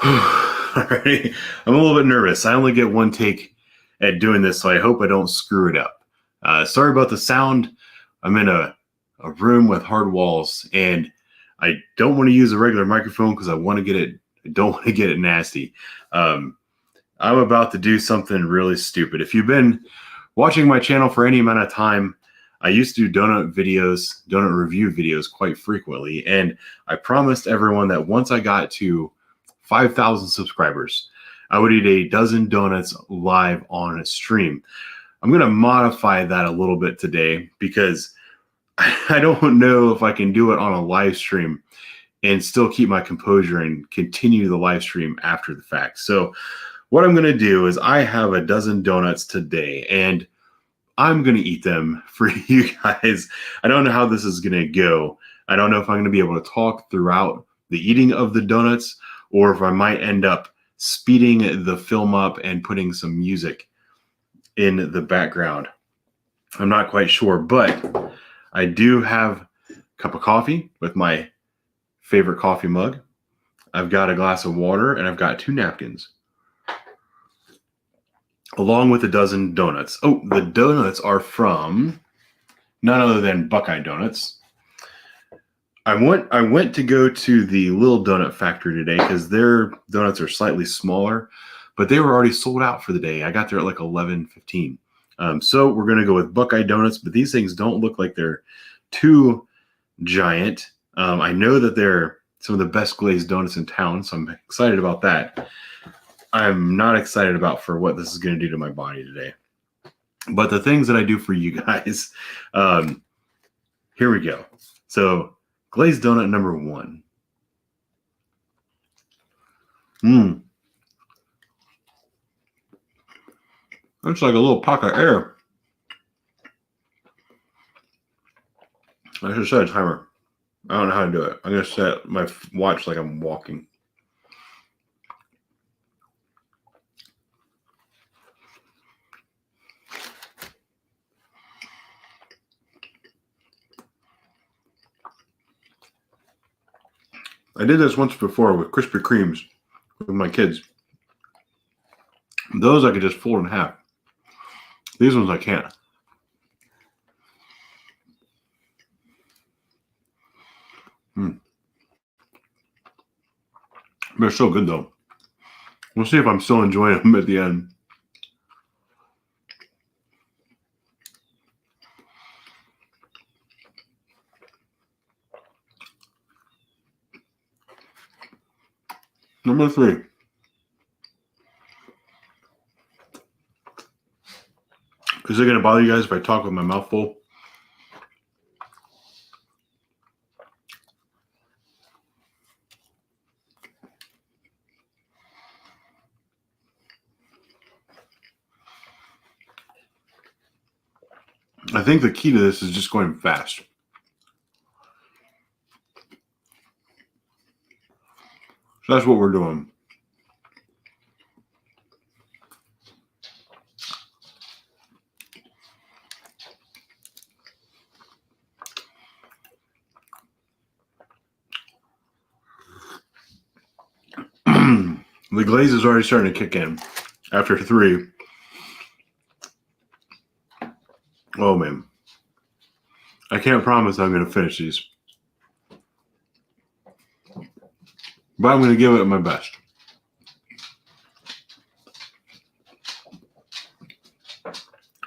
Alrighty. I'm a little bit nervous. I only get one take at doing this, so I hope I don't screw it up. Sorry about the sound. I'm in a room with hard walls, and I don't want to use a regular microphone because I want to get it. I don't want to get it nasty. I'm about to do something really stupid. If you've been watching my channel for any amount of time, I used to do donut review videos quite frequently, and I promised everyone that once I got to 5,000 subscribers, I would eat a dozen donuts live on a stream. I'm going to modify that a little bit today because I don't know if I can do it on a live stream and still keep my composure and continue the live stream after the fact. So what I'm going to do is I have a dozen donuts today, and I'm going to eat them for you guys. I don't know how this is going to go. I don't know if I'm going to be able to talk throughout the eating of the donuts, or if I might end up speeding the film up and putting some music in the background. I'm not quite sure, but I do have a cup of coffee with my favorite coffee mug. I've got a glass of water, and I've got 2 napkins, along with a dozen donuts. Oh, the donuts are from none other than Buckeye Donuts. I went to go to the Little Donut Factory today because their donuts are slightly smaller, but they were already sold out for the day. I got there at like 11:15. So we're going to go with Buckeye Donuts, but these things don't look like they're too giant. I know that they're some of the best glazed donuts in town, so I'm excited about that. I'm not excited about for what this is going to do to my body today. But the things that I do for you guys, here we go. So glazed donut number 1. Looks like a little pocket of air. I should set a timer. I don't know how to do it. I'm going to set my watch like I'm walking. I did this once before with Krispy Kremes with my kids. Those I could just fold in half. These ones I can't. They're so good though. We'll see if I'm still enjoying them at the end. Number 3. Is it going to bother you guys if I talk with my mouth full? I think the key to this is just going fast. So that's what we're doing. The glaze is already starting to kick in after 3. Oh man. I can't promise I'm going to finish these, but I'm going to give it my best.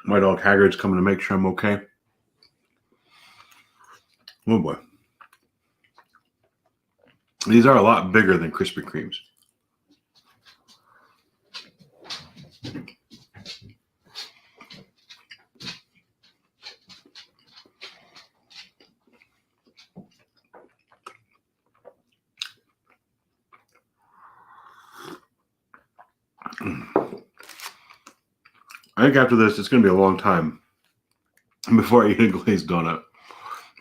My dog Haggard's coming to make sure I'm okay. Oh boy. These are a lot bigger than Krispy Kremes. I think after this, it's going to be a long time before I eat a glazed donut.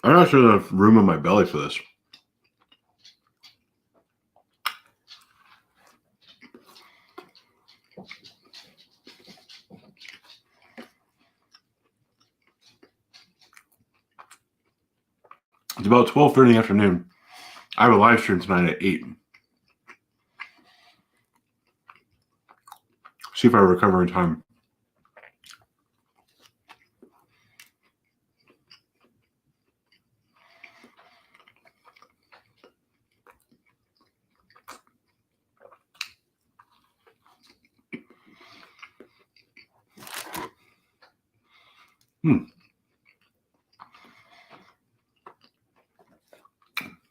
I'm not sure there's enough room in my belly for this. It's about 12:30 in the afternoon. I have a live stream tonight at 8. See if I recover in time.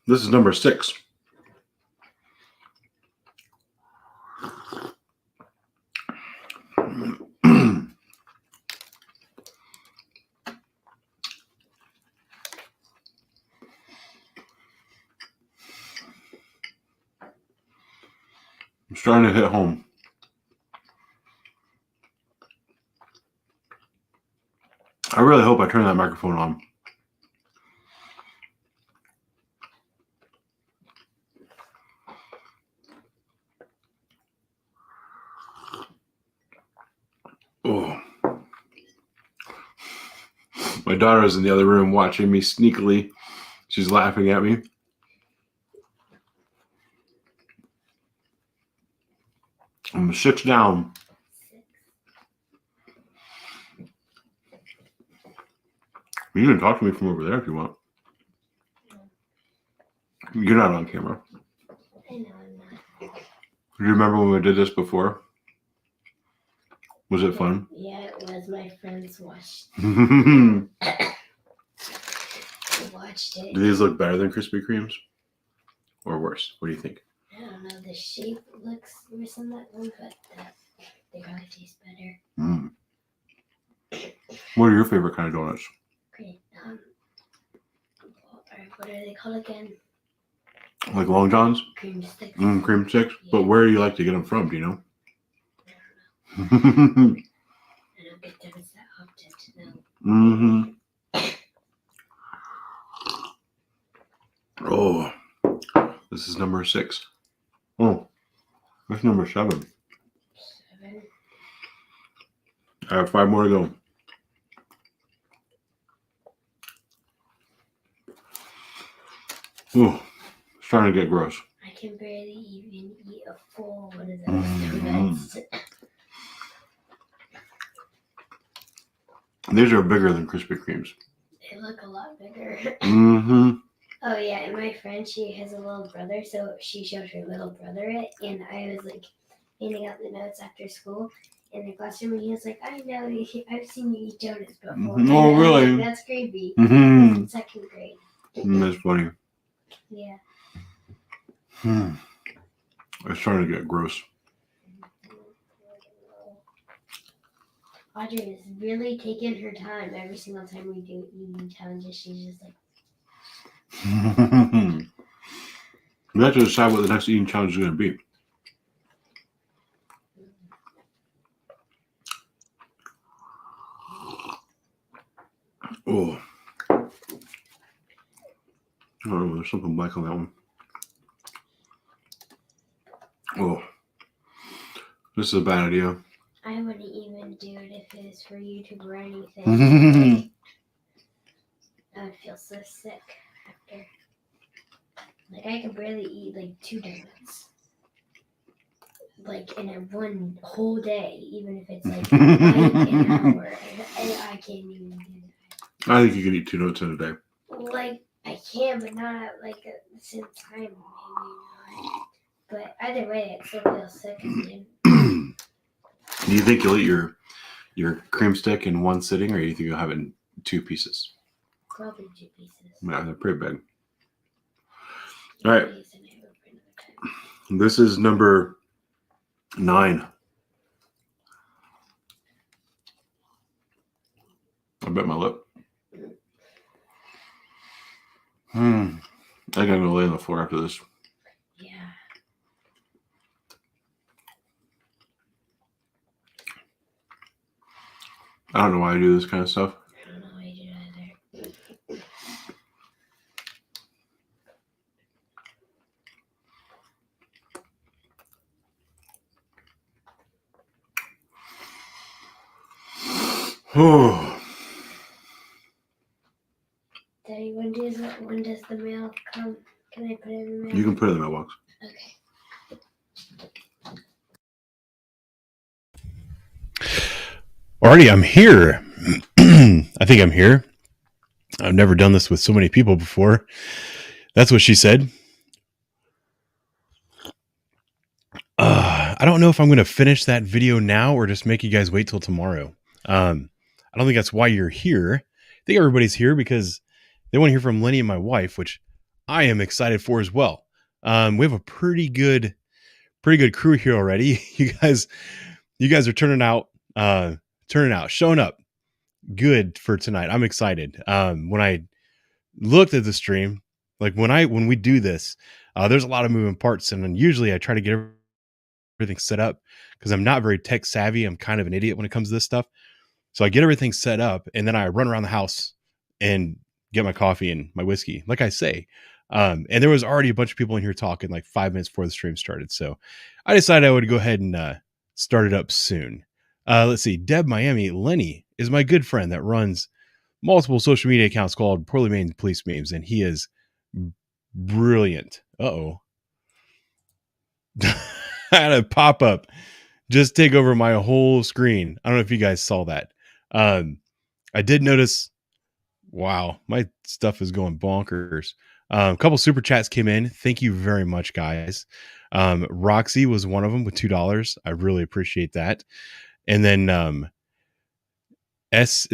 This is number 6. I'm starting to hit home. I really hope I turn that microphone on. Oh. My daughter's in the other room watching me sneakily. She's laughing at me. I'm 6 down. You can talk to me from over there if you want. You're not on camera. I know I'm not. Do you remember when we did this before? Was it fun? Yeah, it was. My friends watched Do it. these look better than Krispy Kremes? Or worse? What do you think? I don't know. The shape looks worse on that one, but they probably taste better. Mm. What are your favorite kind of donuts? Great. What are they called again? Like Long Johns? Cream sticks. Cream sticks? Yeah. But where do you like to get them from? Do you know? I don't get them that often to know. Oh, this is number 6. Oh, that's number 7. 7. I have 5 more to go. Oh, it's starting to get gross. I can barely even eat a full one of those donuts. These are bigger than Krispy Kremes. They look a lot bigger. Oh yeah, and my friend, she has a little brother, so she showed her little brother it, and I was like handing out the notes after school in the classroom, and he was like, I know, I've seen you eat donuts before. Oh, really? Like, that's creepy. Mm-hmm. 2nd grade. That's funny. Yeah. It's starting to get gross. Audrey is really taking her time every single time we do eating challenges. She's just like, We have to decide what the next eating challenge is going to be. Oh. Oh, there's something black on that one. Oh. This is a bad idea. I wouldn't even do it if it was for YouTube or anything. I would feel so sick after. Like, I could barely eat like 2 donuts. Like, in one whole day, even if it's like an hour. I can't even do that. I think you can eat 2 donuts in a day. Like, I can, but not at like at the same time, maybe not. But either way, it still feels sick again. Do you think you'll eat your cream stick in one sitting, or do you think you'll have it in 2 pieces? Probably 2 pieces. Yeah, they're pretty big. All right. Please, and I hope for another time. This is number 9. I bit my lip. I gotta go lay on the floor after this. Yeah. I don't know why I do this kind of stuff. I don't know why you do either. Oh. Daddy, when does the mail come? Can I put it in the mail? You can put it in the mailbox. Okay. Alrighty, I'm here. I think I'm here. I've never done this with so many people before. That's what she said. I don't know if I'm going to finish that video now or just make you guys wait till tomorrow. I don't think that's why you're here. I think everybody's here because they want to hear from Lenny and my wife, which I am excited for as well. We have a pretty good crew here already. You guys are turning out, showing up good for tonight. I'm excited. When I looked at the stream, like when we do this, there's a lot of moving parts, and then usually I try to get everything set up because I'm not very tech savvy. I'm kind of an idiot when it comes to this stuff. So I get everything set up, and then I run around the house and get my coffee and my whiskey, like I say. And there was already a bunch of people in here talking like 5 minutes before the stream started. So I decided I would go ahead and start it up soon. Let's see. Deb Miami, Lenny is my good friend that runs multiple social media accounts called Poorly Made Police Memes, and he is brilliant. Uh-oh. I had a pop-up just take over my whole screen. I don't know if you guys saw that. I did notice, wow, my stuff is going bonkers. A couple super chats came in. Thank you very much, guys. Roxy was one of them with $2. I really appreciate that. And then S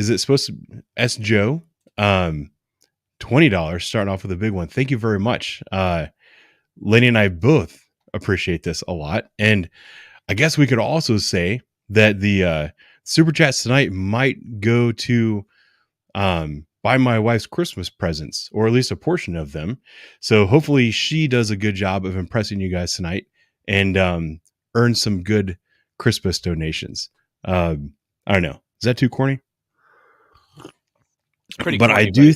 Joe? $20, starting off with a big one. Thank you very much. Lenny and I both appreciate this a lot. And I guess we could also say that the super chats tonight might go to buy my wife's Christmas presents, or at least a portion of them. So hopefully she does a good job of impressing you guys tonight and earn some good Christmas donations. I don't know. Is that too corny? It's pretty but corny, I do.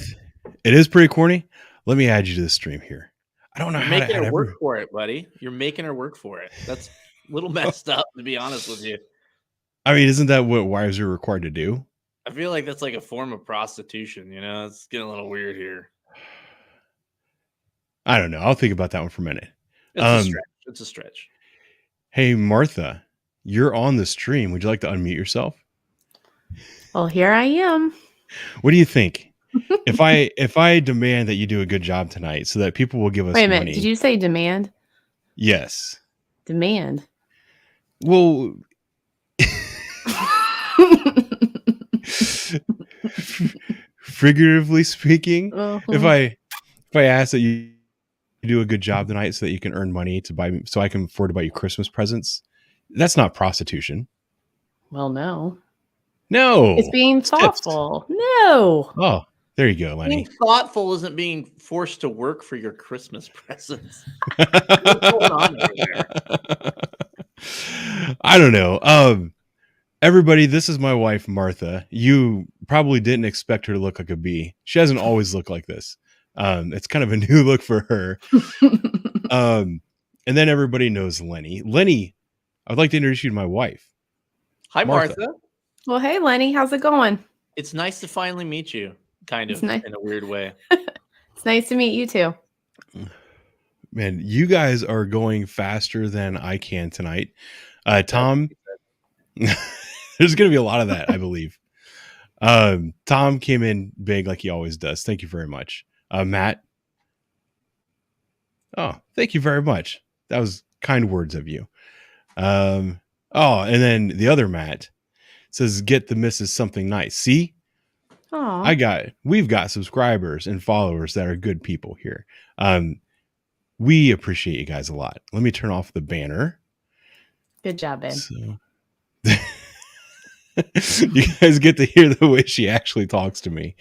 It is pretty corny. Let me add you to the stream here. I don't know You're how making to her work for it, buddy. You're making her work for it. That's a little messed up, to be honest with you. I mean, isn't that what wives are required to do? I feel like that's like a form of prostitution. You know, it's getting a little weird here. I don't know. I'll think about that one for a minute. It's a stretch. It's a stretch. Hey, Martha, you're on the stream. Would you like to unmute yourself? Well, here I am. What do you think? if I demand that you do a good job tonight so that people will give us Wait a minute. money. Did you say demand? Yes. Demand. Well, figuratively speaking, if I ask that you do a good job tonight so that you can earn money to buy me, so I can afford to buy you Christmas presents, that's not prostitution. Well, no. No. It's being thoughtful. No. Oh, there you go, Lenny. Being thoughtful isn't being forced to work for your Christmas presents. What's going on over there? I don't know. Everybody, this is my wife, Martha. You probably didn't expect her to look like a bee. She hasn't always looked like this. It's kind of a new look for her. And then everybody knows Lenny. Lenny, I'd like to introduce you to my wife. Hi, Martha. Well, hey, Lenny. How's it going? It's nice to finally meet you, kind of, nice. in a weird way. It's nice to meet you, too. Man, you guys are going faster than I can tonight. Tom, there's going to be a lot of that, I believe. Tom came in big like he always does. Thank you very much. Matt. Oh, thank you very much. That was kind words of you. And then the other Matt says, get the missus something nice. See? Aww. We've got subscribers and followers that are good people here. We appreciate you guys a lot. Let me turn off the banner. Good job, babe. So, you guys get to hear the way she actually talks to me.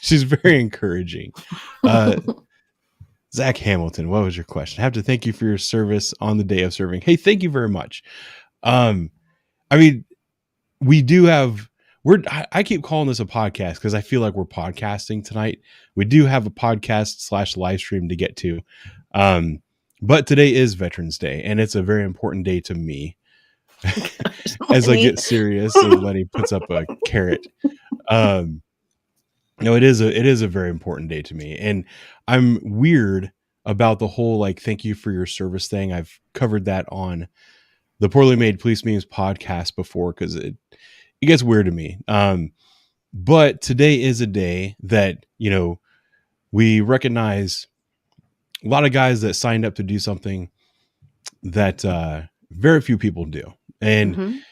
She's very encouraging. Zach Hamilton, what was your question? I have to thank you for your service on the day of serving. Hey, thank you very much. I mean, we do have, I keep calling this a podcast because I feel like we're podcasting tonight. We do have a podcast / live stream to get to. But today is Veterans Day, and it's a very important day to me. As I get serious, and Lenny puts up a carrot. No, it is a very important day to me, and I'm weird about the whole like thank you for your service thing. I've covered that on the Poorly Made Police Memes podcast before because it gets weird to me. But today is a day that, we recognize a lot of guys that signed up to do something that very few people do. And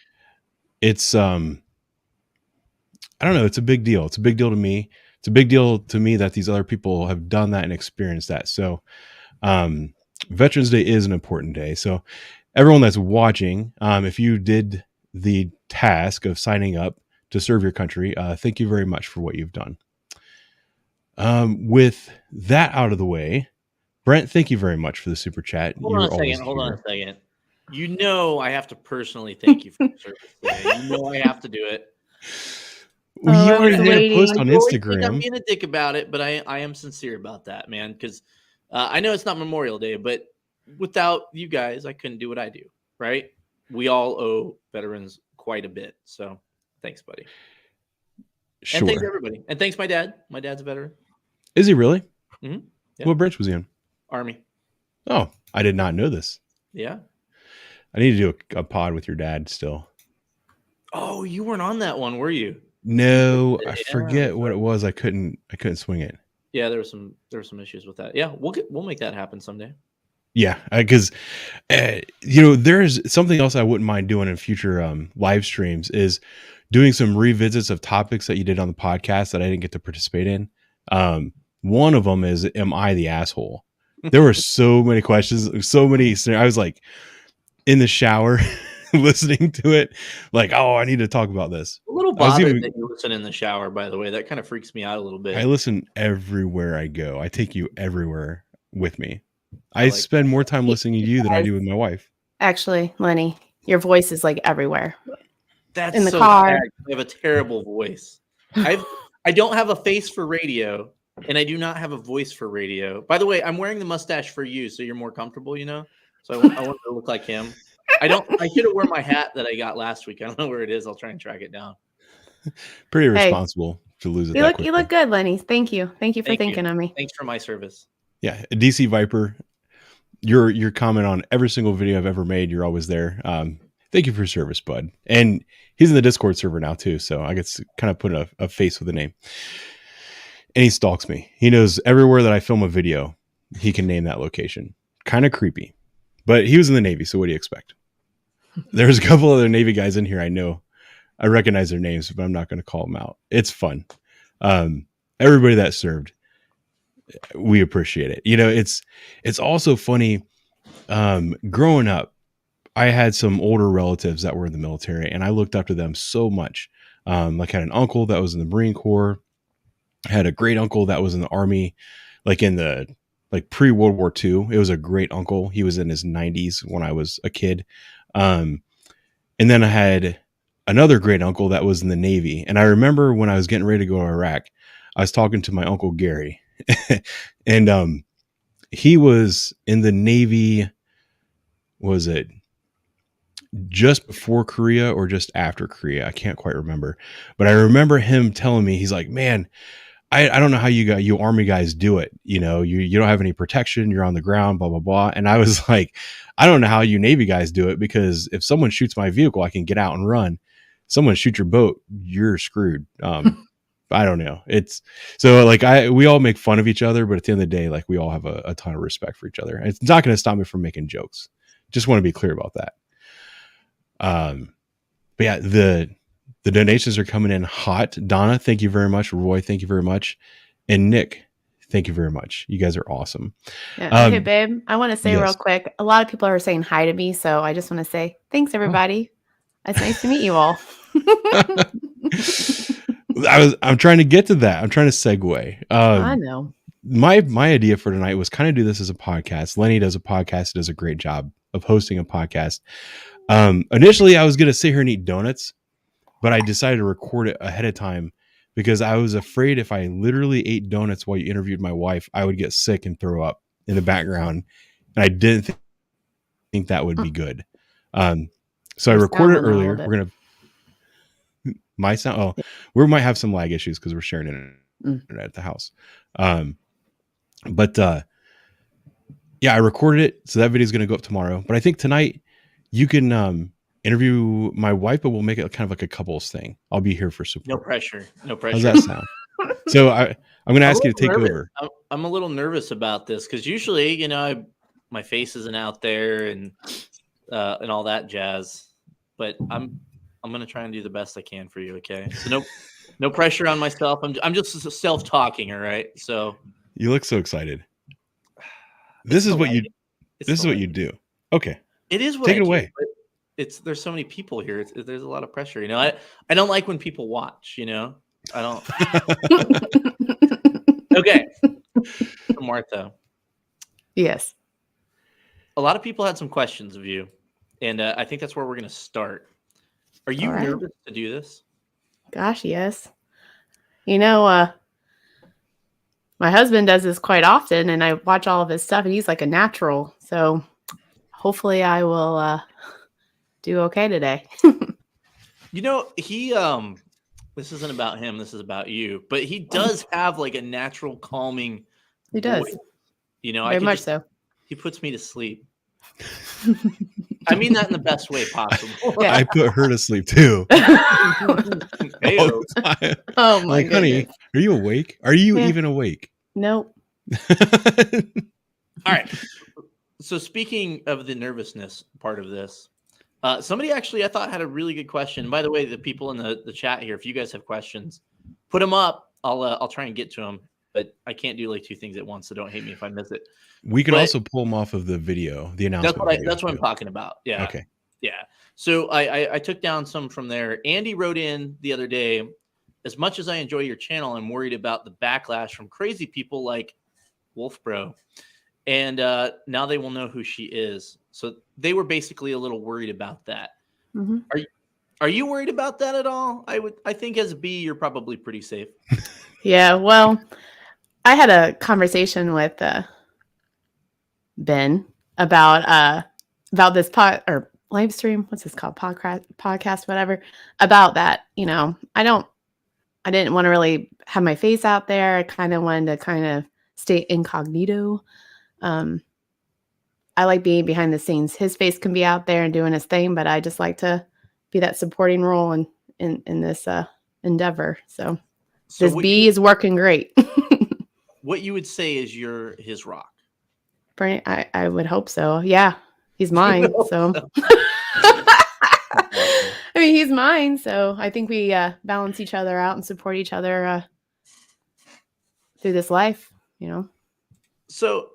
it's, I don't know, it's a big deal. It's a big deal to me. It's a big deal to me that these other people have done that and experienced that. So Veterans Day is an important day. So everyone that's watching, if you did the task of signing up to serve your country, thank you very much for what you've done. With that out of the way, Brent, thank you very much for the super chat. Hold on a second. I have to personally thank you for your service today. I have to do it. Well, you already did a post on Instagram. I'm being a dick about it, but I am sincere about that, man. Because I know it's not Memorial Day, but without you guys, I couldn't do what I do, right? We all owe veterans quite a bit. So thanks, buddy. Sure. And thanks, everybody. And thanks, my dad. My dad's a veteran. Is he really? Mm-hmm. Yeah. What branch was he in? Army. Oh, I did not know this. Yeah. I need to do a pod with your dad still. Oh, you weren't on that one, were you? No, I forget what it was. I couldn't swing it. Yeah, there were some issues with that. Yeah, we'll make that happen someday. Yeah, because there's something else I wouldn't mind doing in future live streams is doing some revisits of topics that you did on the podcast that I didn't get to participate in. One of them is, am I the asshole? There were so many questions, so many. I was like in the shower listening to it, like, oh, I need to talk about this. A little bothered that you listen in the shower, by the way. That kind of freaks me out a little bit. I listen everywhere I go. I take you everywhere with me. I spend more time listening to you than I do with my wife. Actually, Lenny, your voice is like everywhere. That's in the so car. Bad. I have a terrible voice. I don't have a face for radio, and I do not have a voice for radio. By the way, I'm wearing the mustache for you, so you're more comfortable, So I want to look like him. I should have worn my hat that I got last week. I don't know where it is. I'll try and track it down. Pretty responsible to lose it. You look good, Lenny. Thank you for thinking of me. Thanks for my service. Yeah, DC Viper, your comment on every single video I've ever made. You're always there. Thank you for your service, bud. And he's in the Discord server now too, so I get to kind of put a face with a name. And he stalks me. He knows everywhere that I film a video, he can name that location. Kind of creepy. But he was in the Navy, so what do you expect? There's a couple other Navy guys in here I know. I recognize their names, but I'm not going to call them out. It's fun. Everybody that served, we appreciate it. It's also funny. Growing up, I had some older relatives that were in the military, and I looked up to them so much. Like I had an uncle that was in the Marine Corps. I had a great uncle that was in the Army, like in the pre-World War II. It was a great uncle. He was in his 90s when I was a kid. And then I had another great uncle that was in the Navy. And I remember when I was getting ready to go to Iraq, I was talking to my uncle Gary, and he was in the Navy. Was it just before Korea or just after Korea? I can't quite remember, but I remember him telling me, he's like, man, I don't know how you Army guys do it. You don't have any protection. You're on the ground, blah, blah, blah. And I was like, I don't know how you Navy guys do it, because if someone shoots my vehicle, I can get out and run. Someone shoot your boat, you're screwed. I don't know. It's so we all make fun of each other, but at the end of the day, we all have a ton of respect for each other. And it's not going to stop me from making jokes. Just want to be clear about that. But yeah, the donations are coming in hot. Donna, thank you very much. Roy, thank you very much. And Nick, thank you very much. You guys are awesome. Yeah. Okay, babe. I want to say real quick, a lot of people are saying hi to me, so I just want to say thanks, everybody. It's nice to meet you all. I'm trying to get to that. I'm trying to segue. I know. My idea for tonight was kind of do this as a podcast. Lenny does a podcast, does a great job of hosting a podcast. Initially, I was going to sit here and eat donuts, but I decided to record it ahead of time because I was afraid if I literally ate donuts while you interviewed my wife, I would get sick and throw up in the background. And I didn't think that would be good. So I recorded it earlier. We're going to my sound. Oh, we might have some lag issues because we're sharing internet at the house. But yeah, I recorded it. So that video is going to go up tomorrow. But I think tonight you can interview my wife, but we'll make it kind of like a couples thing. I'll be here for support. No pressure. No How's pressure. that sound? So I'm going to I'm ask a you to little take nervous. over. I'm a little nervous about this because usually, you know, my face isn't out there and all that jazz. But I'm going to try and do the best I can for you. Okay. So no pressure on myself. I'm just self-talking. All right. So You look so excited. This is what you do. Okay. It is what Take I it do, away. but there's so many people here. There's a lot of pressure. You know, I don't like when people watch. You know, I don't. Okay, so Martha. Yes. A lot of people had some questions of you, and I think that's where we're going to start. Are you nervous to do this? Gosh, yes. You know, my husband does this quite often, and I watch all of his stuff, and he's like a natural. So hopefully I will do okay today. You know, he this isn't about him, this is about you, but he does have like a natural calming He does. voice. You know, Very much so. He puts me to sleep. I mean that in the best way possible. Yeah. I put her to sleep too. Heyo. Oh my Like, honey, are you awake? Are you even awake? Nope. All right. So speaking of the nervousness part of this, somebody actually I thought had a really good question. By the way, the people in the chat here, if you guys have questions, put them up. I'll try and get to them, but I can't do like two things at once, so don't hate me if I miss it. We can also pull them off of the video, the announcement. That's what I'm talking about. Yeah. Okay. Yeah. So I took down some from there. Andy wrote in the other day, as much as I enjoy your channel, I'm worried about the backlash from crazy people like Wolf Bro. And now they will know who she is. So they were basically a little worried about that. Mm-hmm. Are you worried about that at all? I think as B, you're probably pretty safe. Yeah. Well, I had a conversation with Ben about this live stream. What's this called? Podcast, whatever. About that. You know, I didn't want to really have my face out there. I kind of wanted to stay incognito. I like being behind the scenes. His face can be out there and doing his thing, but I just like to be that supporting role in this endeavor. So this B is working great. What you would say is you're his rock? I would hope so. Yeah, he's mine. So I mean, he's mine. So I think we balance each other out and support each other through this life. You know. So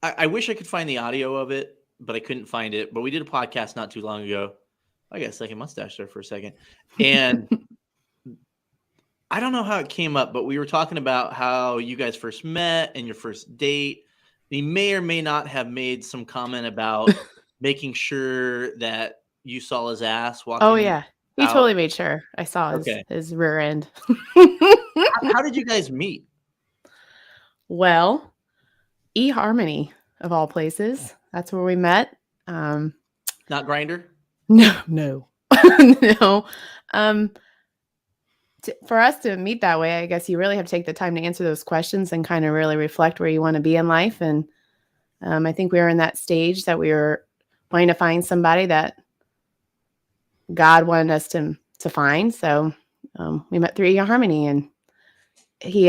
I wish I could find the audio of it, but I couldn't find it. But we did a podcast not too long ago. I got a second mustache there for a second. And I don't know how it came up, but we were talking about how you guys first met and your first date. He may or may not have made some comment about making sure that you saw his ass walking. Oh, yeah. He totally made sure I saw his rear end. How did you guys meet? Well, eHarmony of all places. That's where we met. Not Grindr? No. No. For us to meet that way, I guess you really have to take the time to answer those questions and kind of really reflect where you want to be in life. And I think we were in that stage that we were wanting to find somebody that God wanted us to find. So we met through eHarmony, and he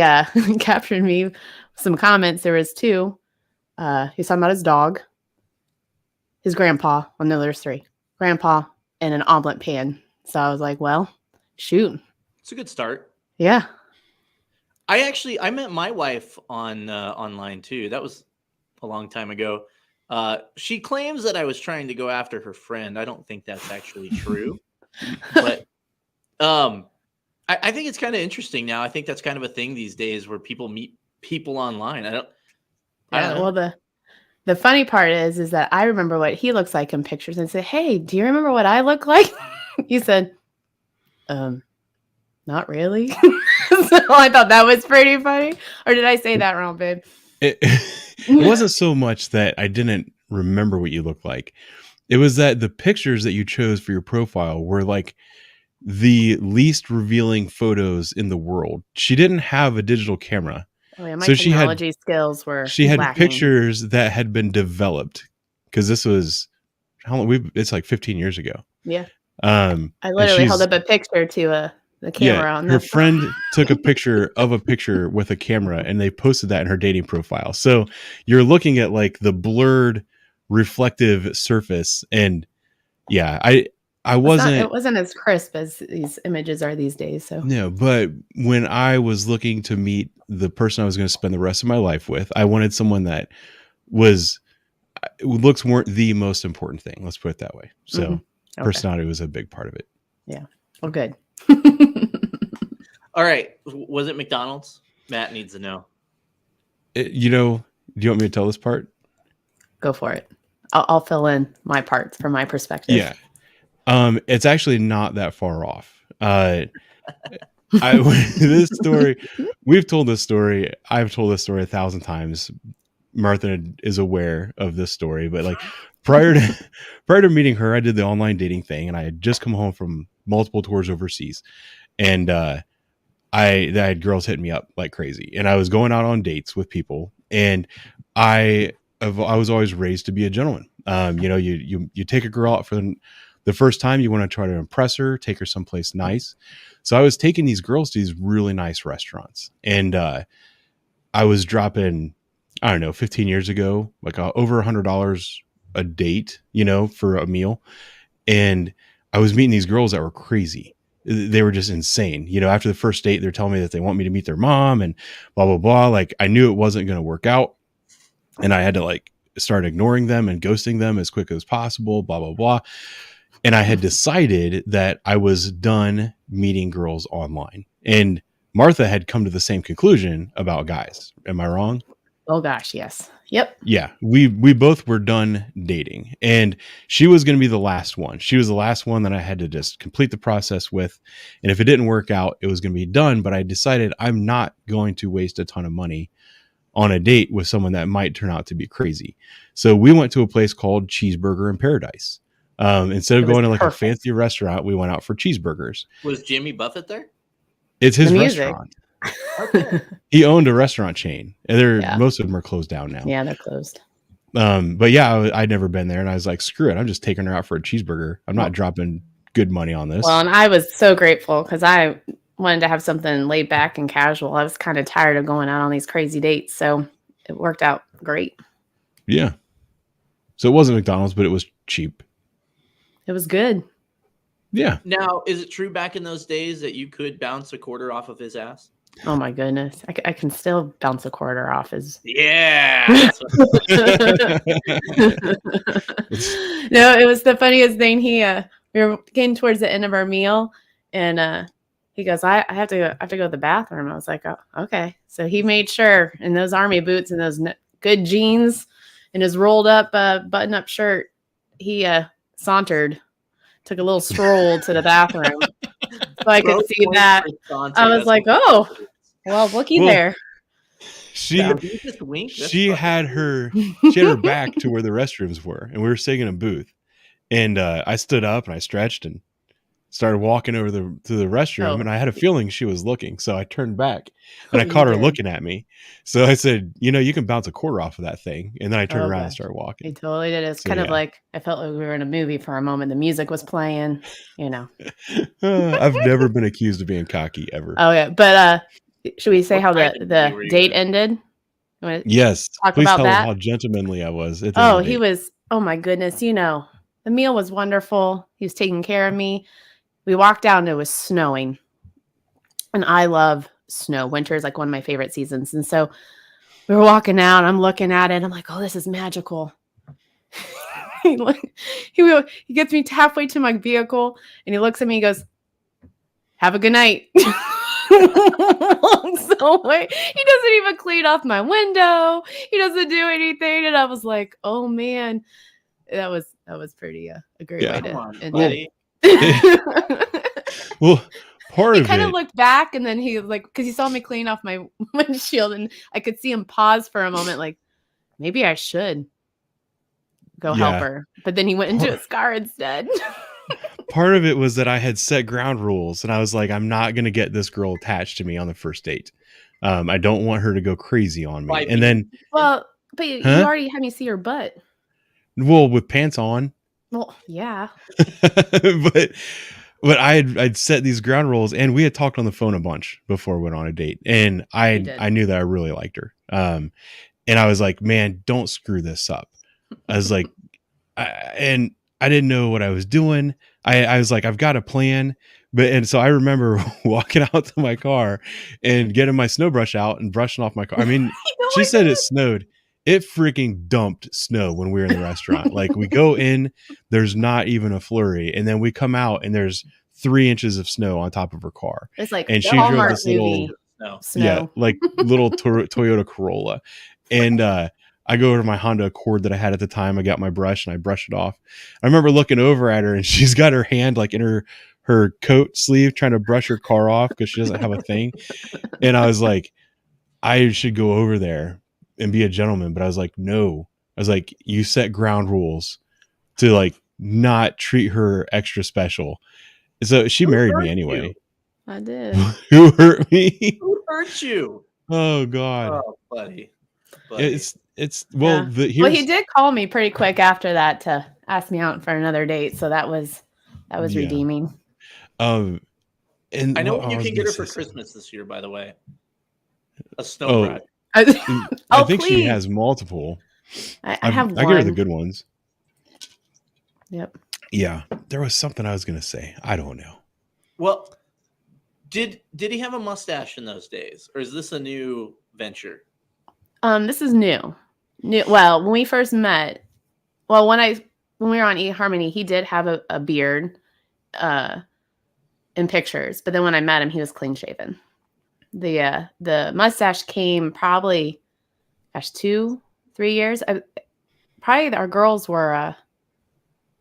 captured me some comments. There was two. He was talking about his dog, his grandpa. Well, no, there's three. Grandpa and an omelet pan. So I was like, well, shoot. It's a good start. Yeah. I met my wife on online too. That was a long time ago. She claims that I was trying to go after her friend. I don't think that's actually true. But I think it's kind of interesting now. I think that's kind of a thing these days where people meet people online. I don't know. Well, the funny part is that I remember what he looks like in pictures and say, hey, do you remember what I look like? He said, not really. So I thought that was pretty funny. Or did I say that wrong, babe? It wasn't so much that I didn't remember what you looked like. It was that the pictures that you chose for your profile were like the least revealing photos in the world. She didn't have a digital camera. Oh yeah, my technology skills were She had lacking. pictures that had been developed because this was how long? It's like 15 years ago. Yeah. I I literally held up a picture to the camera on her that. friend took a picture of a picture with a camera and they posted that in her dating profile. So you're looking at like the blurred reflective surface. And yeah, I wasn't, it wasn't as crisp as these images are these days. So no, but when I was looking to meet the person I was going to spend the rest of my life with, I wanted someone that looks weren't the most important thing. Let's put it that way. So Okay. personality was a big part of it. Yeah. Well, good. All right. Was it McDonald's? Matt needs to know. Do you want me to tell this part? Go for it. I'll fill in my parts from my perspective. Yeah. It's actually not that far off. This story, we've told this story. I've told this story 1,000 times. Martha is aware of this story, but like prior to meeting her, I did the online dating thing, and I had just come home from multiple tours overseas, and I had girls hitting me up like crazy, and I was going out on dates with people, and I was always raised to be a gentleman. You take a girl out for the first time, you want to try to impress her, take her someplace nice. So I was taking these girls to these really nice restaurants, and I was dropping, I don't know, 15 years ago, like over $100 a date, for a meal. And I was meeting these girls that were crazy. They were just insane. After the first date, they're telling me that they want me to meet their mom and blah, blah, blah. Like I knew it wasn't going to work out. And I had to like start ignoring them and ghosting them as quick as possible, blah, blah, blah. And I had decided that I was done meeting girls online. And Martha had come to the same conclusion about guys. Am I wrong? Oh gosh, yes. Yep. Yeah, we both were done dating, and she was going to be the last one. She was the last one that I had to just complete the process with. And if it didn't work out, it was going to be done. But I decided I'm not going to waste a ton of money on a date with someone that might turn out to be crazy. So we went to a place called Cheeseburger in Paradise. Instead of going to like a fancy restaurant, we went out for cheeseburgers. Was Jimmy Buffett there? It's his restaurant. Okay. He owned a restaurant chain, and most of them are closed down now. Yeah, they're closed. But yeah, I'd never been there, and I was like, screw it, I'm just taking her out for a cheeseburger. I'm not dropping good money on this. Well, and I was so grateful because I wanted to have something laid back and casual. I was kind of tired of going out on these crazy dates, so it worked out great. Yeah. So it wasn't McDonald's, but it was cheap. It was good. Yeah. Now, is it true back in those days that you could bounce a quarter off of his ass? Oh my goodness. I can still bounce a quarter off his. Yeah. No, it was the funniest thing. We were getting towards the end of our meal, and he goes, I have to go to the bathroom. I was like, oh, okay. So he made sure in those army boots and those good jeans and his rolled up button up shirt, he sauntered, took a little stroll to the bathroom so I could see that. I was like, oh, well, looky there. She had her back to where the restrooms were, and we were sitting in a booth, and I stood up and I stretched and started walking over to the restroom, and I had a feeling she was looking, so I turned back and I caught her looking at me. So I said, you can bounce a quarter off of that thing, and then I turned around and started walking. He totally did. It was kind of like I felt like we were in a movie for a moment. The music was playing, I've never been accused of being cocky ever. Oh yeah, but should we say how the date ended? Yes, talk please about tell that. How gentlemanly I was. He was. Oh my goodness! The meal was wonderful. He was taking care of me. We walked out and it was snowing, and I love snow. Winter is like one of my favorite seasons, and so we were walking out. I'm looking at it. I'm like, oh, this is magical. He gets me halfway to my vehicle, and he looks at me. He goes, "Have a good night." So wait, he doesn't even clean off my window. He doesn't do anything, and I was like, "Oh man, that was pretty a great way to end it." Well, part of it. He kind of looked back, and then he because he saw me clean off my windshield, and I could see him pause for a moment, like maybe I should go help her. But then he went into his car instead. Part of it was that I had set ground rules, and I was like, I'm not going to get this girl attached to me on the first date. I don't want her to go crazy on me. And then, but you already had me see her butt. Well, with pants on, Well, yeah. but I'd set these ground rules, and we had talked on the phone a bunch before we went on a date, and I did. knew that I really liked her. And I was like, man, don't screw this up. I was like, and I didn't know what I was doing. I was like, I've got a plan. And so I remember walking out to my car and getting my snow brush out and brushing off my car. I mean, she said it snowed. It freaking dumped snow when we were in the restaurant. Like, we go in, there's not even a flurry. And then we come out and there's 3 inches of snow on top of her car. It's like And the she drove Hallmark this little, movie No. snow. yeah, like little Toyota Corolla. And I go over to my Honda Accord that I had at the time. I got my brush and I brush it off. I remember looking over at her, and she's got her hand like in her coat sleeve trying to brush her car off because she doesn't have a thing. And I was like, I should go over there and be a gentleman. But I was like, no. I was like, you set ground rules to like not treat her extra special. So she married me anyway. I did. Who hurt me? Who hurt you? Oh God. Oh, buddy. It's well, Yeah. Well, he did call me pretty quick after that to ask me out for another date, so that was Yeah. redeeming. And I know what you can get her for Christmas this year, by the way. A snow brush. I think she has multiple. I have one. I get her the good ones. Yep. Yeah. There was something I was gonna say. I don't know. Well, did he have a mustache in those days, or is this a new venture? This is new. Well, when we first met, when we were on eHarmony, he did have a beard in pictures, but then when I met him, he was clean shaven. The mustache came probably 2-3 years. Probably our girls were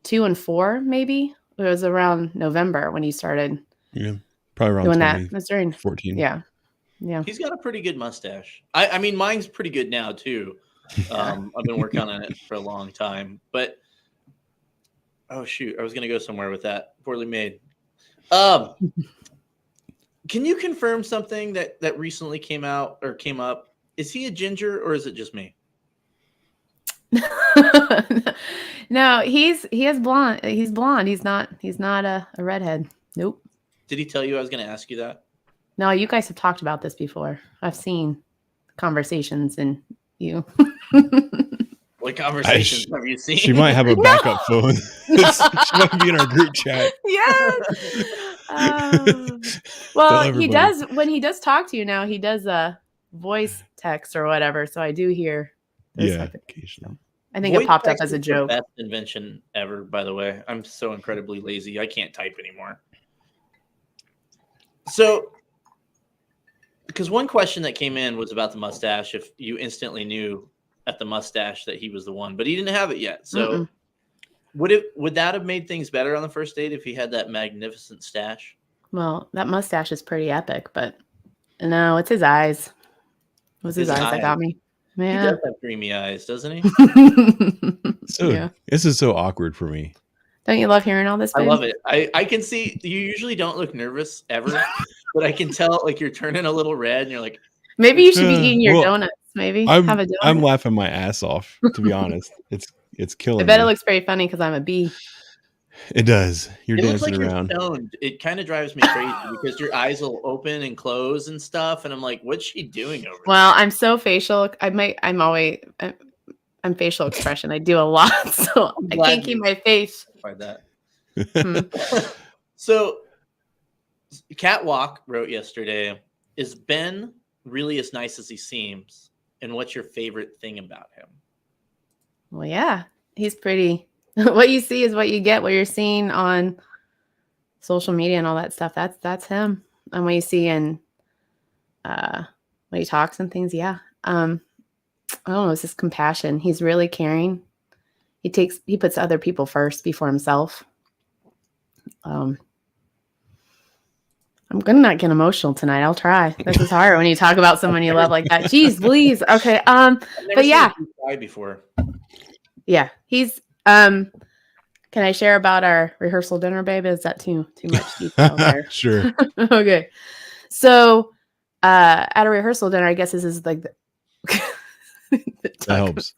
2 and 4, maybe. It was around November when he started. Yeah, probably around doing that. It was during 14. Yeah. He's got a pretty good mustache. I mean, mine's pretty good now too. I've been working on it for a long time, but oh shoot, I was gonna go somewhere with that. Poorly made. Can you confirm something that recently came up? Is he a ginger or is it just me? No, he is blonde. He's blonde. He's not a redhead. Nope. Did he tell you I was going to ask you that? No, you guys have talked about this before. I've seen conversations and you. What conversations have you seen? She might have a backup phone. She might be in our group chat. Yeah. Well, he does, when he does talk to you now, he does a voice text or whatever. So I do hear. Yeah, occasionally. I think it popped up as a joke. Best invention ever, by the way. I'm so incredibly lazy. I can't type anymore. So, because one question that came in was about the mustache. If you instantly knew at the mustache that he was the one, but he didn't have it yet. So, would that have made things better on the first date if he had that magnificent stash? Well, that mustache is pretty epic, but no, it's his eyes. It was his eyes that got me. Yeah. He does have dreamy eyes, doesn't he? So yeah. This is so awkward for me. Don't you love hearing all this, babe? I love it. I can see you usually don't look nervous ever, but I can tell like you're turning a little red and you're like, maybe you should be eating your donuts. Maybe have a donut. I'm laughing my ass off, to be honest. It's killing me. I bet it looks very funny because I'm a bee. It does. You're dancing looks like around. You're stoned. It kind of drives me crazy because your eyes will open and close and stuff, and I'm like, what's she doing over there? Well, I'm so facial. I'm facial expression. I do a lot, so I can't keep my face. That. So, Catwalk wrote yesterday, is Ben really as nice as he seems? And what's your favorite thing about him? Well, yeah, he's pretty. What you see is what you get. What you're seeing on social media and all that stuff, that's him. And what you see in when he talks and things, yeah. I don't know, it's his compassion. He's really caring. He puts other people first before himself. I'm gonna not get emotional tonight. I'll try. This is hard when you talk about someone you love like that. Jeez, please. Okay. But yeah. Before. Yeah, he's. Can I share about our rehearsal dinner, babe? Is that too much detail there? Sure. Okay. So, at a rehearsal dinner, I guess this is like That helps.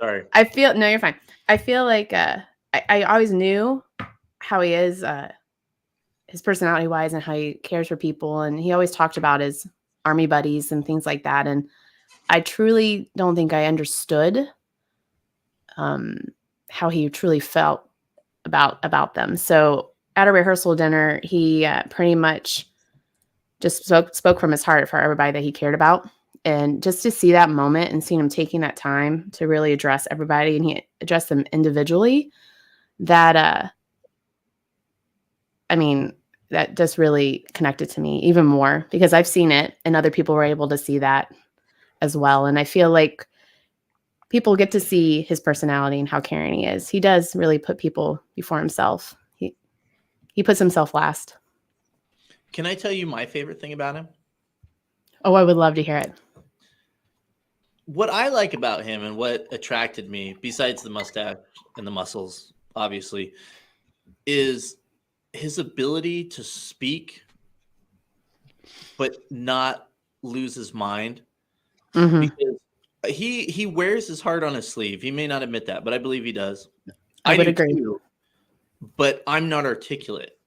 Sorry. I feel no, you're fine. I feel like I always knew how he is, his personality wise, and how he cares for people, and he always talked about his army buddies and things like that. And I truly don't think I understood how he truly felt about them. So at a rehearsal dinner, he pretty much just spoke from his heart for everybody that he cared about. And just to see that moment and seeing him taking that time to really address everybody, and he addressed them individually, that I mean, that just really connected to me even more, because I've seen it and other people were able to see that as well. And I feel like people get to see his personality and how caring he is. He does really put people before himself. He puts himself last. Can I tell you my favorite thing about him? Oh, I would love to hear it. What I like about him and what attracted me, besides the mustache and the muscles, obviously, is his ability to speak but not lose his mind. Mm-hmm. Because he wears his heart on his sleeve. He may not admit that, but I believe he does. I would do agree. too, but I'm not articulate.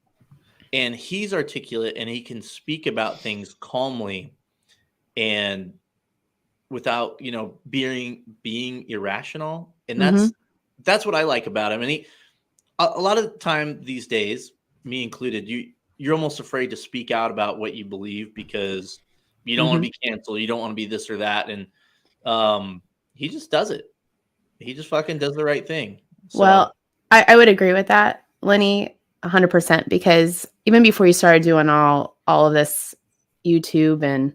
And he's articulate, and he can speak about things calmly and without, being irrational. And that's what I like about him. And a lot of the time these days, me included, you're almost afraid to speak out about what you believe because you don't want to be canceled. You don't want to be this or that. And he just does it. He just fucking does the right thing. So, Well, I would agree with that, Lenny, 100%, because even before you started doing all of this YouTube and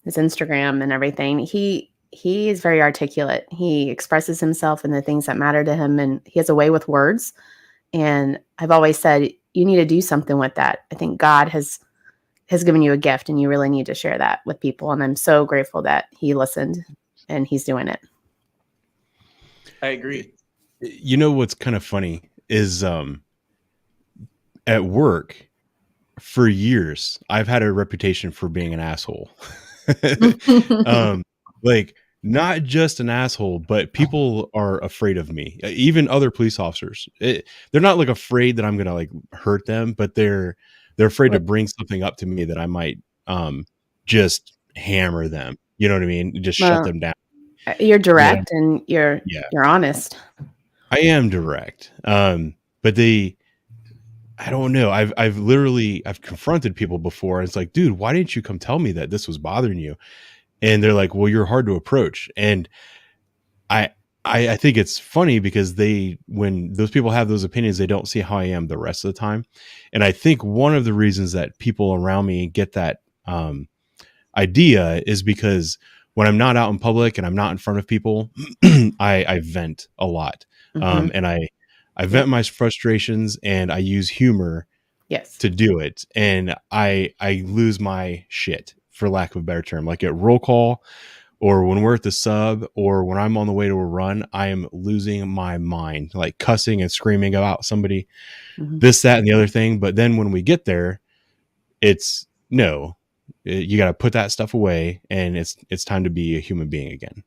his Instagram and everything, he is very articulate. He expresses himself in the things that matter to him, and he has a way with words. And I've always said, you need to do something with that. I think God has given you a gift, and you really need to share that with people. And I'm so grateful that he listened and he's doing it. I agree. You know what's kind of funny is at work for years I've had a reputation for being an asshole. Like not just an asshole, but people are afraid of me. Even other police officers. They're not like afraid that I'm gonna like hurt them, but they're afraid to bring something up to me that I might just hammer them. You know what I mean? Just shut them down. You're direct and you're honest. I am direct. But I don't know. I've confronted people before. It's like, dude, why didn't you come tell me that this was bothering you? And they're like, well, you're hard to approach. And I think it's funny because when those people have those opinions, they don't see how I am the rest of the time. And I think one of the reasons that people around me get that idea is because when I'm not out in public and I'm not in front of people, I vent a lot. And I vent my frustrations and I use humor to do it. And I lose my shit, for lack of a better term. Like at roll call or when we're at the sub or when I'm on the way to a run, I am losing my mind, like cussing and screaming about somebody, this, that, and the other thing. But then when we get there, it's no, you got to put that stuff away and it's time to be a human being again.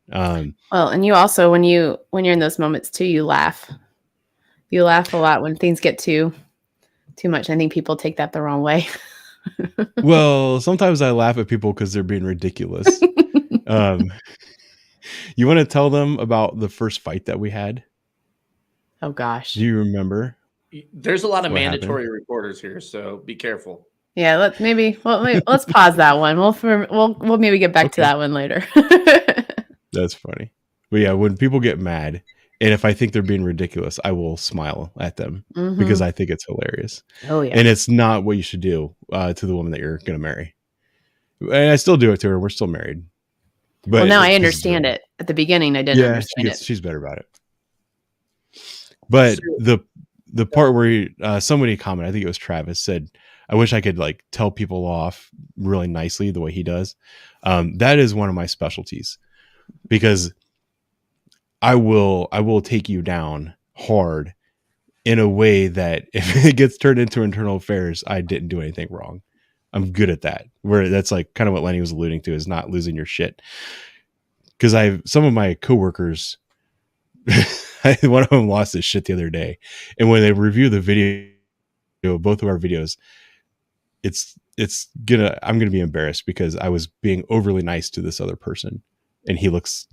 Well, and you also, when you're in those moments too, you laugh a lot when things get too much. I think people take that the wrong way. Well, sometimes I laugh at people because they're being ridiculous. You want to tell them about the first fight that we had? Oh gosh. Do you remember? There's a lot of mandatory reporters here, so be careful. Yeah, let's pause that one. We'll maybe get back to that one later. That's funny. But yeah, when people get mad, and if I think they're being ridiculous, I will smile at them because I think it's hilarious. Oh yeah. And it's not what you should do to the woman that you're going to marry. And I still do it to her. We're still married. But well, now I understand it. At the beginning, I didn't understand it. She's better about it. But the part where somebody commented, I think it was Travis, said, I wish I could like tell people off really nicely the way he does. That is one of my specialties because I will take you down hard in a way that if it gets turned into internal affairs, I didn't do anything wrong. I'm good at that. Where that's like kind of what Lenny was alluding to, is not losing your shit. because some of my coworkers, one of them lost his shit the other day, and when they review the video, both of our videos, I'm gonna be embarrassed because I was being overly nice to this other person, and he looks,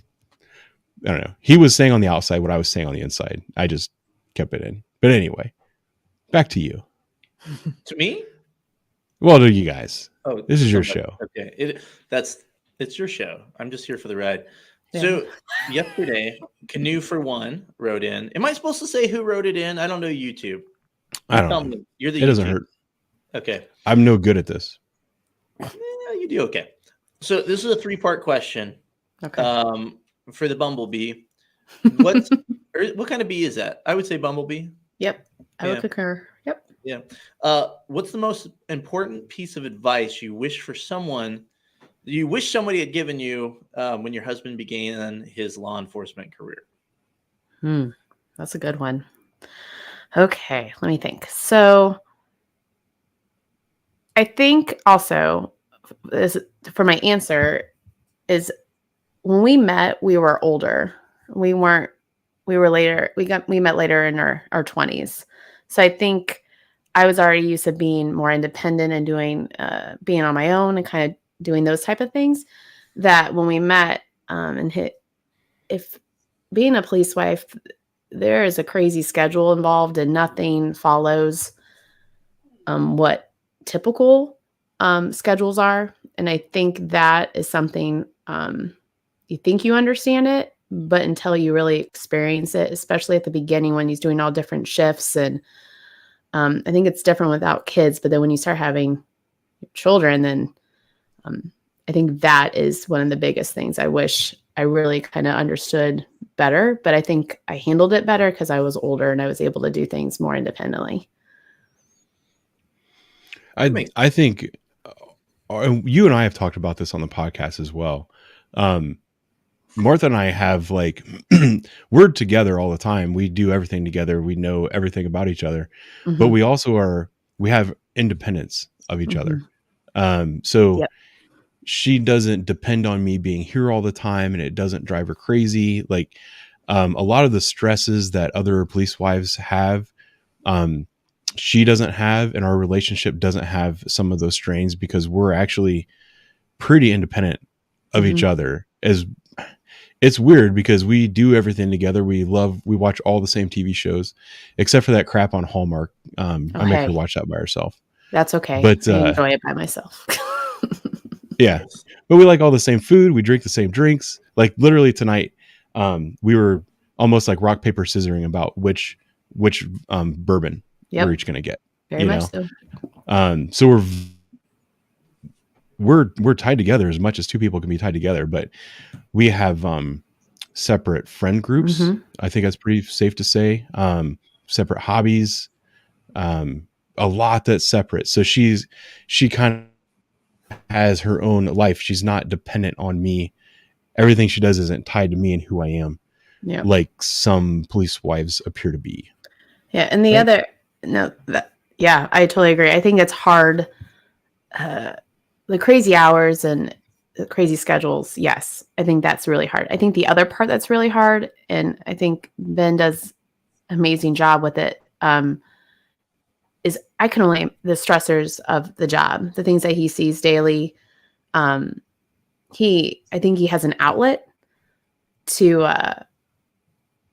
I don't know. He was saying on the outside what I was saying on the inside. I just kept it in. But anyway, back to you. To me? Well, to you guys. Oh, This is your somebody- show. Okay, it's your show. I'm just here for the ride. Yeah. So yesterday, Canoe for One wrote in. Am I supposed to say who wrote it in? I don't know YouTube. I don't Tell know. me. You're the It doesn't YouTube. hurt. Okay. I'm no good at this. Yeah, you do okay. So this is a 3-part question. Okay. For the Bumblebee. What kind of bee is that? I would say Bumblebee. Yep. I Yeah. would concur. Yep. Yeah. What's the most important piece of advice you wish somebody had given you when your husband began his law enforcement career? That's a good one. Okay, let me think. So I think also for my answer is when we met, we were older. We met later in our 20s. So I think I was already used to being more independent and being on my own and kind of doing those type of things, that when we met if being a police wife, there is a crazy schedule involved and nothing follows what typical schedules are. And I think that is something you think you understand it, but until you really experience it, especially at the beginning when he's doing all different shifts. And I think it's different without kids, but then when you start having children, then I think that is one of the biggest things I wish I really kind of understood better. But I think I handled it better because I was older and I was able to do things more independently. I think you and I have talked about this on the podcast as well. Martha and I have we're together all the time. We do everything together. We know everything about each other, but we also we have independence of each other. So Yep. she doesn't depend on me being here all the time, and it doesn't drive her crazy. A lot of the stresses that other police wives have, she doesn't have, and our relationship doesn't have some of those strains because we're actually pretty independent of each other. It's weird because we do everything together. We watch all the same TV shows, except for that crap on Hallmark. I make her watch that by herself. That's okay. But I enjoy it by myself. Yeah, but we like all the same food. We drink the same drinks. Like literally tonight, we were almost like rock, paper, scissoring about which bourbon we're each going to get. Very much so. So we're tied together as much as two people can be tied together, but we have separate friend groups. I think that's pretty safe to say. Separate hobbies, a lot that's separate. So she kind of has her own life. She's not dependent on me. Everything she does isn't tied to me and who I am, like some police wives appear to be. Yeah, and the other, I totally agree. I think it's hard. The crazy hours and the crazy schedules. Yes, I think that's really hard. I think the other part that's really hard, and I think Ben does an amazing job with it, is I can only the stressors of the job, the things that he sees daily. I think he has an outlet to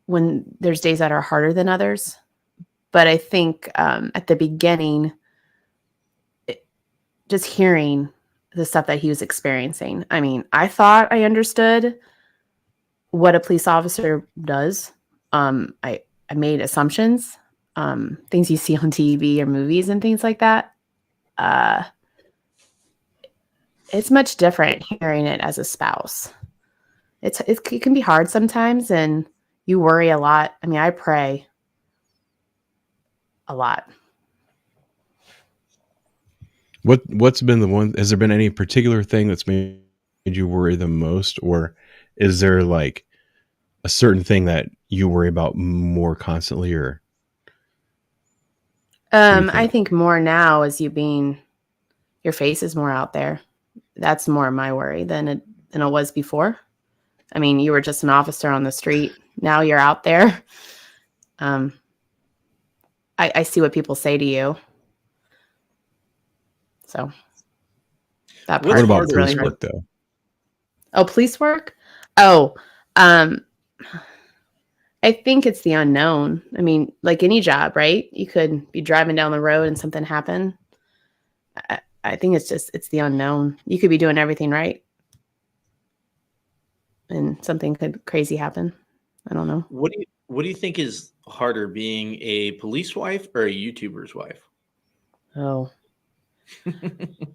when there's days that are harder than others. But I think at the beginning, just hearing the stuff that he was experiencing, I mean, I thought I understood what a police officer does. I made assumptions, things you see on TV or movies and things like that. It's much different hearing it as a spouse. It can be hard sometimes, and you worry a lot. I mean, I pray a lot. What's been the one? Has there been any particular thing that's made you worry the most, or is there like a certain thing that you worry about more constantly? Or I think more now is your face is more out there. That's more my worry than it was before. I mean, you were just an officer on the street. Now you're out there. I see what people say to you. So that What's part What about is really police hard. work though? Oh, police work? Oh, I think it's the unknown. I mean, like any job, right? You could be driving down the road and something happen. I think it's the unknown. You could be doing everything right, and something could crazy happen. I don't know. What do you think is harder, being a police wife or a YouTuber's wife? Oh,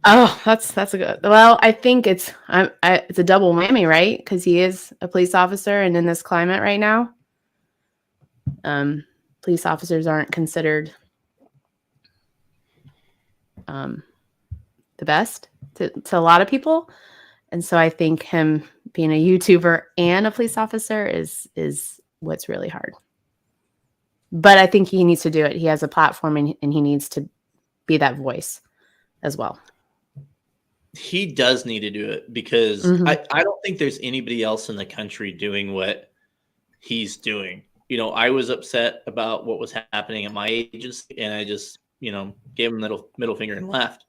oh, that's a good. Well, I think it's a double whammy, right? Because he is a police officer, and in this climate right now, police officers aren't considered the best to a lot of people, and so I think him being a YouTuber and a police officer is what's really hard. But I think he needs to do it. He has a platform, and he needs to be that voice as well. He does need to do it, because I don't think there's anybody else in the country doing what he's doing. You know, I was upset about what was happening at my agency, and I just, gave him middle finger and left.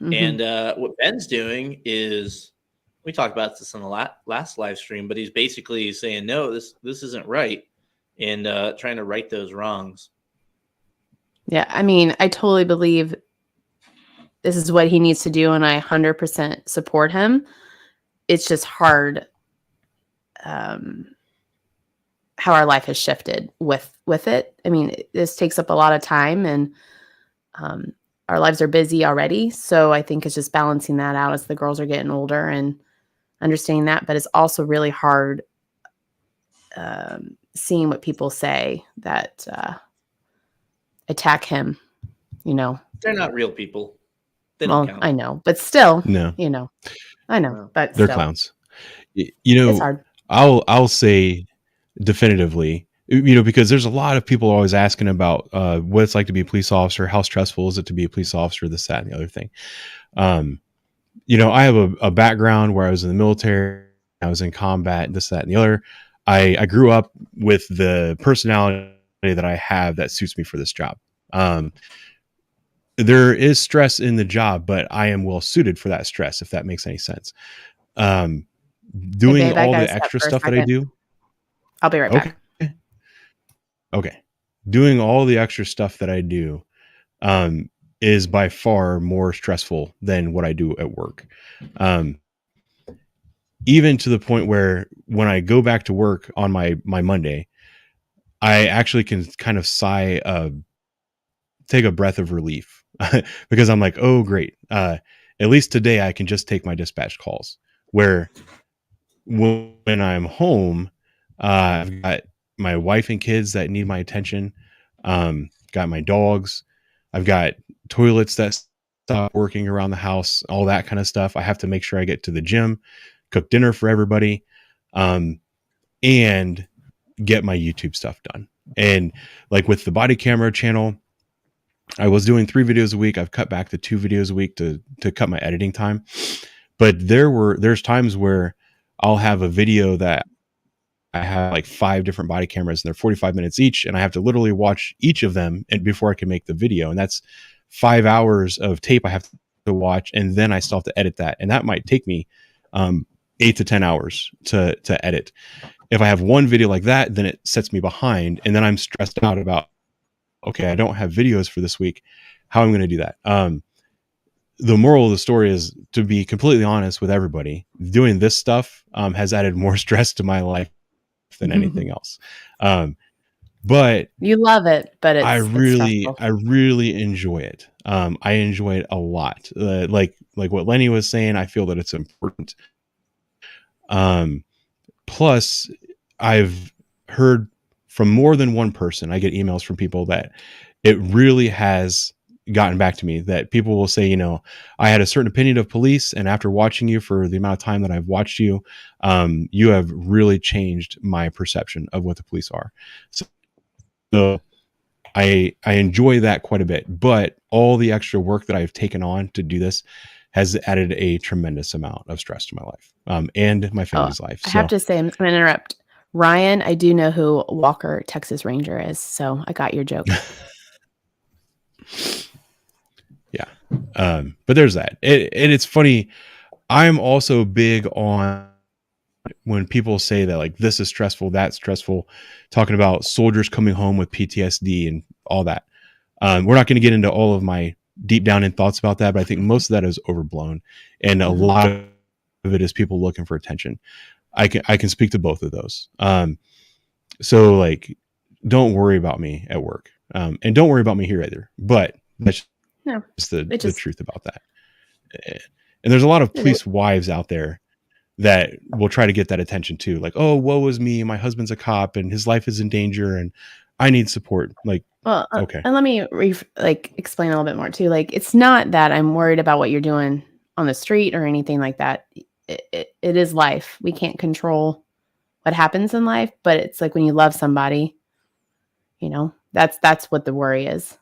And what Ben's doing is, we talked about this in the last live stream, but he's basically saying, no, this isn't right, and trying to right those wrongs. Yeah, I mean, I totally believe this is what he needs to do, and I 100% support him. It's just hard how our life has shifted with it. I mean, this takes up a lot of time, and our lives are busy already. So I think it's just balancing that out as the girls are getting older and understanding that. But it's also really hard seeing what people say that attack him, They're not real people. They don't count. I know, but still, No, I know, but they're still, clowns. it's hard. I'll say definitively, because there's a lot of people always asking about what it's like to be a police officer, how stressful is it to be a police officer, this, that, and the other thing. I have a background where I was in the military, I was in combat, this, that, and the other. I grew up with the personality that I have that suits me for this job. There is stress in the job, but I am well suited for that stress, if that makes any sense. Doing babe, I all gotta the step extra for a stuff that I second. do. I'll be right back. Okay. Doing all the extra stuff that I do is by far more stressful than what I do at work. Even to the point where when I go back to work on my Monday, I actually can kind of take a breath of relief because I'm like, oh, great. At least today I can just take my dispatch calls, where when I'm home, I've got my wife and kids that need my attention. Got my dogs. I've got toilets that stop working around the house, all that kind of stuff. I have to make sure I get to the gym, cook dinner for everybody, and get my YouTube stuff done. And like with the body camera channel, I was doing 3 videos a week. I've cut back to 2 videos a week to cut my editing time. But there's times where I'll have a video that I have like 5 different body cameras, and they're 45 minutes each, and I have to literally watch each of them and before I can make the video. And that's 5 hours of tape I have to watch, and then I still have to edit that. And that might take me 8 to 10 hours to edit. If I have one video like that, then it sets me behind, and then I'm stressed out about, okay, I don't have videos for this week. How am I going to do that? The moral of the story is, to be completely honest with everybody, doing this stuff has added more stress to my life than anything else. But You love it, but I it's really enjoy it. I enjoy it a lot. Like what Lenny was saying, I feel that it's important. Plus, I've heard from more than one person, I get emails from people that it really has gotten back to me, that people will say, I had a certain opinion of police, and after watching you for the amount of time that I've watched you, you have really changed my perception of what the police are. So I enjoy that quite a bit, but all the extra work that I've taken on to do this has added a tremendous amount of stress to my life, and my family's life. I So have to say, I'm just going to interrupt. Ryan, I do know who Walker Texas Ranger is, so I got your joke. but there's that. It's funny. I'm also big on when people say that like this is stressful, that's stressful, talking about soldiers coming home with PTSD and all that. We're not going to get into all of my deep down in thoughts about that, but I think most of that is overblown, and a lot of it is people looking for attention. I can speak to both of those. So like, don't worry about me at work, and don't worry about me here either. But that's just the truth about that. And there's a lot of police wives out there that will try to get that attention too. Like, oh, woe is me. My husband's a cop and his life is in danger and I need support. Like, well, okay. And let me explain a little bit more too. Like, it's not that I'm worried about what you're doing on the street or anything like that. It is life. We can't control what happens in life, but it's like when you love somebody, you know, that's what the worry is.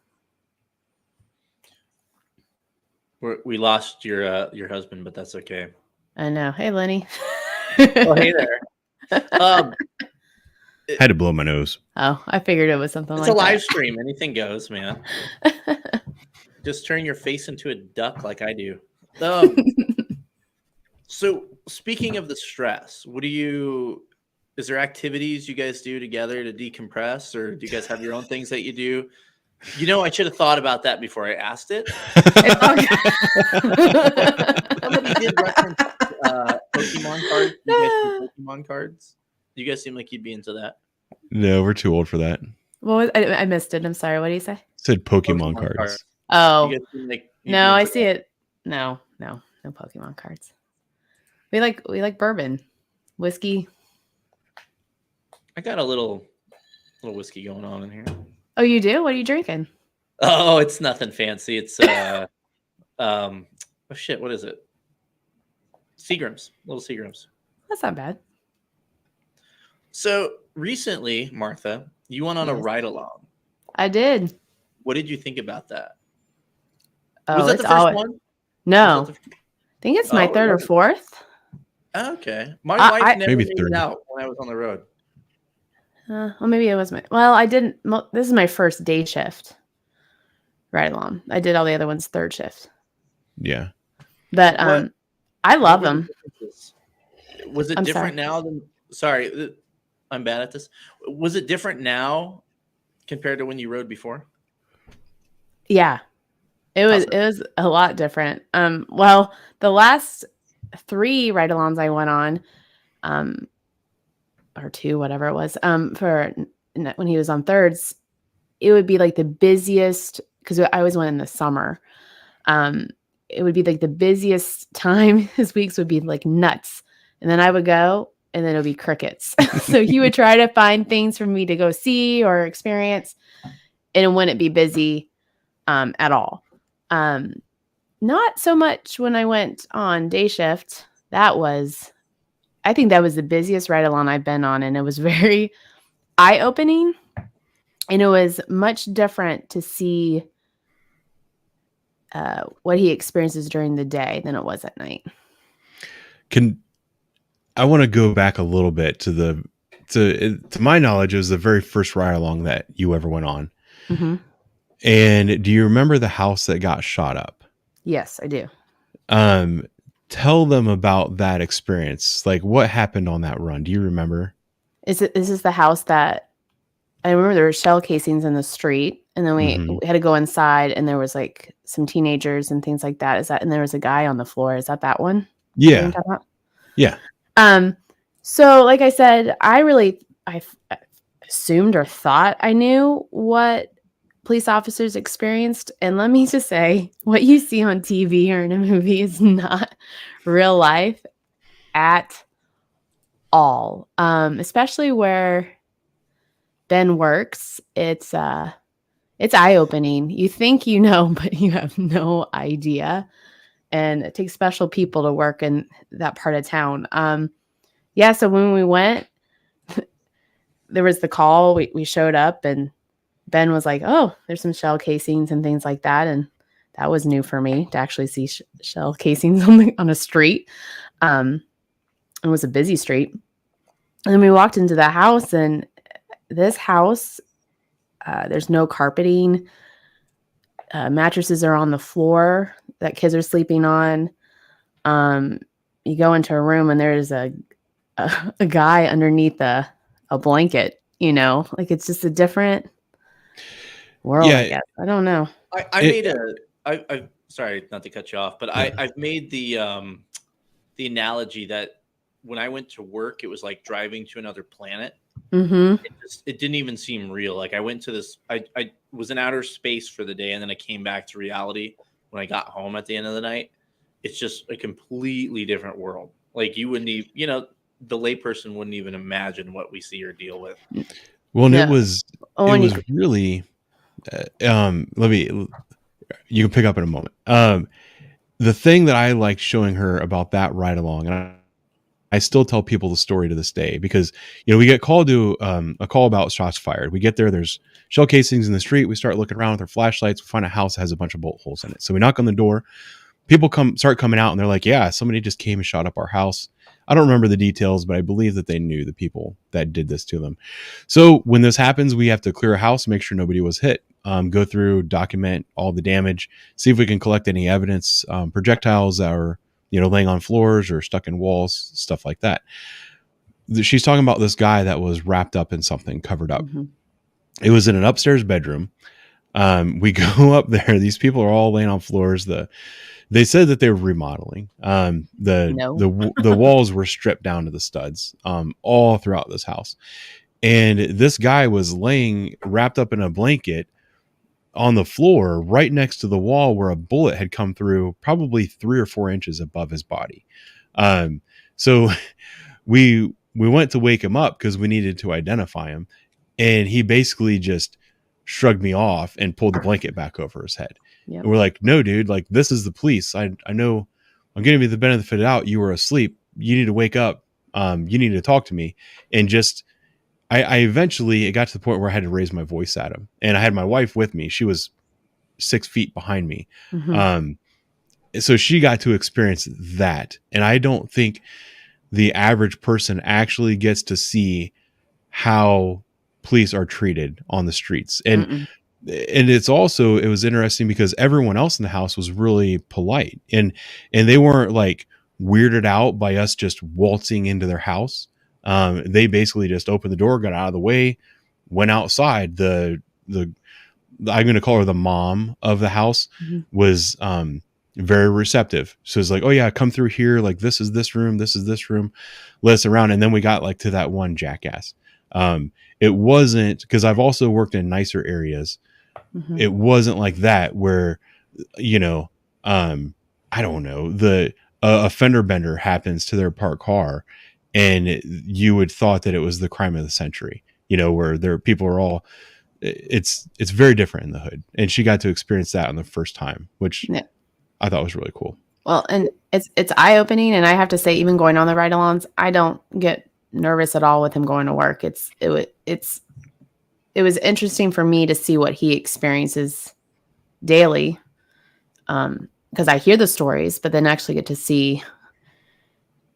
We lost your husband, but that's okay. I know. Hey, Lenny. Oh, hey there. I had to blow my nose. Oh, I figured it was something it's like a live that. stream. Anything goes, man. Just turn your face into a duck like I do. So speaking of the stress, is there activities you guys do together to decompress, or do you guys have your own things that you do? You know, I should have thought about that before I asked it. Somebody did reference Pokemon cards. You guys do Pokemon cards? You guys seem like you'd be into that. No, we're too old for that. Well, I missed it. I'm sorry. What do you say? Said Pokemon cards. Oh, You guys seem like no, I see it. No Pokemon cards. We like bourbon, whiskey. I got a little whiskey going on in here. Oh, you do? What are you drinking? Oh, it's nothing fancy. It's oh shit, what is it? Seagrams, little Seagrams. That's not bad. So recently, Martha, you went on a ride along. I did. What did you think about that? Oh, was that the first one? No, I think it's my third or fourth. Okay, my wife never maybe made third. it out when I was on the road. Well, maybe it was I didn't. This is my first day shift ride along. I did all the other ones third shift. Yeah. But I love them. Was it different now than? Sorry, I'm bad at this. Was it different now compared to when you rode before? Yeah, it was a lot different. Well, the last 3 ride-alongs I went on, or 2, whatever it was, for when he was on thirds, it would be like the busiest, because I always went in the summer. It would be like the busiest time. His weeks would be like nuts. And then I would go, and then it would be crickets. So he would try to find things for me to go see or experience, and it wouldn't be busy at all. Not so much when I went on day shift. I think that was the busiest ride along I've been on, and it was very eye-opening, and it was much different to see what he experiences during the day than it was at night. I want to go back a little bit to my knowledge, it was the very first ride along that you ever went on. Mm-hmm. And do you remember the house that got shot up? Yes, I do. Tell them about that experience. Like, what happened on that run? Do you remember? This is the house that I remember there were shell casings in the street, and then we had to go inside, and there was like some teenagers and things like that. And there was a guy on the floor. Is that one? Yeah. Yeah. So like I said, I assumed or thought I knew what police officers experienced. And let me just say, what you see on TV or in a movie is not real life at all. Especially where Ben works. It's eye-opening. You think you know, but you have no idea. And it takes special people to work in that part of town. So when we went, there was the call. We showed up, and Ben was like, "Oh, there's some shell casings and things like that." And that was new for me to actually see shell casings on a street. It was a busy street. And then we walked into the house, and this house, there's no carpeting. Mattresses are on the floor that kids are sleeping on. You go into a room and there's a guy underneath a blanket, you know, like it's just a different world, I guess. I don't know. I sorry not to cut you off, but I've made the analogy that when I went to work, it was like driving to another planet. Mm-hmm. It didn't even seem real. Like I went to this, I was in outer space for the day, and then I came back to reality when I got home at the end of the night. It's just a completely different world. Like you wouldn't even, you know, the layperson wouldn't even imagine what we see or deal with. Well, and it was really, you can pick up in a moment. The thing that I liked showing her about that ride along, and I still tell people the story to this day, because, you know, we get called to a call about shots fired. We get there, there's shell casings in the street. We start looking around with our flashlights. We find a house that has a bunch of bolt holes in it. So we knock on the door. People start coming out, and they're like, yeah, somebody just came and shot up our house. I don't remember the details, but I believe that they knew the people that did this to them. So when this happens, we have to clear a house, make sure nobody was hit, go through, document all the damage, see if we can collect any evidence, projectiles that are, you know, laying on floors or stuck in walls, stuff like that. She's talking about this guy that was wrapped up in something, covered up. Mm-hmm. It was in an upstairs bedroom. We go up there. These people are all laying on floors. They said that they were remodeling. The walls were stripped down to the studs, all throughout this house. And this guy was laying wrapped up in a blanket on the floor right next to the wall where a bullet had come through, probably 3 or 4 inches above his body. So we went to wake him up because we needed to identify him. And he basically just shrugged me off and pulled the blanket back over his head. Yep. And we're like, no, dude, like, this is the police. I know I'm going to be the benefit out. You were asleep. You need to wake up. You need to talk to me. And just, I eventually, it got to the point where I had to raise my voice at him, and I had my wife with me. She was 6 feet behind me. Mm-hmm. So she got to experience that. And I don't think the average person actually gets to see how police are treated on the streets. And it was interesting because everyone else in the house was really polite, and they weren't like weirded out by us just waltzing into their house. They basically just opened the door, got out of the way, went outside. I'm going to call her the mom of the house, mm-hmm. was very receptive. So it's like, oh yeah, come through here. Like, this is this room. This is this room. Let us around. And then we got like to that one jackass. It wasn't, because I've also worked in nicer areas. Mm-hmm. It wasn't like that where, you know, I don't know, a fender bender happens to their parked car, and you would thought that it was the crime of the century, you know, where people are all, it's very different in the hood. And she got to experience that on the first time, which I thought was really cool. Well, and it's eye-opening. And I have to say, even going on the ride-alongs, I don't get nervous at all with him going to work. It was interesting for me to see what he experiences daily, because I hear the stories, but then actually get to see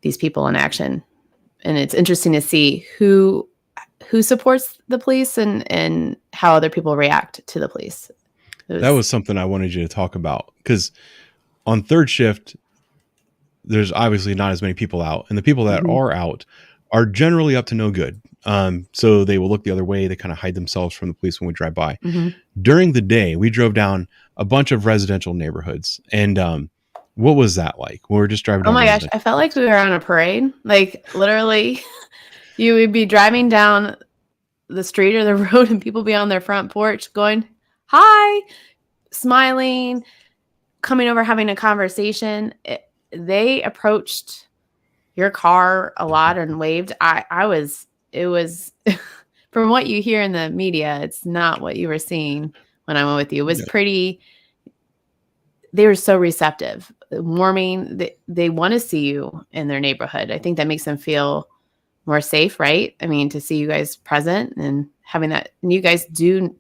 these people in action. And it's interesting to see who supports the police and how other people react to the police. That was something I wanted you to talk about, because on third shift, there's obviously not as many people out, and the people that mm-hmm. are out are generally up to no good. So they will look the other way. They kind of hide themselves from the police when we drive by. Mm-hmm. During the day, we drove down a bunch of residential neighborhoods. And what was that like? We were just driving down. Oh my gosh. I felt like we were on a parade. Like, literally, you would be driving down the street or the road, and people be on their front porch going, hi, smiling, coming over, having a conversation. They approached your car a lot and waved. It was from what you hear in the media, it's not what you were seeing when I went with you. It was pretty, they were so receptive, warming. They want to see you in their neighborhood. I think that makes them feel more safe, right? I mean, to see you guys present and having that, and you guys do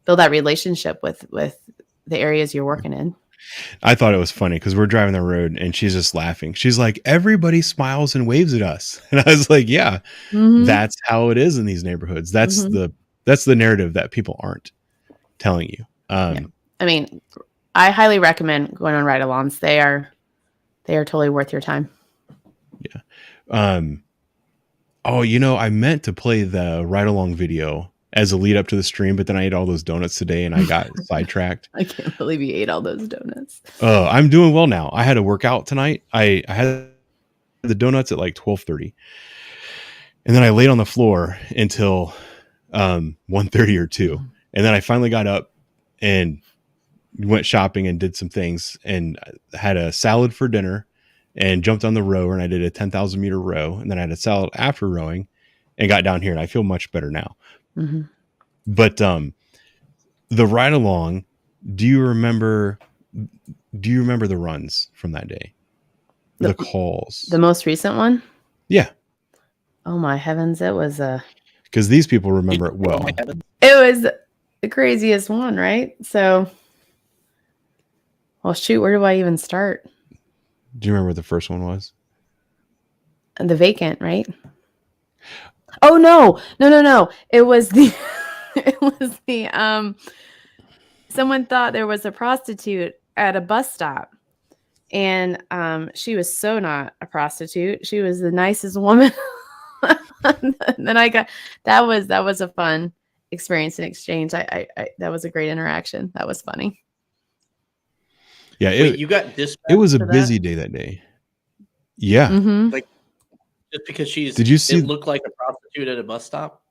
build that relationship with the areas you're working in. I thought it was funny because we're driving the road and she's just laughing. She's like, everybody smiles and waves at us. And I was like, yeah, Mhm. that's how it is in these neighborhoods. That's the narrative that people aren't telling you. I mean, I highly recommend going on ride-alongs. They are totally worth your time. Oh, I meant to play the ride along video as a lead up to the stream, but then I ate all those donuts today and I got sidetracked. I can't believe you ate all those donuts. I'm doing well now. I had a workout tonight. I had the donuts at like 12:30. And then I laid on the floor until 1:30 or 2. And then I finally got up and went shopping and did some things and had a salad for dinner and jumped on the rower and I did a 10,000 meter row. And then I had a salad after rowing and got down here and I feel much better now. Mm-hmm. But the ride along, do you remember the runs from that day? The calls. The most recent one? Yeah. Oh my heavens, it was because these people remember it well. It was the craziest one, right? So, well, shoot, where do I even start? Do you remember what the first one was? The vacant, right? Oh no. It was the someone thought there was a prostitute at a bus stop. And she was so not a prostitute. She was the nicest woman. And then I got that was a fun experience and exchange. I that was a great interaction. That was funny. Yeah, Wait, you got dispatched. It was a for busy that? day that day. Yeah. Mm-hmm. Like just because Did you see it looked like a prostitute at a bus stop?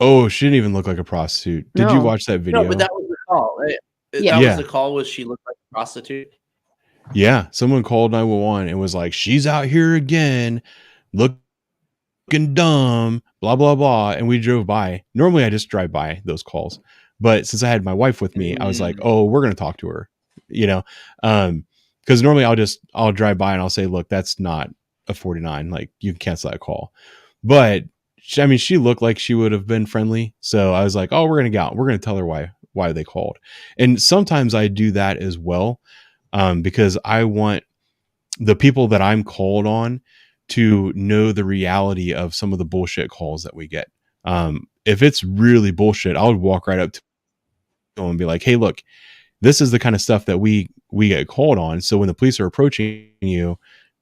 Oh, she didn't even look like a prostitute. Did you No. watch that video? No, but that was the call. Right? Yeah. That Yeah. was the call. Was she looked like a prostitute? Yeah, someone called 911 and was like, "She's out here again, looking dumb, blah blah blah." And we drove by. Normally, I just drive by those calls, but since I had my wife with me, I was like, "Oh, we're gonna talk to her," because normally I'll drive by and I'll say, "Look, that's not a 49. Like, you can cancel that call." But she looked like she would have been friendly, so I was like, "Oh, we're gonna go out. We're gonna tell her why they called." And sometimes I do that as well. Because I want the people that I'm called on to know the reality of some of the bullshit calls that we get. If it's really bullshit, I would walk right up to them and be like, "Hey, look, this is the kind of stuff that we get called on. So when the police are approaching you,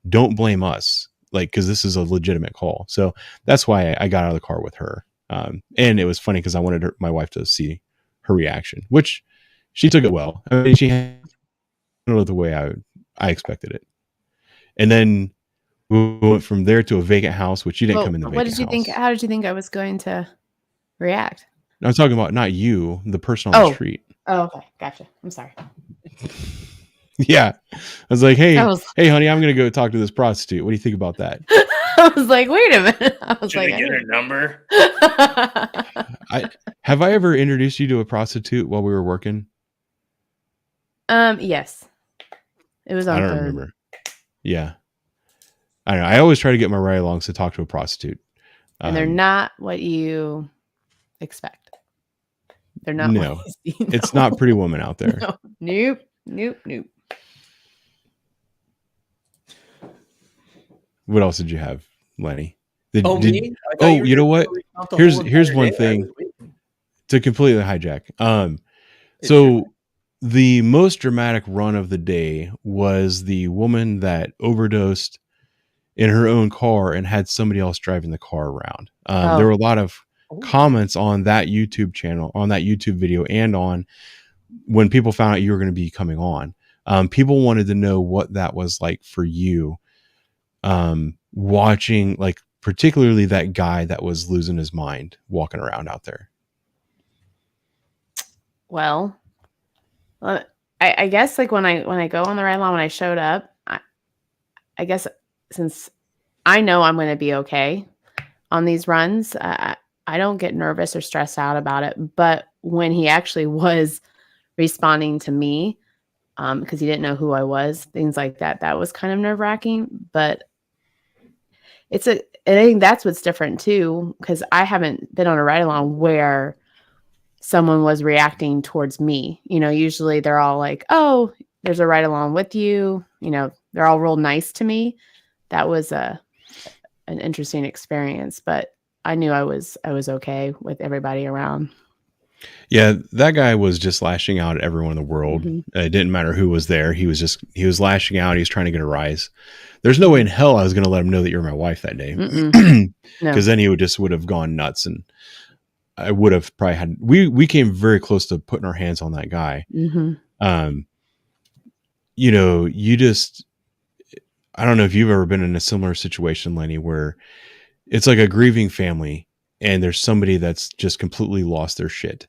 don't blame us, like, because this is a legitimate call." So that's why I got out of the car with her. And it was funny because I wanted my wife to see her reaction, which she took it well. I mean, she handled it the way I expected it. And then we went from there to a vacant house, which you didn't come in the vacant What did you house. think? How did you think I was going to react? I'm talking about not you, the person on the street. Oh, okay. Gotcha. I'm sorry. Yeah. I was like, hey, I was- hey, honey, I'm going to go talk to this prostitute. What do you think about that? I was like, wait a minute. I was Should like, I get her number? Have I ever introduced you to a prostitute while we were working? Yes. It was on I don't third. remember. Yeah. I don't know. I always try to get my ride-alongs to talk to a prostitute. And they're not what you expect. They're not. No. what you see, It's no. not Pretty Woman out there. No. Nope. What else did you have, Lenny? Me? I thought you You know were what? gonna recount the whole Here's entire one day. I thing was waiting. to completely hijack. It's So your- the most dramatic run of the day was the woman that overdosed in her own car and had somebody else driving the car around. There were a lot of comments on that YouTube channel, on that YouTube video, and on when people found out you were going to be coming on. People wanted to know what that was like for you, watching, like, particularly that guy that was losing his mind walking around out there. Well, I guess like when I go on the ride along, when I showed up, I guess since I know I'm going to be okay on these runs, I don't get nervous or stressed out about it. But when he actually was responding to me, because he didn't know who I was, things like that, that was kind of nerve wracking. But I think that's what's different too, because I haven't been on a ride along where someone was reacting towards me. Usually they're all like, "Oh, there's a ride along with you. You know, they're all real nice to me. That was an interesting experience, but I knew I was okay with everybody around. Yeah, that guy was just lashing out at everyone in the world. Mhm. It didn't matter who was there. He was lashing out. He was trying to get a rise. There's no way in hell I was going to let him know that you're my wife that day, Mm-mm. No. because then he would have gone nuts, and I would have probably had. We came very close to putting our hands on that guy. Mm-hmm. You know, I don't know if you've ever been in a similar situation, Lenny, where it's like a grieving family and there's somebody that's just completely lost their shit.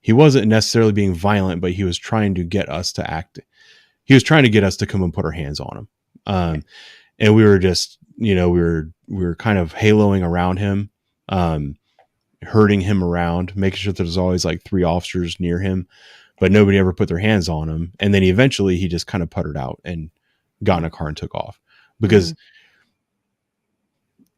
He wasn't necessarily being violent, but he was trying to get us to act. He was trying to get us to come and put our hands on him. And we were just, you know, we were kind of haloing around him, herding him around, making sure there's always like 3 officers near him, but nobody ever put their hands on him. And then eventually he just kind of puttered out and got in a car and took off, because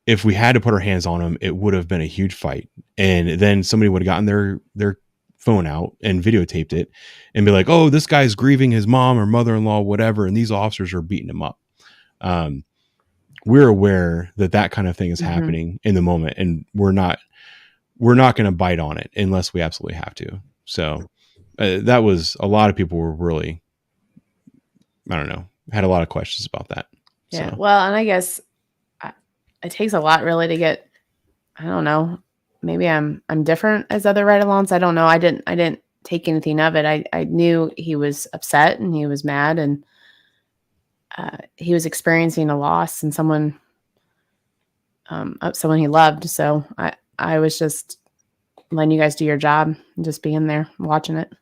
if we had to put our hands on him, it would have been a huge fight. And then somebody would have gotten their phone out and videotaped it and be like, oh, this guy's grieving his mom or mother-in-law, whatever. And these officers are beating him up. We're aware that kind of thing is happening in the moment, and we're not going to bite on it unless we absolutely have to. So that was, a lot of people were really, I don't know, had a lot of questions about that. Yeah. So. Well, and I guess it takes a lot really to get, I don't know, maybe I'm different as other ride-alongs. I don't know. I didn't take anything of it. I knew he was upset and he was mad, and he was experiencing a loss and someone he loved. So I was just letting you guys do your job and just being there watching it.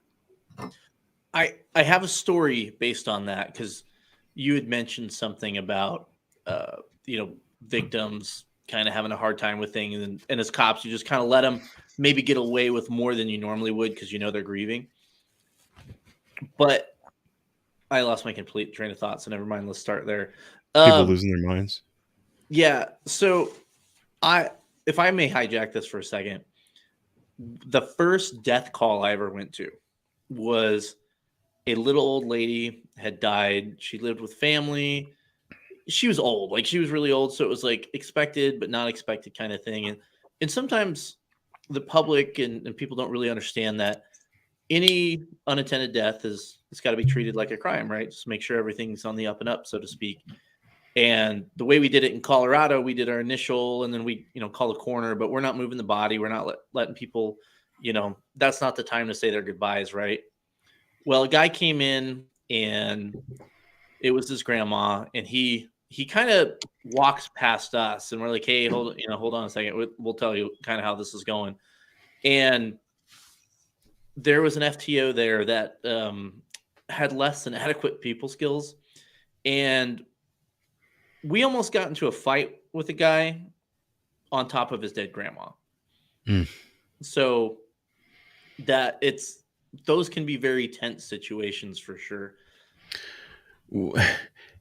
I have a story based on that, because you had mentioned something about victims kind of having a hard time with things, and as cops, you just kind of let them maybe get away with more than you normally would because you know they're grieving. But I lost my complete train of thought, so never mind. Let's start there. People losing their minds. Yeah. So if I may hijack this for a second, the first death call I ever went to was a little old lady had died. She lived with family. She was old, like she was really old. So it was like expected, but not expected kind of thing. And sometimes the public and people don't really understand that any unattended death it's got to be treated like a crime, right? Just make sure everything's on the up and up, so to speak. And the way we did it in Colorado, we did our initial, and then we, call a coroner, but we're not moving the body. We're not letting people, that's not the time to say their goodbyes, right? Well, a guy came in, and it was his grandma, and he kind of walks past us, and we're like, hey, hold on a second. We'll tell you kind of how this is going. And there was an FTO there that had less than adequate people skills. And we almost got into a fight with a guy on top of his dead grandma. So those can be very tense situations for sure.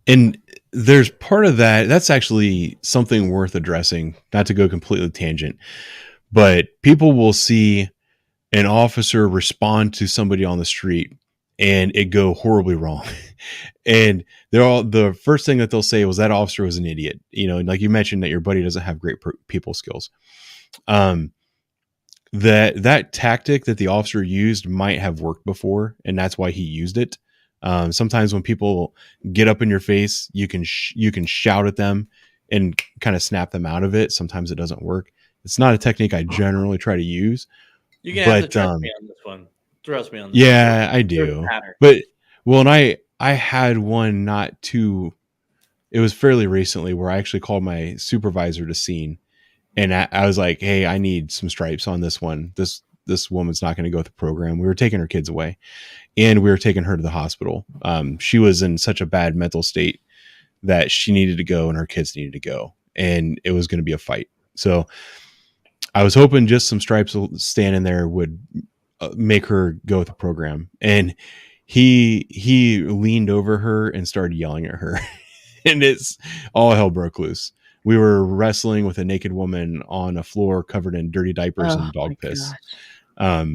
And there's part of that's actually something worth addressing, not to go completely tangent, but people will see an officer respond to somebody on the street and it go horribly wrong. And the first thing that they'll say was that officer was an idiot. Like you mentioned that your buddy doesn't have great people skills. That tactic that the officer used might have worked before, and that's why he used it. Sometimes when people get up in your face, you can shout at them and kind of snap them out of it. Sometimes it doesn't work. It's not a technique I generally try to use. You're gonna have to trust me on this one. Trust me on this. Yeah, I do. But and I had one it was fairly recently where I actually called my supervisor to scene, and I was like, hey, I need some stripes on this one. This woman's not going to go with the program. We were taking her kids away, and we were taking her to the hospital. She was in such a bad mental state that she needed to go and her kids needed to go, and it was going to be a fight. So I was hoping just some stripes standing there would make her go with the program. And he leaned over her and started yelling at her, and it's all hell broke loose. We were wrestling with a naked woman on a floor covered in dirty diapers and dog piss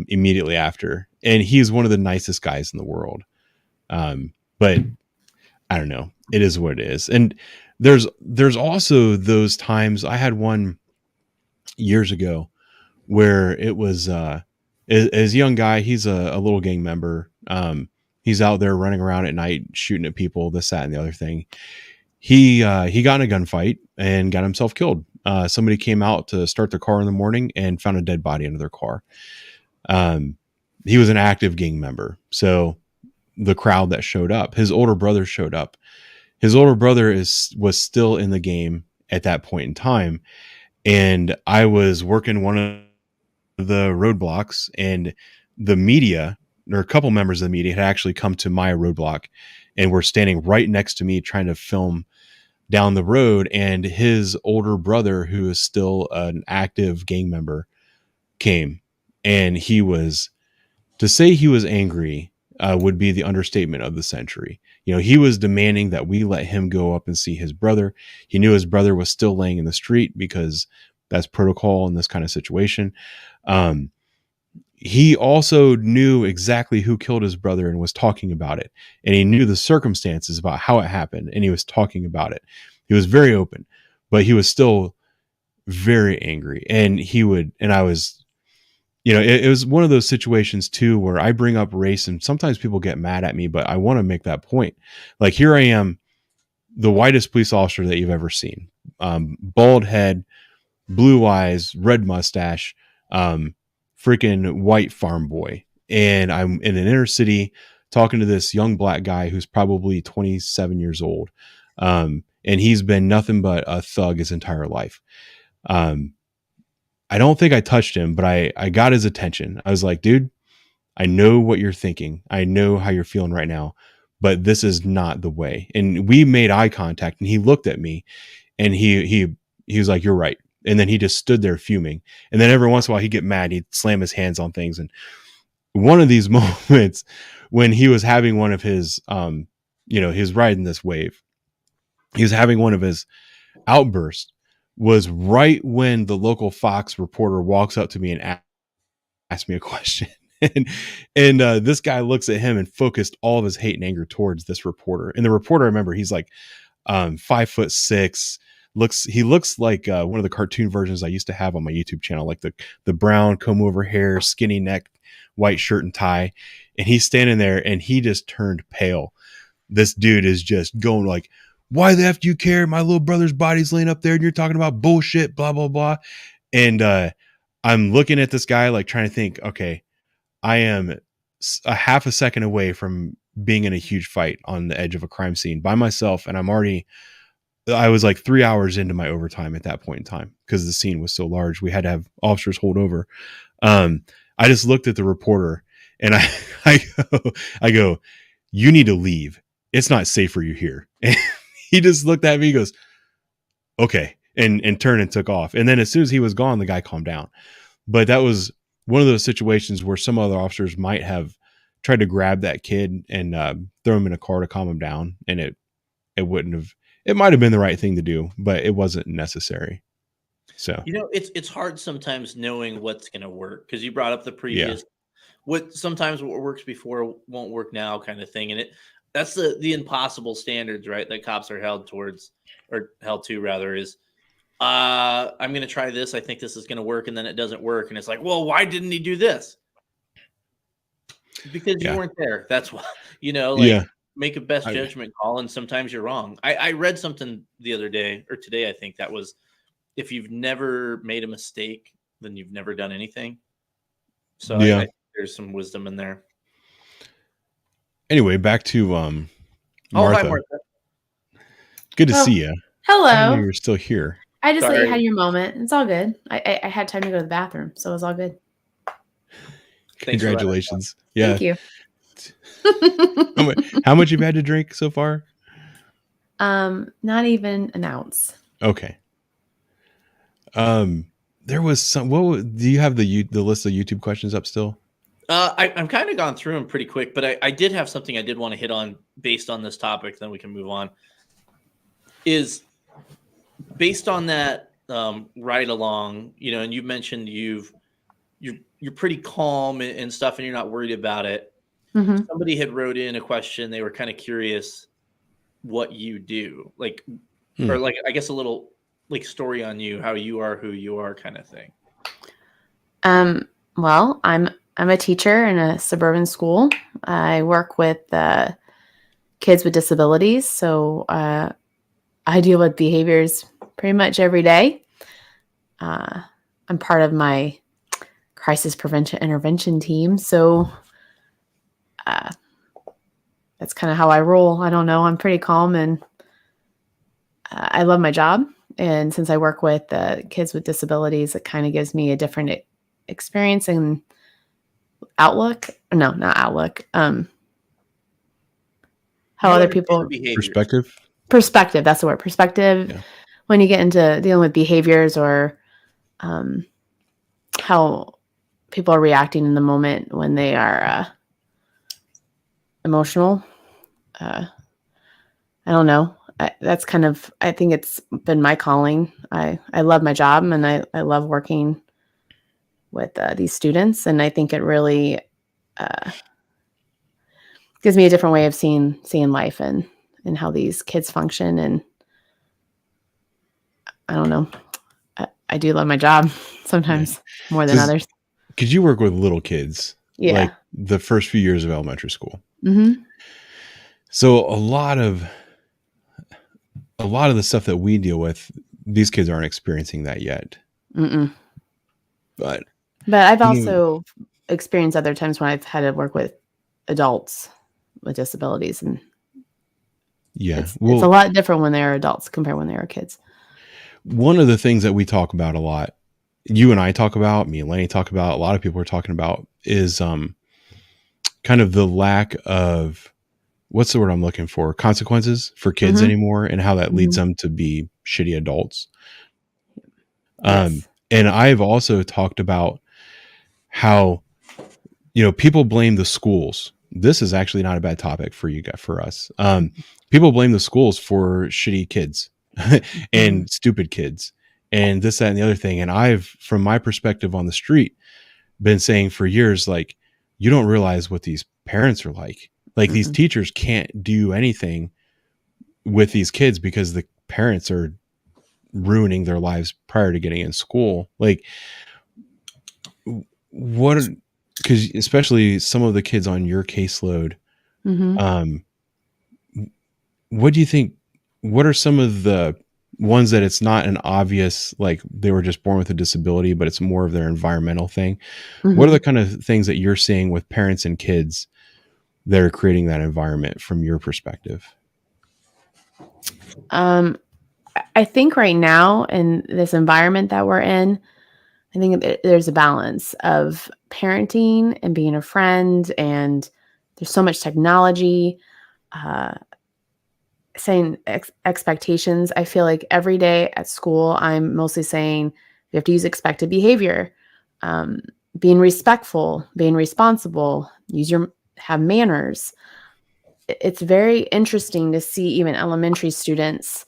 immediately after. And he's one of the nicest guys in the world. But I don't know. It is what it is. And there's also those times. I had one years ago where it was as a young guy. He's a little gang member. He's out there running around at night shooting at people, this, that, and the other thing. He got in a gunfight and got himself killed. Somebody came out to start their car in the morning and found a dead body under their car. He was an active gang member. So the crowd that showed up, his older brother showed up. His older brother was still in the game at that point in time. And I was working one of the roadblocks, and the media, or a couple members of the media, had actually come to my roadblock and were standing right next to me trying to film down the road. And his older brother, who is still an active gang member, came, and to say he was angry would be the understatement of the century. He was demanding that we let him go up and see his brother. He knew his brother was still laying in the street because that's protocol in this kind of situation. He also knew exactly who killed his brother and was talking about it. And he knew the circumstances about how it happened, and he was talking about it. He was very open, but he was still very angry. And I was, it was one of those situations too, where I bring up race and sometimes people get mad at me, but I want to make that point. Like, here I am, the whitest police officer that you've ever seen. Bald head, blue eyes, red mustache, freaking white farm boy. And I'm in an inner city talking to this young black guy who's probably 27 years old. And he's been nothing but a thug his entire life. I don't think I touched him, but I got his attention. I was like, dude, I know what you're thinking. I know how you're feeling right now, but this is not the way. And we made eye contact, and he looked at me, and he was like, you're right. And then he just stood there fuming. And then every once in a while he'd get mad. He'd slam his hands on things. And one of these moments when he was having one of his, he was riding this wave, he was having one of his outbursts, was right when the local Fox reporter walks up to me and asks me a question. and this guy looks at him and focused all of his hate and anger towards this reporter. And the reporter, I remember, he's like 5'6", he looks like one of the cartoon versions I used to have on my YouTube channel, like the brown comb over hair, skinny neck, white shirt and tie. And he's standing there, and he just turned pale. This dude is just going like, why the F do you care? My little brother's body's laying up there and you're talking about bullshit, blah, blah, blah. And I'm looking at this guy, like, trying to think, okay, I am a half a second away from being in a huge fight on the edge of a crime scene by myself. And I was like 3 hours into my overtime at that point in time because the scene was so large. We had to have officers hold over. I just looked at the reporter, and I go, you need to leave. It's not safe for you here. And he just looked at me, he goes, okay, and turned and took off. And then as soon as he was gone, the guy calmed down. But that was one of those situations where some other officers might have tried to grab that kid and throw him in a car to calm him down. And it wouldn't have, it might've been the right thing to do, but it wasn't necessary. So, it's hard sometimes knowing what's going to work. Cause you brought up the previous, what works before won't work now kind of thing. And that's the impossible standards, right? That cops are held to rather, is I'm going to try this. I think this is going to work. And then it doesn't work. And it's like, well, why didn't he do this? Because you weren't there. That's why, make a best judgment call. And sometimes you're wrong. I read something the other day or today, I think, that was, if you've never made a mistake, then you've never done anything. So I think there's some wisdom in there. Anyway, back to Martha. Hi, Martha. Good to see you. Hello. I didn't know you were still here. I just thought you had your moment. It's all good. I had time to go to the bathroom, so it was all good. Congratulations. Yeah. Thank you. How much you've had to drink so far? Not even an ounce. Okay. There was some. Do you have the list of YouTube questions up still? I'm kind of gone through them pretty quick, but I did have something I did want to hit on based on this topic. Then we can move on. Is based on that ride along, and you mentioned you're pretty calm and stuff, and you're not worried about it. Mhm. somebody had wrote in a question. They were kind of curious what you do, like, or like, I guess a little like story on you, how you are, who you are, kind of thing. Well, I'm a teacher in a suburban school. I work with kids with disabilities, so I deal with behaviors pretty much every day. I'm part of my crisis prevention intervention team, so that's kind of how I roll. I don't know. I'm pretty calm, and I love my job. And since I work with kids with disabilities, it kind of gives me a different experience and outlook. No, not outlook. How other people perspective. That's the word. Perspective. Yeah. When you get into dealing with behaviors or how people are reacting in the moment when they are emotional. I don't know. That's kind of, I think it's been my calling. I love my job, and I love working with these students. And I think it really gives me a different way of seeing life and how these kids function. And I don't know. I do love my job sometimes more than others. Because you work with little kids, Yeah. like the first few years of elementary school. Mm-hmm. So a lot of the stuff that we deal with, these kids aren't experiencing that yet. Mm-mm. But I've also experienced other times when I've had to work with adults with disabilities, and it's a lot different when they're adults compared when they were kids. One of the things that we talk about a lot, you and I talk about, me and Lenny talk about, a lot of people are talking about, is kind of the lack of, what's the word I'm looking for? Consequences for kids anymore, and how that leads them to be shitty adults. Yes. And I've also talked about how, people blame the schools. This is actually not a bad topic for you guys, for us. People blame the schools for shitty kids and stupid kids and this, that, and the other thing. And I've, from my perspective on the street, been saying for years, like, you don't realize what these parents are like. Like, these teachers can't do anything with these kids because the parents are ruining their lives prior to getting in school. Like, what, because especially some of the kids on your caseload, what do you think, what are some of the ones that it's not an obvious, like they were just born with a disability, but it's more of their environmental thing? What are the kind of things that you're seeing with parents and kids that are creating that environment from your perspective? I think right now in this environment that we're in, I think there's a balance of parenting and being a friend, and there's so much technology, saying expectations. I feel like every day at school, I'm mostly saying you have to use expected behavior, being respectful, being responsible, have manners. It's very interesting to see even elementary students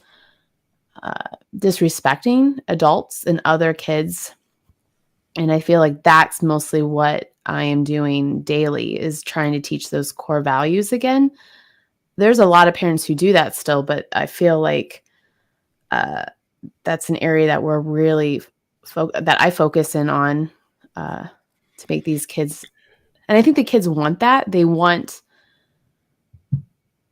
disrespecting adults and other kids. And I feel like that's mostly what I am doing daily, is trying to teach those core values again. There's a lot of parents who do that still, but I feel like that's an area that we're really that I focus in on to make these kids. And I think the kids want that. They want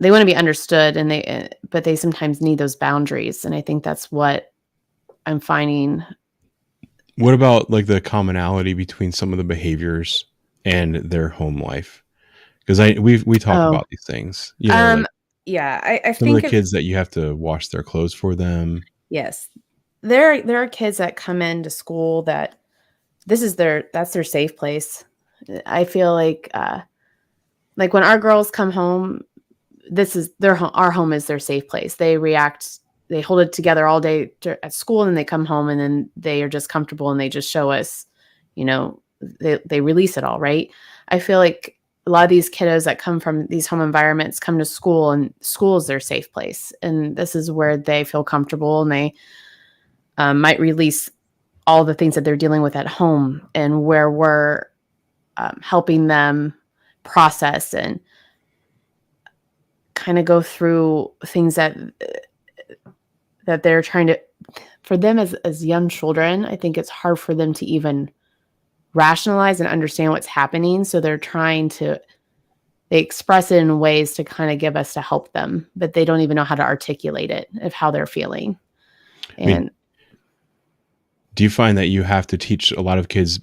to be understood, and but they sometimes need those boundaries. And I think that's what I'm finding. What about like the commonality between some of the behaviors and their home life? Because we talk about these things. I think some of the kids that you have to wash their clothes for them. Yes, there are kids that come into school that that's their safe place. I feel like when our girls come home, this is our home is their safe place. They hold it together all day at school, and then they come home, and then they are just comfortable, and they just show us, they release it all, right? I feel like a lot of these kiddos that come from these home environments come to school, and school is their safe place. And this is where they feel comfortable, and they might release all the things that they're dealing with at home, and where we're helping them process and kind of go through things that they're trying to, for them as young children, I think it's hard for them to even rationalize and understand what's happening. So they're trying to, they express it in ways to kind of give us to help them, but they don't even know how to articulate it of how they're feeling. And do you find that you have to teach a lot of kids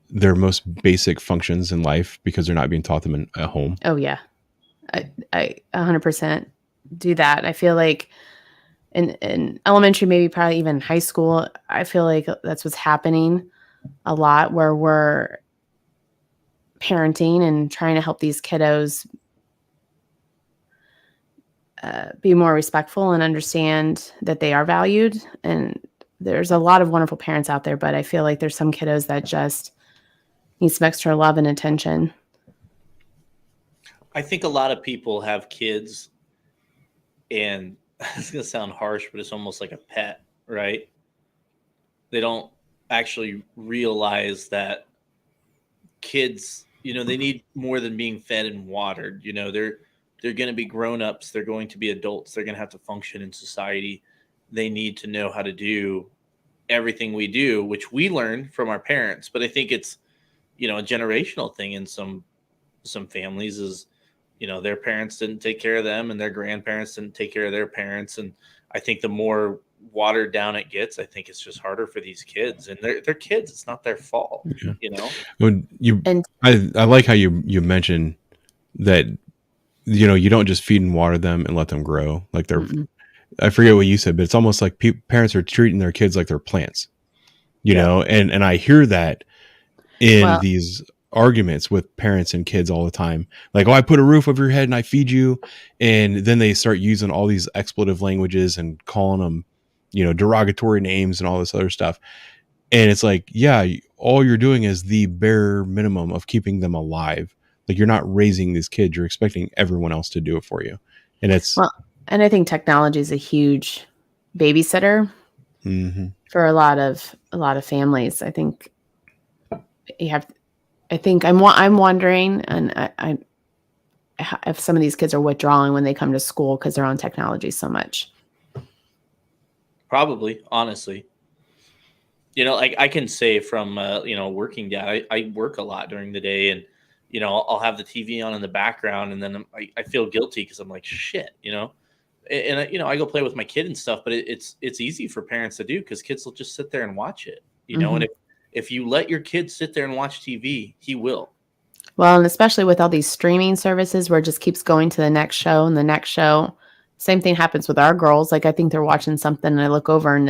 their most basic functions in life because they're not being taught them at home? oh yeah, I 100% do that. I feel like in elementary, maybe probably even high school, I feel like that's what's happening a lot, where we're parenting and trying to help these kiddos be more respectful and understand that they are valued. And there's a lot of wonderful parents out there, but I feel like there's some kiddos that just need some extra love and attention. I think a lot of people have kids, and it's going to sound harsh, but it's almost like a pet, right? They don't actually realize that kids, they need more than being fed and watered. They're going to be grown-ups. They're going to be adults. They're going to have to function in society. They need to know how to do everything we do, which we learn from our parents. But I think it's, a generational thing in some families is, their parents didn't take care of them and their grandparents didn't take care of their parents. And I think the more watered down it gets, I think it's just harder for these kids, and they're kids. It's not their fault, When I like how you mentioned that, you don't just feed and water them and let them grow. Like they're, I forget what you said, but it's almost like parents are treating their kids like they're plants, know? And I hear that in these arguments with parents and kids all the time. Like, I put a roof over your head and I feed you. And then they start using all these expletive languages and calling them, derogatory names and all this other stuff. And it's like, yeah, all you're doing is the bare minimum of keeping them alive. Like, you're not raising these kids. You're expecting everyone else to do it for you. And it's, and I think technology is a huge babysitter for a lot of families. I think I'm wondering, and I if some of these kids are withdrawing when they come to school because they're on technology so much. Probably, honestly. Like I can say from, working dad, I work a lot during the day, and, I'll have the TV on in the background, and then I feel guilty because I'm like, shit, and I go play with my kid and stuff, but it's easy for parents to do because kids will just sit there and watch it, and if you let your kid sit there and watch TV, he will. Well, and especially with all these streaming services where it just keeps going to the next show and the next show. Same thing happens with our girls. Like, I think they're watching something and I look over and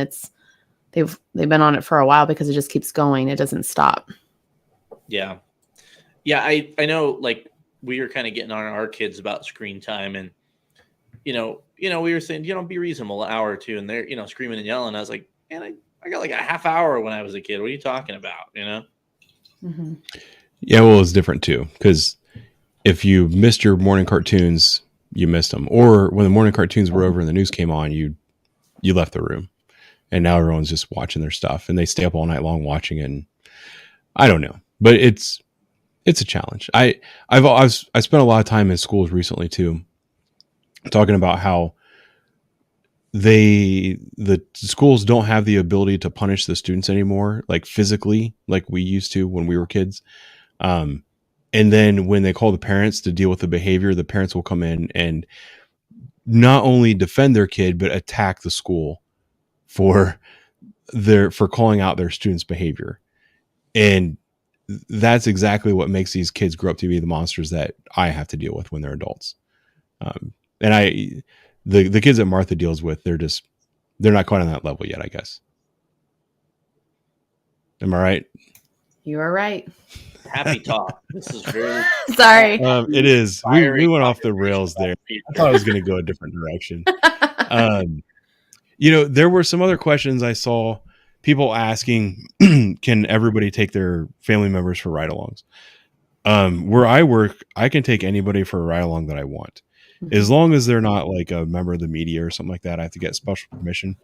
they've been on it for a while because it just keeps going. It doesn't stop. Yeah. Yeah. I know, like, we were kind of getting on our kids about screen time, and, we were saying, be reasonable, an hour or two, and they're, screaming and yelling. I was like, man, I got like a half hour when I was a kid. What are you talking about? Mm-hmm. Yeah, well, it's different too, because if you missed your morning cartoons, you missed them. Or when the morning cartoons were over and the news came on, you left the room, and now everyone's just watching their stuff, and they stay up all night long watching it. And I don't know, but it's a challenge. I've spent a lot of time in schools recently too, talking about how the schools don't have the ability to punish the students anymore, like physically, like we used to when we were kids. And then when they call the parents to deal with the behavior, the parents will come in and not only defend their kid, but attack the school for calling out their students' behavior. And that's exactly what makes these kids grow up to be the monsters that I have to deal with when they're adults. And the kids that Martha deals with, they're not quite on that level yet, I guess. Am I right? You are right. Happy talk. This is very sorry. It is. We went off the rails there. I thought I was going to go a different direction. There were some other questions I saw people asking, can everybody take their family members for ride-alongs? Where I work, I can take anybody for a ride-along that I want. As long as they're not like a member of the media or something like that, I have to get special permission.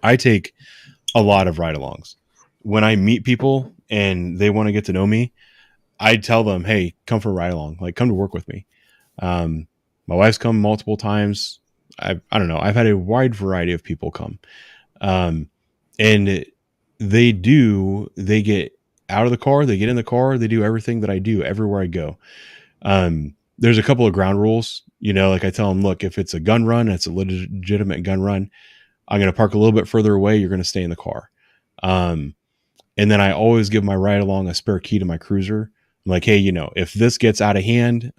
I take a lot of ride-alongs. When I meet people and they want to get to know me, I tell them, hey, come for a ride along, like come to work with me. My wife's come multiple times. I don't know. I've had a wide variety of people come. And they get out of the car, they get in the car, they do everything that I do everywhere I go. There's a couple of ground rules, like I tell them, look, if it's a gun run, it's a legitimate gun run, I'm going to park a little bit further away. You're going to stay in the car. And then I always give my ride along a spare key to my cruiser. I'm like, hey, if this gets out of hand,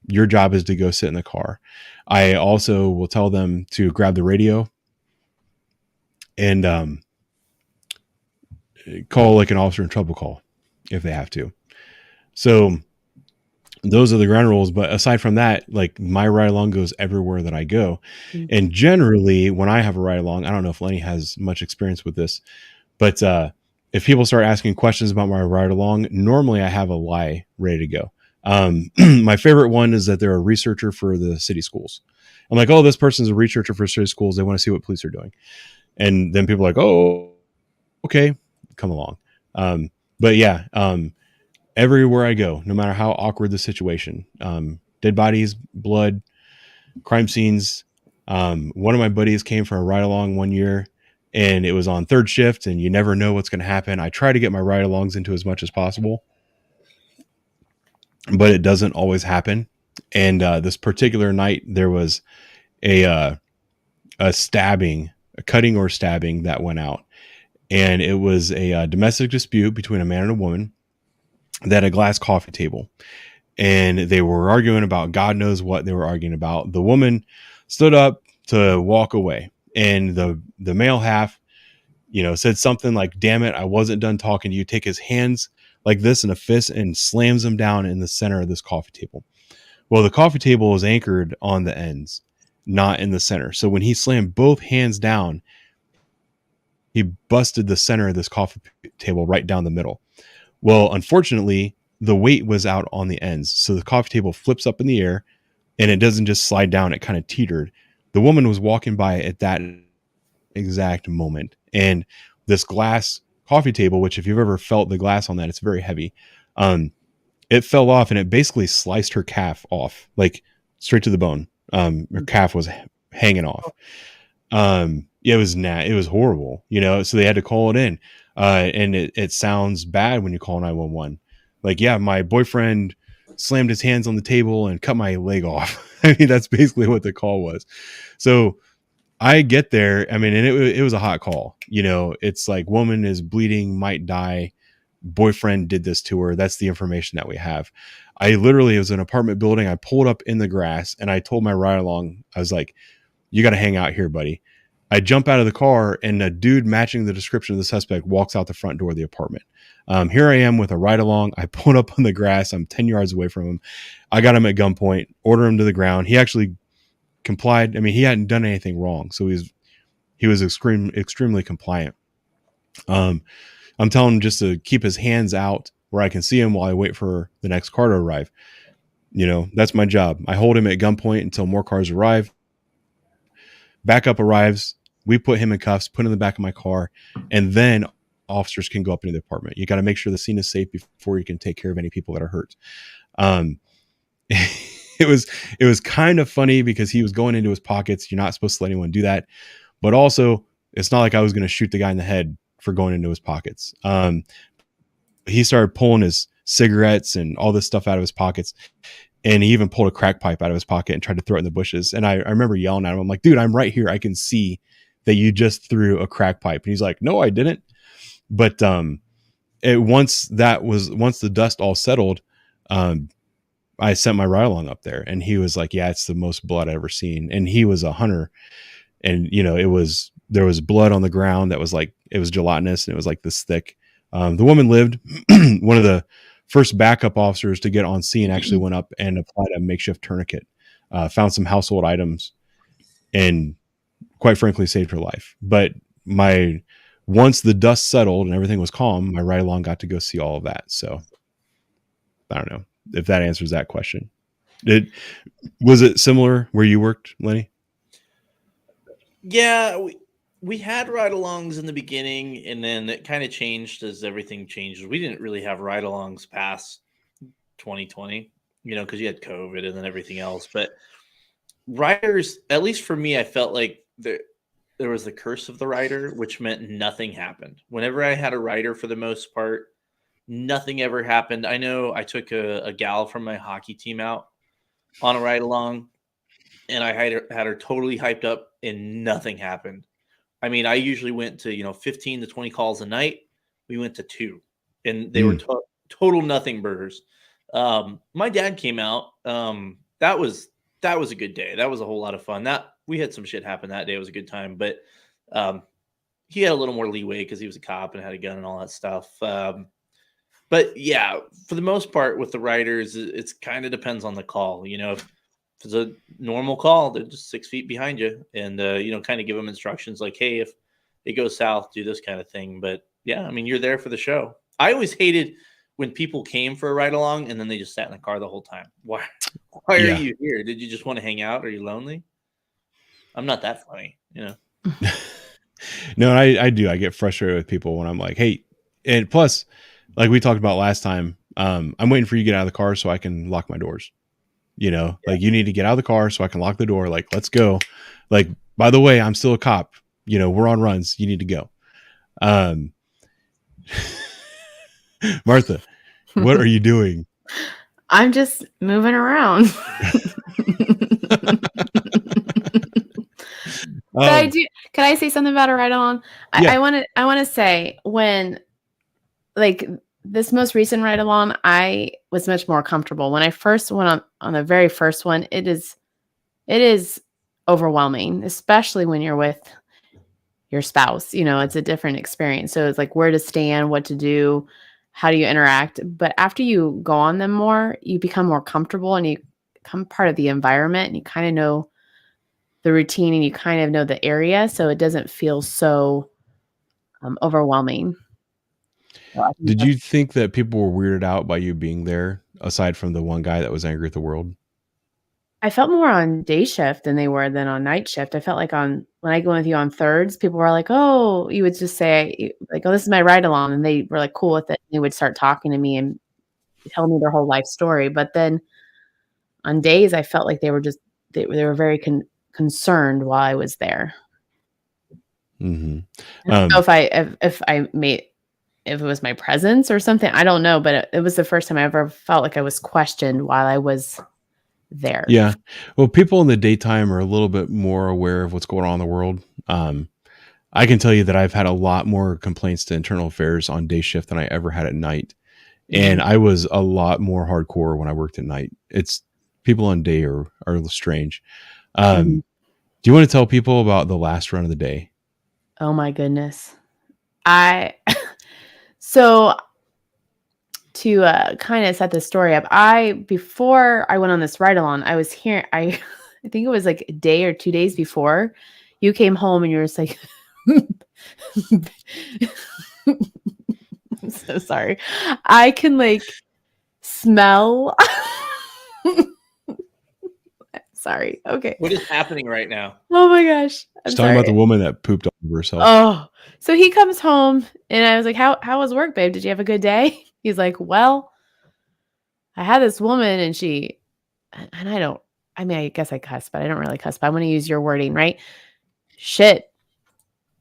your job is to go sit in the car. I also will tell them to grab the radio and call like an officer in trouble call if they have to. So those are the ground rules. But aside from that, like my ride along goes everywhere that I go. Mm-hmm. And generally when I have a ride along, I don't know if Lenny has much experience with this, but if people start asking questions about my ride along, normally I have a lie ready to go. My favorite one is that they're a researcher for the city schools. I'm like, oh, this person's a researcher for city schools. They want to see what police are doing. And then people are like, oh, okay, come along. But yeah, everywhere I go, no matter how awkward the situation, dead bodies, blood, crime scenes. One of my buddies came for a ride along one year and it was on third shift and you never know what's going to happen. I try to get my ride alongs into as much as possible, but it doesn't always happen. And this particular night there was a stabbing, a cutting or stabbing that went out. And it was a domestic dispute between a man and a woman that had a glass coffee table. And they were arguing about God knows what they were arguing about. The woman stood up to walk away. And the male half, said something like, damn it, I wasn't done talking to you. Take his hands like this in a fist and slams them down in the center of this coffee table. Well, the coffee table was anchored on the ends, not in the center. So when he slammed both hands down, he busted the center of this coffee table right down the middle. Well, unfortunately, the weight was out on the ends. So the coffee table flips up in the air and it doesn't just slide down. It kind of teetered. The woman was walking by at that exact moment. And this glass coffee table, which if you've ever felt the glass on that, it's very heavy. It fell off and it basically sliced her calf off, like straight to the bone. Her calf was hanging off. It was horrible, so they had to call it in. And it sounds bad when you call 911. Like, yeah, my boyfriend slammed his hands on the table and cut my leg off. I mean, that's basically what the call was. So I get there. I mean, and it was a hot call, it's like woman is bleeding, might die. Boyfriend did this to her. That's the information that we have. It was an apartment building. I pulled up in the grass and I told my ride along, I was like, you got to hang out here, buddy. I jump out of the car and a dude matching the description of the suspect walks out the front door of the apartment. Here I am with a ride along. I pulled up on the grass. I'm 10 yards away from him. I got him at gunpoint, order him to the ground. He actually complied. I mean, he hadn't done anything wrong. So he was extremely compliant. I'm telling him just to keep his hands out where I can see him while I wait for the next car to arrive. That's my job. I hold him at gunpoint until more cars arrive. Backup arrives. We put him in cuffs, put him in the back of my car, and then officers can go up into the apartment. You got to make sure the scene is safe before you can take care of any people that are hurt. It was kind of funny because he was going into his pockets. You're not supposed to let anyone do that. But also, it's not like I was going to shoot the guy in the head for going into his pockets. He started pulling his cigarettes and all this stuff out of his pockets. And he even pulled a crack pipe out of his pocket and tried to throw it in the bushes. And I remember yelling at him. I'm like, dude, I'm right here. I can see that you just threw a crack pipe. And he's like, no, I didn't. But once the dust all settled, I sent my ride along up there and he was like, yeah, it's the most blood I've ever seen. And he was a hunter. And, there was blood on the ground that was like, it was gelatinous and it was like this thick. The woman lived. One of the first backup officers to get on scene actually went up and applied a makeshift tourniquet, found some household items, and quite frankly saved her life. But once the dust settled and everything was calm, my ride along got to go see all of that. So I don't know if that answers that question. Was it similar where you worked, Lenny? Yeah, we had ride-alongs in the beginning, and then it kind of changed as everything changed. We didn't really have ride-alongs past 2020, because you had COVID and then everything else. But riders, at least for me, I felt like there was the curse of the rider, which meant nothing happened. Whenever I had a rider, for the most part, nothing ever happened. I know I took a gal from my hockey team out on a ride along, and I had her totally hyped up, and nothing happened. I mean, I usually went to 15 to 20 calls a night. We went to 2, and they were total nothing burgers. My dad came out. That was a good day. That was a whole lot of fun. We had some shit happen that day. It was a good time, but he had a little more leeway because he was a cop and had a gun and all that stuff. But yeah, for the most part with the riders, it's kind of depends on the call. If it's a normal call, they're just 6 feet behind you, and kind of give them instructions like, hey, if it goes south, do this kind of thing. But yeah, I mean, you're there for the show. I always hated when people came for a ride along and then they just sat in the car the whole time. Why are you here? Did you just want to hang out? Are you lonely? I'm not that funny, No, I do. I get frustrated with people when I'm like, hey, and plus, like we talked about last time, I'm waiting for you to get out of the car so I can lock my doors. Like you need to get out of the car so I can lock the door. Like, let's go. Like, by the way, I'm still a cop. We're on runs. You need to go. Martha, what are you doing? I'm just moving around. But I do. Can I say something about a ride along? Yeah. I want to say when, like this most recent ride along, I was much more comfortable. When I first went on the very first one, it is overwhelming, especially when you're with your spouse. It's a different experience. So it's like where to stand, what to do, how do you interact. But after you go on them more, you become more comfortable and you become part of the environment, and you kind of know the routine and you kind of know the area. So it doesn't feel so overwhelming. Did you think that people were weirded out by you being there, aside from the one guy that was angry at the world? I felt more on day shift than on night shift. I felt like when I go with you on thirds, people were like, oh, you would just say like, oh, this is my ride along. And they were like cool with it. They would start talking to me and tell me their whole life story. But then on days, I felt like they were very concerned while I was there. Mm-hmm. I don't know if it was my presence or something. I don't know, but it was the first time I ever felt like I was questioned while I was there. Yeah. Well, people in the daytime are a little bit more aware of what's going on in the world. I can tell you that I've had a lot more complaints to internal affairs on day shift than I ever had at night. And I was a lot more hardcore when I worked at night. It's people on day are strange. Do you want to tell people about the last run of the day? Oh my goodness. So to kind of set the story up, before I went on this ride along, I was here. I think it was like a day or 2 days before you came home and you were just like, I'm so sorry. I can like smell. Sorry. Okay. What is happening right now? Oh my gosh. She's talking about the woman that pooped all over herself. Oh, so he comes home and I was like, how was work, babe? Did you have a good day? He's like, well, I had this woman and I guess I cuss, but I don't really cuss, but I'm going to use your wording, right? Shit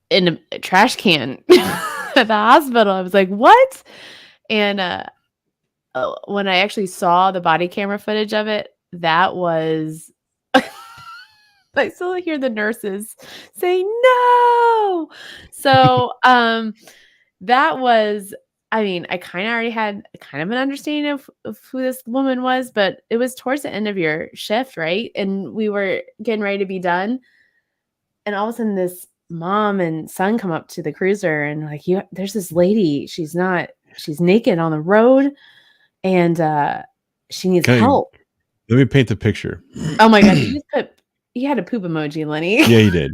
in a trash can at the hospital. I was like, what? And when I actually saw the body camera footage of it, that was, I still hear the nurses say no. So that was, I mean, I kind of already had kind of an understanding of who this woman was, but it was towards the end of your shift, right? And we were getting ready to be done. And all of a sudden this mom and son come up to the cruiser and like, there's this lady, she's naked on the road and she needs help. Let me paint the picture. Oh my God. He had a poop emoji, Lenny. Yeah, he did.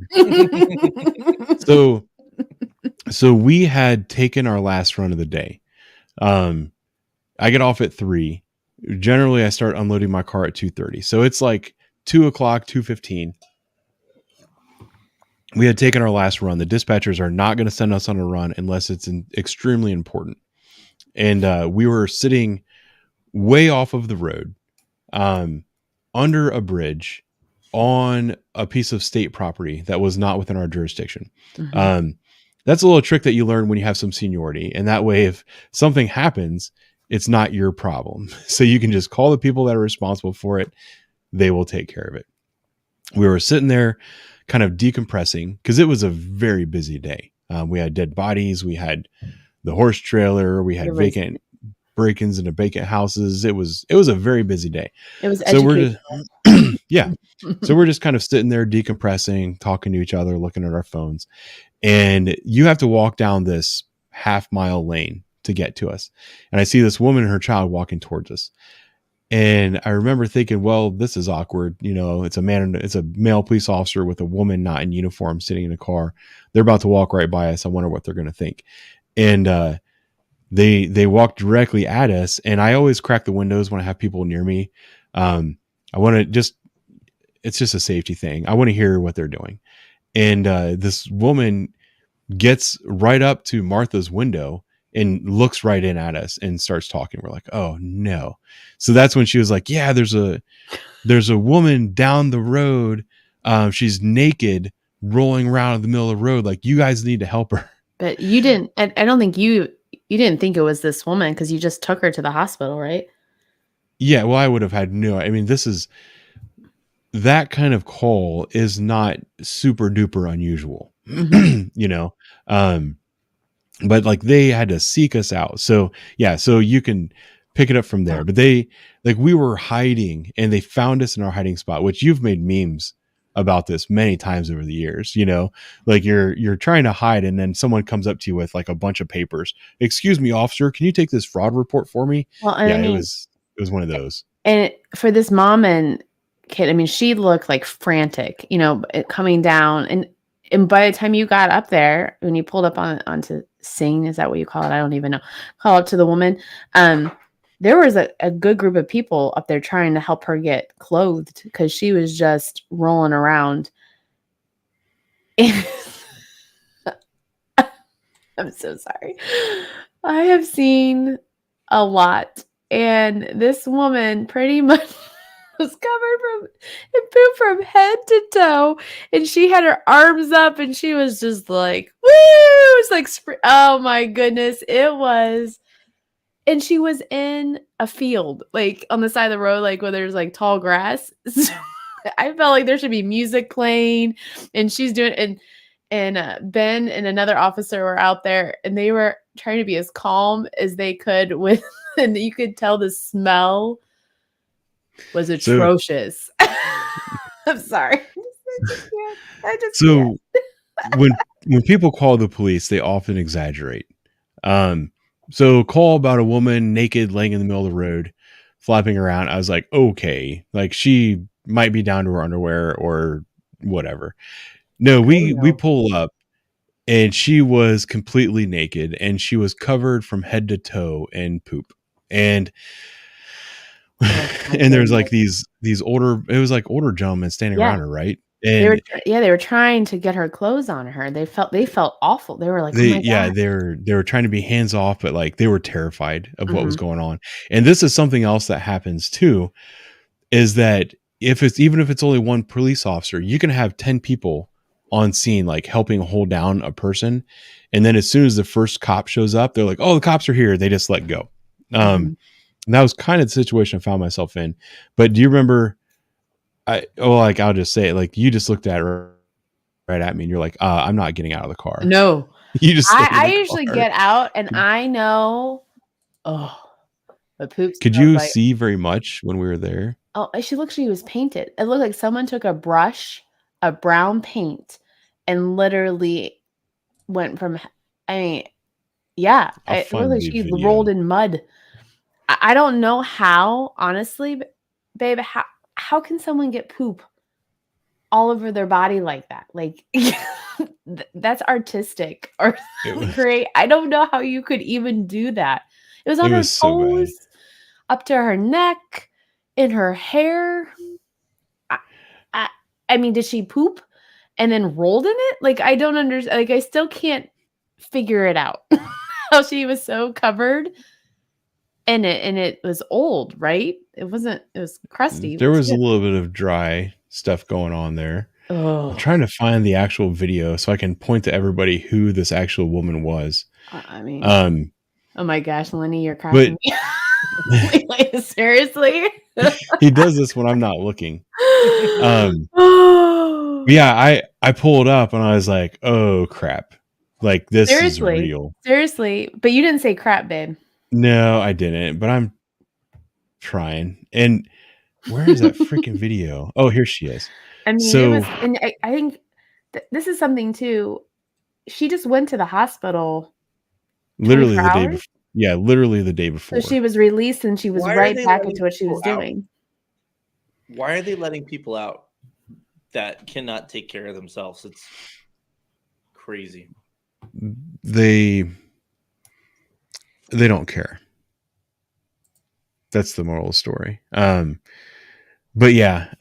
So we had taken our last run of the day. I get off at 3:00. Generally, I start unloading my car at 2:30. So it's like 2:00, 2:15. We had taken our last run. The dispatchers are not going to send us on a run unless it's extremely important. And we were sitting way off of the road, under a bridge on a piece of state property that was not within our jurisdiction. Mhm. That's a little trick that you learn when you have some seniority. And that way, if something happens, it's not your problem. So you can just call the people that are responsible for it. They will take care of it. We were sitting there kind of decompressing because it was a very busy day. We had dead bodies. We had the horse trailer. We had It was vacant break-ins into vacant houses. It was a very busy day. it was So we're educational. just, yeah. So we're just kind of sitting there decompressing, talking to each other, looking at our phones. And you have to walk down this half-mile lane to get to us. And I see this woman and her child walking towards us. And I remember thinking, well, this is awkward. You know, it's a male police officer with a woman not in uniform sitting in a car. They're about to walk right by us. I wonder what they're going to think. And they walked directly at us. And I always crack the windows when I have people near me. I want to it's just a safety thing. I want to hear what they're doing. And this woman gets right up to Martha's window and looks right in at us and starts talking. We're like, oh no. So that's when she was like, yeah, there's a woman down the road. She's naked rolling around in the middle of the road. Like, you guys need to help her. But you didn't. I don't think you didn't think it was this woman because you just took her to the hospital, right? Yeah. Well, I would have had that kind of call is not super duper unusual, you know? But like, they had to seek us out. So yeah, so you can pick it up from there. But we were hiding and they found us in our hiding spot, which you've made memes about this many times over the years, you know, like you're trying to hide and then someone comes up to you with like a bunch of papers. Excuse me, officer, can you take this fraud report for me? Well, and Yeah, I mean, it was one of those. and for this mom and kid, I mean, she looked like frantic, you know, coming down. And by the time you got up there, when you pulled up onto Sing, is that what you call it? I don't even know. Call up to the woman. There was a good group of people up there trying to help her get clothed because she was just rolling around. I'm so sorry. I have seen a lot. And this woman pretty much was covered in poop from head to toe. And she had her arms up and she was just like, woo! It was like, oh my goodness. It was. And she was in a field, like on the side of the road, like where there's like tall grass. So I felt like there should be music playing. And she's doing and Ben and another officer were out there and they were trying to be as calm as they could with, and you could tell the smell was atrocious. I'm sorry. I just can't. when people call the police, they often exaggerate. So call about a woman naked laying in the middle of the road, flapping around. I was like, okay, like she might be down to her underwear or whatever. No, we pull up and she was completely naked and she was covered from head to toe in poop. And and there's like these older gentlemen standing around her, right? And they were trying to get her clothes on her. They felt awful. They were like, oh my God. they were trying to be hands off, but like they were terrified of what was going on. And this is something else that happens too, is that even if it's only one police officer, you can have 10 people on scene, like helping hold down a person. And then as soon as the first cop shows up, they're like, oh, the cops are here. They just let go. And that was kind of the situation I found myself in. But do you remember, I'll just say it, like you just looked at her right at me and you're like, I'm not getting out of the car. No. You just I usually get out and I know, but poops. Could you see very much when we were there? Oh, she was painted. It looked like someone took a brush, a brown paint, and literally went from, it looked like she rolled in mud. I don't know how, honestly, babe, how can someone get poop all over their body like that? Like, that's artistic or great. I don't know how you could even do that. It was on her toes, up to her neck, in her hair. I mean, did she poop and then rolled in it? Like, I don't understand. Like, I still can't figure it out. How she was so covered and it was old, right? It wasn't. It was crusty. There was a good. little bit of dry stuff going on there. Oh, I'm trying to find the actual video so I can point to everybody who this actual woman was. I mean, Um, oh my gosh, Lenny, you're cracking me. Wait, seriously? he does this when I'm not looking. Oh. Yeah, I pulled up and I was like, oh crap. Like this is Seriously. real. Seriously. But you didn't say crap, babe. No, I didn't, but I'm trying. And where is that freaking video? Oh, here she is. I mean, So, it was, and I think this is something too. She just went to the hospital literally 24 the day hours? before. Yeah, literally the day before. So she was released and she was Why are right they back letting into what she was people out? doing. Why are they letting people out that cannot take care of themselves? It's crazy. They don't care. That's the moral of the story. But yeah,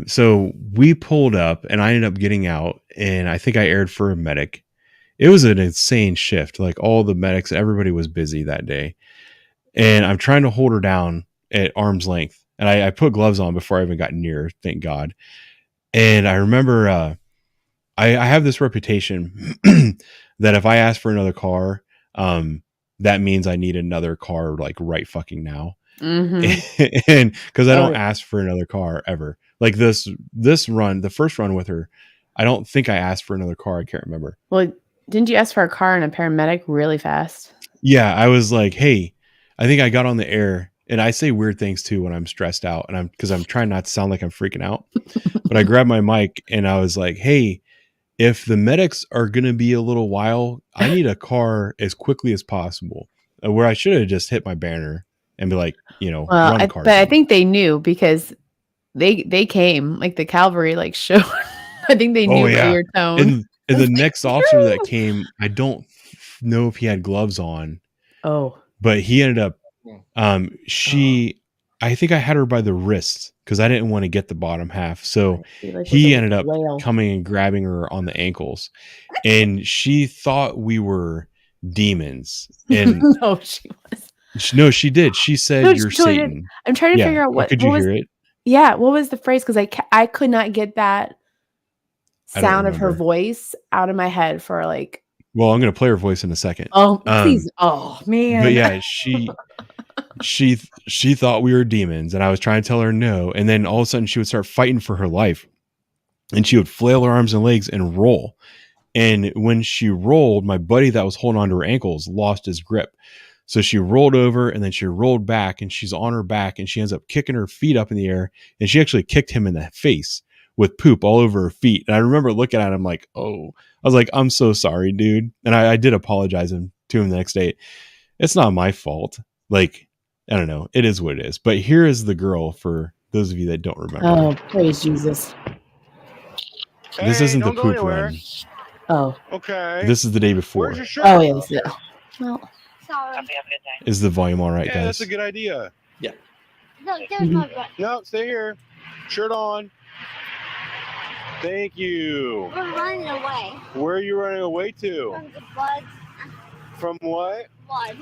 so we pulled up and I ended up getting out and I think I aired for a medic. It was an insane shift. Like all the medics, everybody was busy that day. And I'm trying to hold her down at arm's length. And I put gloves on before I even got near, thank God. And I remember I have this reputation that if I ask for another car, that means I need another car like right fucking now. Mm-hmm. And because I don't ask for another car ever. Like this run, the first run with her, I don't think I asked for another car. I can't remember. Well, didn't you ask for a car and a paramedic really fast? Yeah, I was like, hey, I think I got on the air, and I say weird things too when I'm stressed out, and I'm trying not to sound like I'm freaking out. But I grabbed my mic and I was like, hey, if the medics are gonna be a little while, I need a car as quickly as possible. Where I should have just hit my banner and be like, Well, run the car. but I think they knew because they came like the cavalry like showed. I think they knew by your tone. And the next officer that came, I don't know if he had gloves on. Oh, but he ended up I think I had her by the wrist because I didn't want to get the bottom half. So he ended up coming and grabbing her on the ankles, and she thought we were demons. And no, she was. No, she did. She said, No, you're totally Satan. did. I'm trying to figure out what could you hear it? Yeah, what was the phrase? Because I could not get that sound of her voice out of my head for like. Well, I'm going to play her voice in a second. Oh, please! Oh man! But yeah, she thought we were demons, and I was trying to tell her no. And then all of a sudden, she would start fighting for her life, and she would flail her arms and legs and roll. And when she rolled, my buddy that was holding onto her ankles lost his grip. So she rolled over, and then she rolled back, and she's on her back, and she ends up kicking her feet up in the air, and she actually kicked him in the face with poop all over her feet. And I remember looking at him like, oh, I was like, I'm so sorry, dude. And I did apologize to him the next day. It's not my fault. Like, I don't know. It is what it is. But here is the girl for those of you that don't remember. Oh, praise Jesus. This isn't the poop run. Oh. Okay. This is the day before. Where's your shirt? Oh, yes. Yeah. Well, Sorry. Is the volume all right, Yeah, guys? that's a good idea. No, there's my butt. No, stay here. Shirt on. Thank you. We're running away Where are you running away to? from the blood. From what? Blood.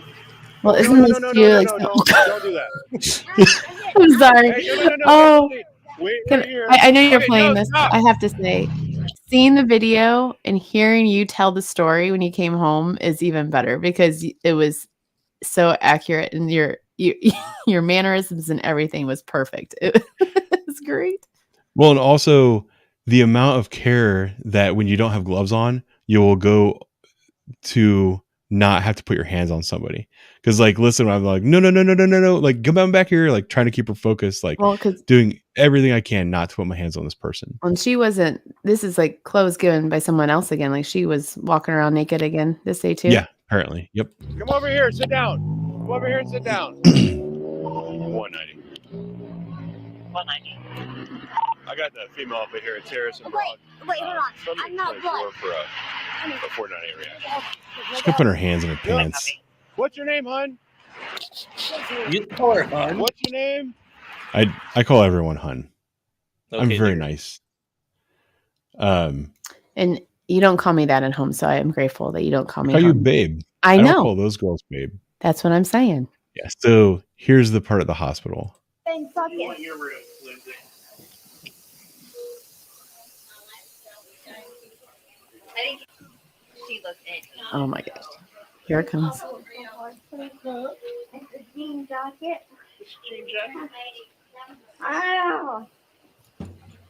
well, isn't No, this no, too no, like? no, don't do that. I'm sorry. Hey, no. Oh. Wait Can- right here. I know you're Okay, playing no, this. stop. I have to say, seeing the video and hearing you tell the story when you came home is even better because it was so accurate and your mannerisms and everything was perfect. It was great. Well, and also the amount of care that when you don't have gloves on, you will go to not have to put your hands on somebody. Because like, listen, I'm like, no, like come on back here, like trying to keep her focused, like Well, doing everything I can not to put my hands on this person. and she wasn't. This is like clothes given by someone else again. Like she was walking around naked again this day too. Yeah, apparently. Yep. Come over here. Sit down. Come over here and sit down. 190. 190. I got the female up here at Terrace and Wait, hold on. from I'm not the blood. for a 498 reaction. She's gonna put her hands in her pants. What's your name, hun? You call her hon? What's your name? I call everyone hun. I'm Okay, very dear. nice. And you don't call me that at home, so I am grateful that you don't call I me. call you hon. babe. I don't know. call those girls babe. That's what I'm saying. Yeah. So here's the part of the hospital. Then fuck You want it. your room, Lindsay. I think she looks in. Oh my gosh. Here it comes. It's a jean jacket. Jean jacket. Oh.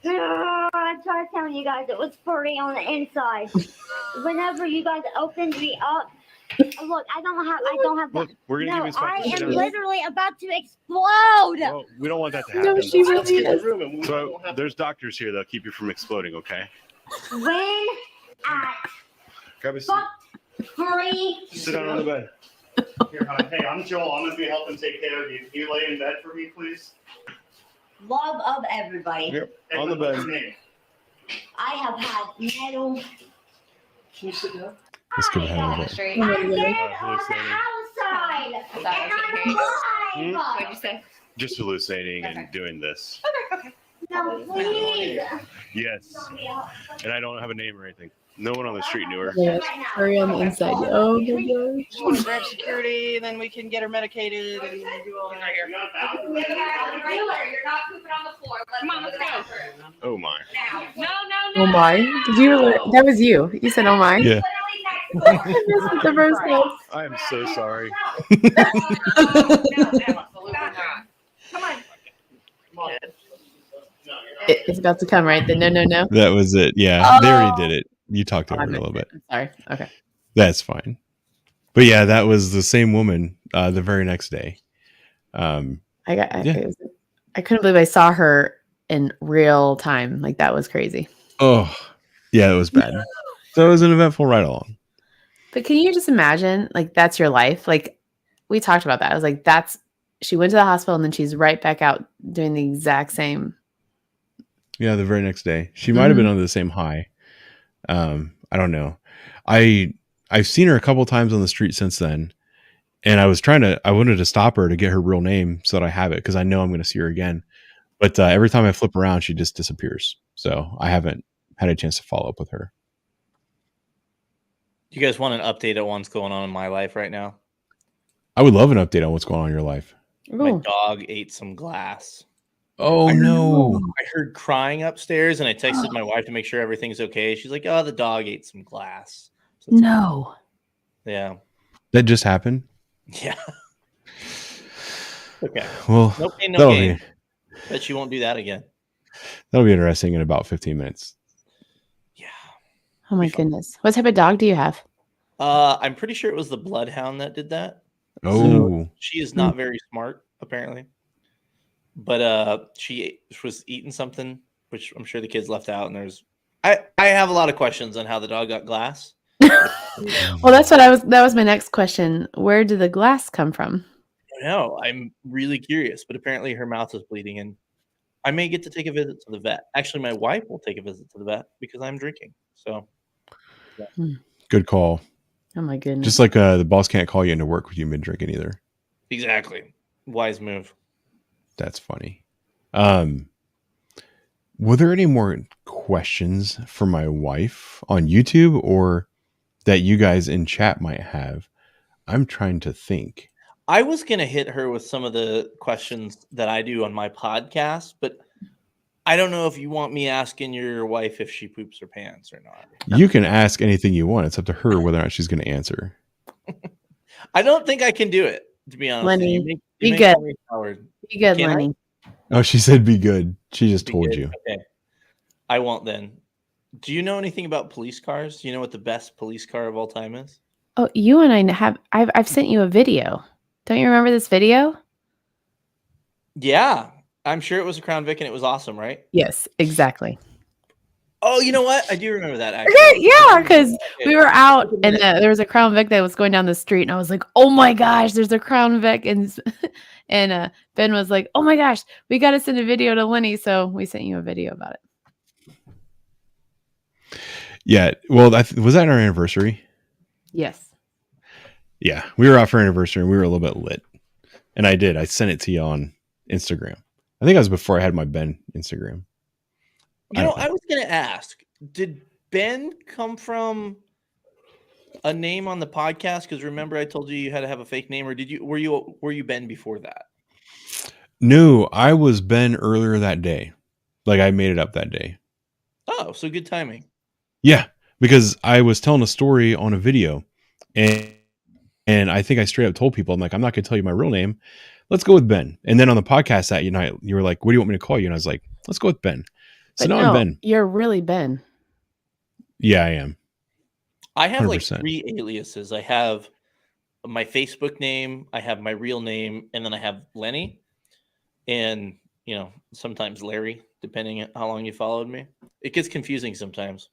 I tried telling you guys it was furry on the inside. Whenever you guys opened me up, look, I don't have. Look, we're gonna give No, you a spot I to sit am down. literally about to explode. Well, we don't want that to happen. No, she Let's really get the is. room and we So won't have there's doctors here that'll keep you from exploding. Okay. When I Grab a seat. fucked furry. Sit down on the bed. Here, hi. Hey, I'm Joel. I'm gonna be helping take care of you. Can you lay in bed for me, please? Love of everybody. Yep. Hey, On the what's bed. your name? I have had metal. Can you sit down? Let's give it a little bit. I'm dead on the hallucinating. outside. And I'm alive. What'd you say? Just hallucinating and doing this. No, please. Yes. And I don't have a name or anything. No one on the street knew her. Yeah, hurry on the inside. Oh my gosh. Just want to grab security, and then we can get her medicated and do all that here. You're not pooping on the floor. Come on, let's go. Oh my. No. Oh my. Did you? That was you. You said, oh my. Yeah. I missed the first one. I am so sorry. Absolutely not. Come on. Come on. It's about to come, right? The no. That was it. Yeah. They already did it. You talked Oh, over I it a missed little bit. it. I'm sorry. Okay. That's fine. But yeah, that was the same woman the very next day. I Yeah. couldn't believe I saw her in real time. Like that was crazy. Oh, yeah, it was bad. So it was an eventful ride along. But can you just imagine, like, that's your life? Like, we talked about that. I was like, she went to the hospital and then she's right back out doing the exact same. Yeah, the very next day. She might have been under the same high. I don't know. I've seen her a couple times on the street since then. And I wanted to stop her to get her real name so that I have it because I know I'm going to see her again. But every time I flip around, she just disappears. So I haven't had a chance to follow up with her. You guys want an update on what's going on in my life right now? I would love an update on what's going on in your life. My Ooh. dog ate some glass. Oh, no. I heard crying upstairs and I texted my wife to make sure everything's okay. She's like, oh, the dog ate some glass. So it's- No. Yeah. That just happened? Yeah. Okay. Well, No pain, no that'll gain. be, Bet she won't do that again. that'll be interesting in about 15 minutes. Yeah. Oh my goodness. What type of dog do you have? I'm pretty sure it was the bloodhound that did that. Oh, She is not very smart, apparently. But she was eating something, which I'm sure the kids left out. And I have a lot of questions on how the dog got glass. Well, that was my next question. Where did the glass come from? I don't know. I'm really curious, but apparently her mouth is bleeding, and I may get to take a visit to the vet. Actually, my wife will take a visit to the vet because I'm drinking. So good call. Oh my goodness. Just like the boss can't call you into work with you mid drinking either. exactly, wise move. That's funny. Were there any more questions for my wife on YouTube or that you guys in chat might have? I'm trying to think. I was gonna hit her with some of the questions that I do on my podcast, but I don't know if you want me asking your wife if she poops her pants or not. You can ask anything you want. It's up to her whether or not she's going to answer. I don't think I can do it, to be honest. Lenny, You be may good. call me Howard. Be good, Can I? Lenny. Oh, she said be good. She just Be told good? you. Okay. I won't then. Do you know anything about police cars? Do you know what the best police car of all time is? Oh, you and I I've sent you a video. Don't you remember this video? Yeah. I'm sure it was a Crown Vic and it was awesome, right? Yes, exactly. Oh, you know what? I do remember that actually. Okay, yeah, because we were out and there was a Crown Vic that was going down the street, and I was like, "Oh my gosh, there's a Crown Vic!" And Ben was like, "Oh my gosh, we got to send a video to Lenny," so we sent you a video about it. Yeah. Well, was that our anniversary? Yes. Yeah. We were out for our anniversary and we were a little bit lit. And I sent it to you on Instagram. I think that was before I had my Ben Instagram. You know, I was going to ask, did Ben come from a name on the podcast? Because remember, I told you had to have a fake name, or were you Ben before that? No, I was Ben earlier that day. Like I made it up that day. Oh, so good timing. Yeah, because I was telling a story on a video, and I think I straight up told people, I'm like, I'm not going to tell you my real name. Let's go with Ben. And then on the podcast that night, you were like, what do you want me to call you? And I was like, let's go with Ben. So But now no, I'm Ben. you're really Ben. Yeah, I am. I have 100%. like 3 aliases. I have my Facebook name, I have my real name, and then I have Lenny, and sometimes Larry, depending on how long you followed me. It gets confusing sometimes.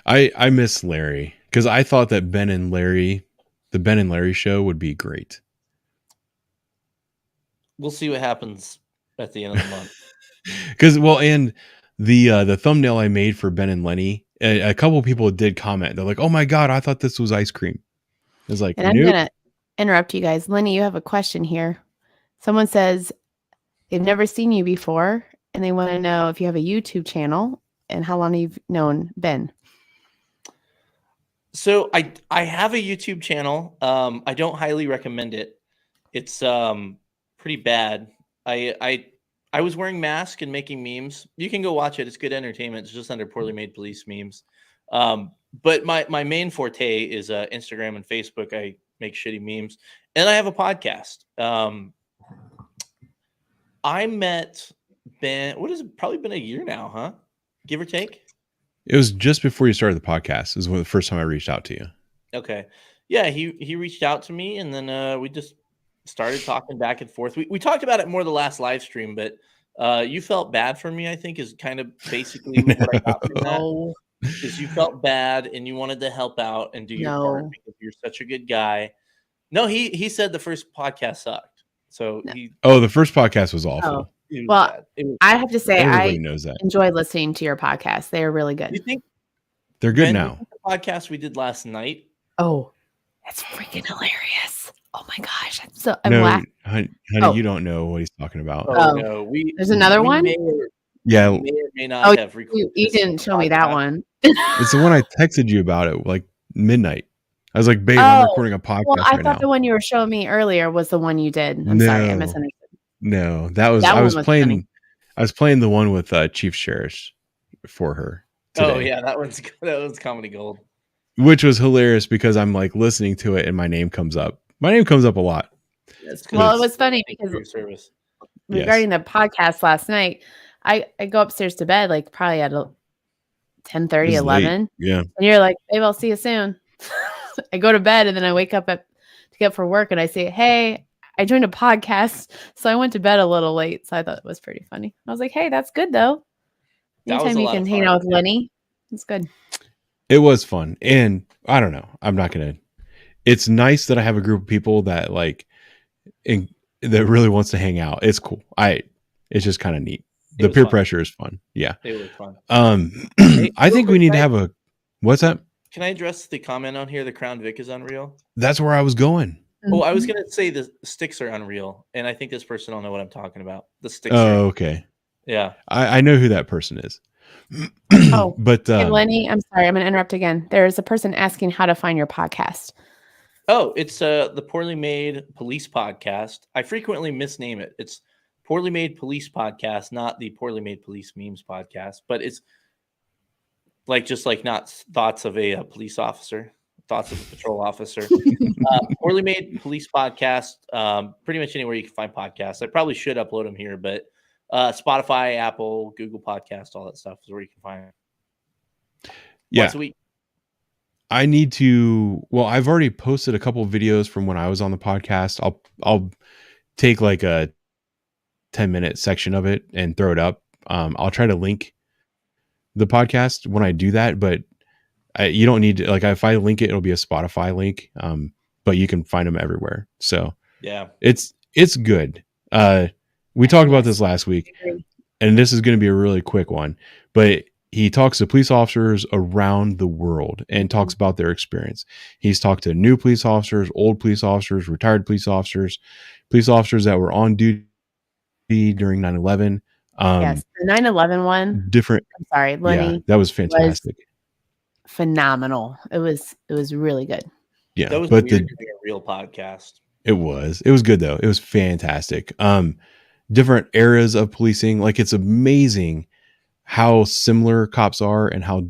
I miss Larry because I thought that the Ben and Larry show would be great. We'll see what happens at the end of the month. Because and the thumbnail I made for Ben and Lenny, a couple of people did comment. They're like, "Oh my god, I thought this was ice cream." I was like, And I'm gonna interrupt you guys. Lenny, you have a question here. Someone says they've never seen you before, and they want to know if you have a YouTube channel and how long you've known Ben. So I have a YouTube channel. I don't highly recommend it. It's pretty bad. I was wearing masks and making memes. You can go watch it. It's good entertainment. It's just under Poorly Made Police memes. But my main forte is Instagram and Facebook. I make shitty memes, and I have a podcast. I met Ben. What has it probably been a year now, huh? Give or take. it was just before you started the podcast. Is the first time I reached out to you. Okay. Yeah, he reached out to me, and then we just started talking back and forth. We talked about it more the last live stream, but you felt bad for me, I think, is kind of basically what I got from that. Is you felt bad and you wanted to help out and do your part because you're such a good guy. No, he said the first podcast sucked. So the first podcast was awful. Well, I have to say, everybody I knows that. enjoy listening to your podcast. They are really good. You think They're good Ben, now. the podcast we did last night. Oh, that's freaking hilarious. Oh my gosh. I'm No, laughing. honey, you don't know what he's talking about. Oh no, there's another one? May or may not have recorded. You didn't show me that one. It's the one I texted you about at like midnight. I was like, babe, I'm recording a podcast well, I right thought now. the one you were showing me earlier was the one you did. I'm sorry, I misunderstood. No, that was That I one was was playing funny. I was playing the one with Chief Sheriff for her today. Oh yeah, that was comedy gold. Which was hilarious because I'm like listening to it and my name comes up. My name comes up a lot. Well, it was funny because regarding the podcast last night, I go upstairs to bed like probably at 10:30, 11. Yeah. And you're like, babe, I'll see you soon. I go to bed and then I wake up to get up for work and I say, hey, I joined a podcast. So I went to bed a little late. So I thought it was pretty funny. I was like, hey, that's good though. Anytime you can hang out with Lenny, it's good. It was fun. And I don't know. It's nice that I have a group of people that that really wants to hang out. It's cool. It's just kind of neat. The peer pressure is fun. Yeah. It was fun. I think we need to have what's that? Can I address the comment on here? The Crown Vic is unreal. That's where I was going. Oh, I was going to say the sticks are unreal. And I think this person will know what I'm talking about. The sticks. Oh, okay. Yeah. I know who that person is. But hey, Lenny, I'm sorry. I'm going to interrupt again. There's a person asking how to find your podcast. Oh, it's the Poorly Made Police Podcast. I frequently misname it. It's Poorly Made Police Podcast, not the Poorly Made Police Memes Podcast. But it's not thoughts of a police officer, thoughts of a patrol officer. Poorly Made Police Podcast. Pretty much anywhere you can find podcasts. I probably should upload them here, but Spotify, Apple, Google Podcast, all that stuff is where you can find it. Yeah. Once a week. I need to. Well, I've already posted a couple of videos from when I was on the podcast. I'll take like a 10-minute section of it and throw it up. I'll try to link the podcast when I do that, but you don't need to. Like, if I link it, it'll be a Spotify link. But you can find them everywhere. So yeah, it's good. We talked about this last week, and this is going to be a really quick one, but he talks to police officers around the world and talks about their experience. He's talked to new police officers, old police officers, retired police officers that were on duty during 9/11. Yes, the 9/11 one. Different. I'm sorry, Lenny. Yeah, that was fantastic. phenomenal. It was really good. Yeah, That was but weird to be a real podcast. it was good though. It was fantastic. Different eras of policing. Like, it's amazing how similar cops are and how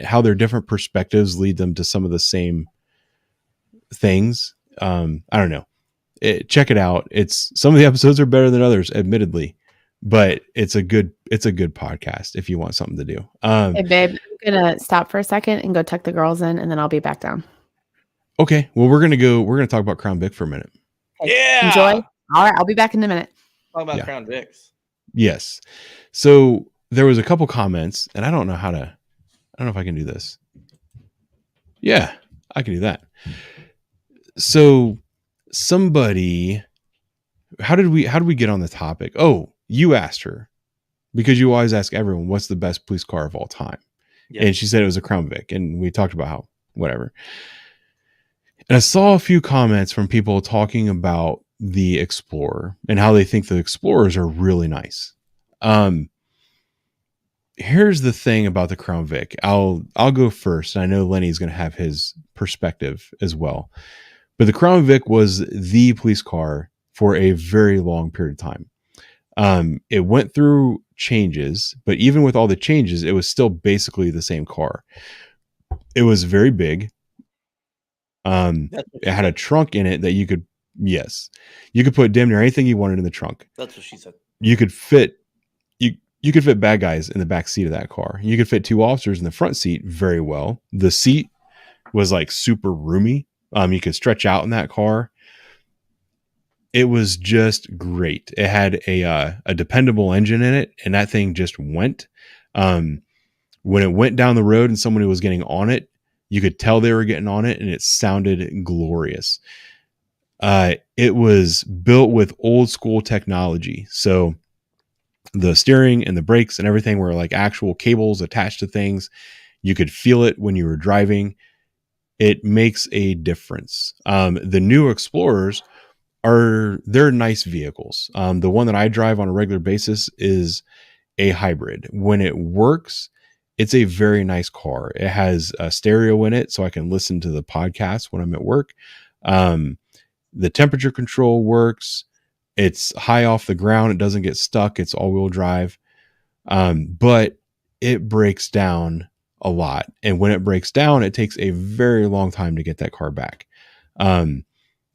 how their different perspectives lead them to some of the same things. I don't know. Check it out. Some of the episodes are better than others, admittedly, but it's a good podcast if you want something to do. Hey, babe, I'm gonna stop for a second and go tuck the girls in, and then I'll be back down. Okay. Well, we're gonna talk about Crown Vic for a minute. Yeah. Enjoy. All right, I'll be back in a minute. Talk about Yeah. Crown Vics. Yes. So there was a couple comments, and I don't know if I can do this. Yeah, I can do that. So somebody, how did we get on the topic? Oh, you asked her, because you always ask everyone, what's the best police car of all time? Yeah. And she said it was a Crown Vic, and we talked about how whatever. And I saw a few comments from people talking about the Explorer and how they think the Explorers are really nice. Here's the thing about the Crown Vic. I'll go first. I know Lenny's going to have his perspective as well. But the Crown Vic was the police car for a very long period of time. It went through changes, but even with all the changes, it was still basically the same car. It was very big. It had a trunk in it that you could put damn near anything you wanted in the trunk. That's what she said. You could fit bad guys in the back seat of that car. You could fit 2 officers in the front seat very well. The seat was like super roomy. You could stretch out in that car. It was just great. It had a dependable engine in it, and that thing just went. When it went down the road and somebody was getting on it, you could tell they were getting on it, and it sounded glorious. It was built with old school technology. So the steering and the brakes and everything were like actual cables attached to things. You could feel it when you were driving. It makes a difference. The new Explorers they're nice vehicles. The one that I drive on a regular basis is a hybrid. When it works, it's a very nice car. It has a stereo in it, so I can listen to the podcast when I'm at work. The temperature control works. It's high off the ground. It doesn't get stuck. It's all-wheel drive. But it breaks down a lot. And when it breaks down, it takes a very long time to get that car back.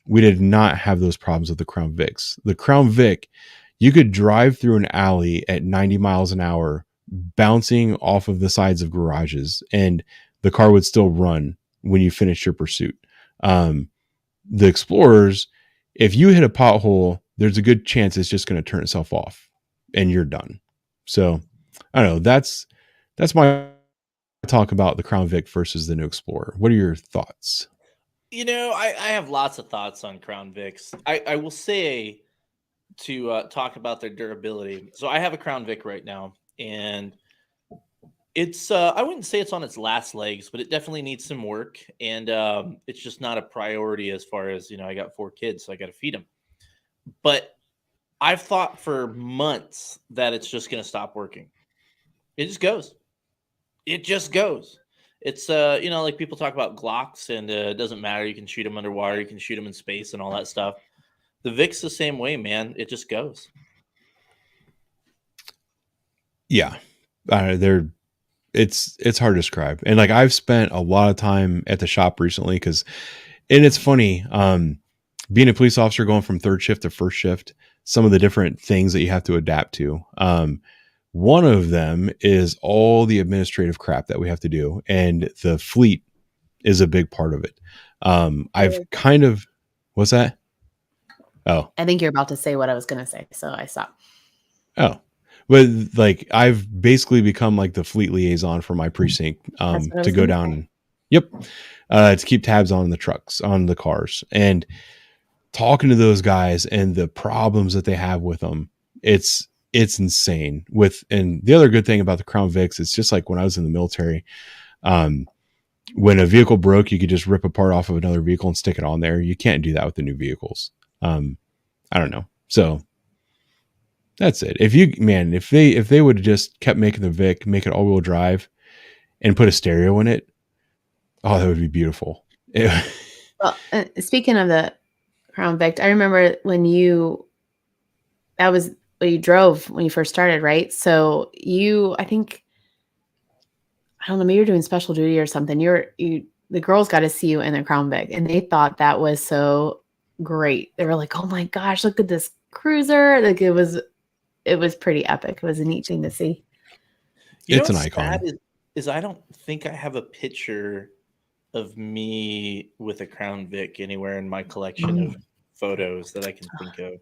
We did not have those problems with the Crown Vics. The Crown Vic, you could drive through an alley at 90 miles an hour, bouncing off of the sides of garages, and the car would still run when you finish your pursuit. The Explorers, if you hit a pothole, there's a good chance it's just going to turn itself off and you're done. So I don't know. That's my talk about the Crown Vic versus the new Explorer. What are your thoughts? I have lots of thoughts on Crown Vics. I will say to talk about their durability. So I have a Crown Vic right now, and it's I wouldn't say it's on its last legs, but it definitely needs some work, and it's just not a priority as far as, I got 4 kids, so I got to feed them. But I've thought for months that it's just going to stop working. It just goes. It's like people talk about Glocks, and it doesn't matter. You can shoot them underwater, you can shoot them in space, and all that stuff. The Vic's the same way, man. It just goes. Yeah, it's hard to describe. And like, I've spent a lot of time at the shop recently and it's funny, being a police officer, going from 3rd shift to 1st shift, some of the different things that you have to adapt to. One of them is all the administrative crap that we have to do, and the fleet is a big part of it. What's that? Oh, I think you're about to say what I was going to say, so I stopped. Oh, but like, I've basically become like the fleet liaison for my precinct, to go down and to keep tabs on the trucks, on the cars, and talking to those guys and the problems that they have with them. It's insane. And the other good thing about the Crown Vics, it's just like when I was in the military, when a vehicle broke, you could just rip a part off of another vehicle and stick it on there. You can't do that with the new vehicles. I don't know. So that's it. If they would have just kept making the Vic, make it all-wheel drive, and put a stereo in it, oh, that would be beautiful. Well, speaking of the Crown Vic, I remember when that was what you drove when you first started, right? So I think, I don't know, maybe you're doing special duty or something. The girls got to see you in a Crown Vic, and they thought that was so great. They were like, "Oh my gosh, look at this cruiser!" Like it was pretty epic. It was a neat thing to see. It's an icon. Is I don't think I have a picture of me with a Crown Vic anywhere in my collection of photos that I can think of.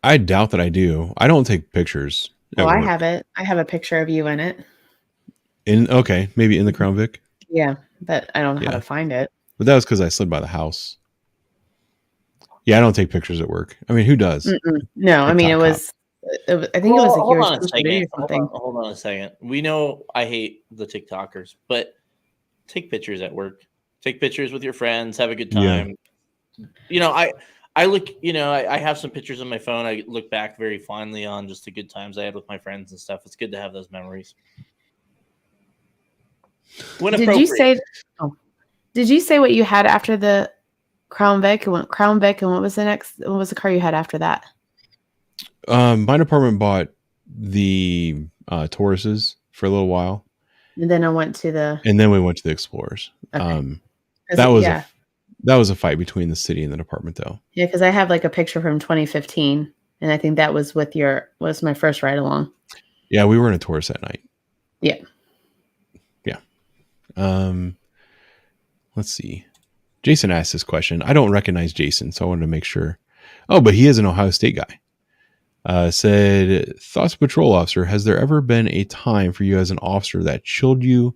I doubt that I do. I don't take pictures. Oh, I have it. I have a picture of you in it. Maybe in the Crown Vic. Yeah, but I don't know how to find it. But that was because I slid by the house. Yeah, I don't take pictures at work. I mean, who does? No, I mean, it was. I think it was like hold you on were a second. or something. Hold on a second. We know I hate the TikTokers, but take pictures at work. Take pictures with your friends. Have a good time. Yeah. I look. I have some pictures on my phone. I look back very fondly on just the good times I had with my friends and stuff. It's good to have those memories. Did you say what you had after the Crown Vic? And what was the next? What was the car you had after that? My department bought the Tauruses for a little while, and then we went to the Explorers. Okay. That was a fight between the city and the department, though. Yeah, because I have like a picture from 2015, and I think that was was my first ride along. Yeah, we were in a Taurus that night. Yeah. Let's see. Jason asked this question. I don't recognize Jason, so I wanted to make sure. Oh, but he is an Ohio State guy. Said, thoughts patrol officer, has there ever been a time for you as an officer that chilled you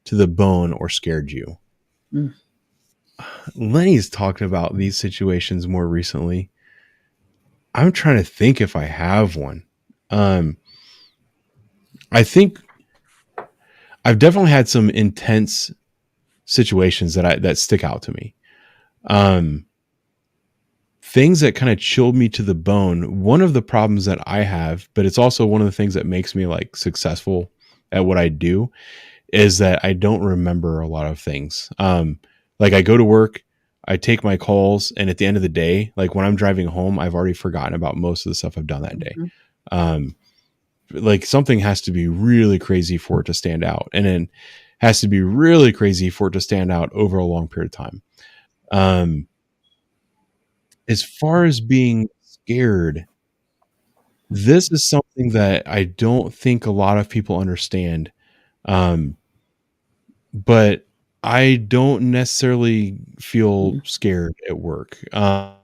to the bone or scared you? Lenny's talking about these situations more recently. I'm trying to think if I have one. I think I've definitely had some intense situations that stick out to me. Things that kind of chilled me to the bone. One of the problems that I have, but it's also one of the things that makes me like successful at what I do, is that I don't remember a lot of things. Like I go to work, I take my calls, and at the end of the day, like when I'm driving home, I've already forgotten about most of the stuff I've done that day. Like something has to be really crazy for it to stand out, and then has to be really crazy for it to stand out over a long period of time. As far as being scared, this is something that I don't think a lot of people understand. But I don't necessarily feel scared at work. I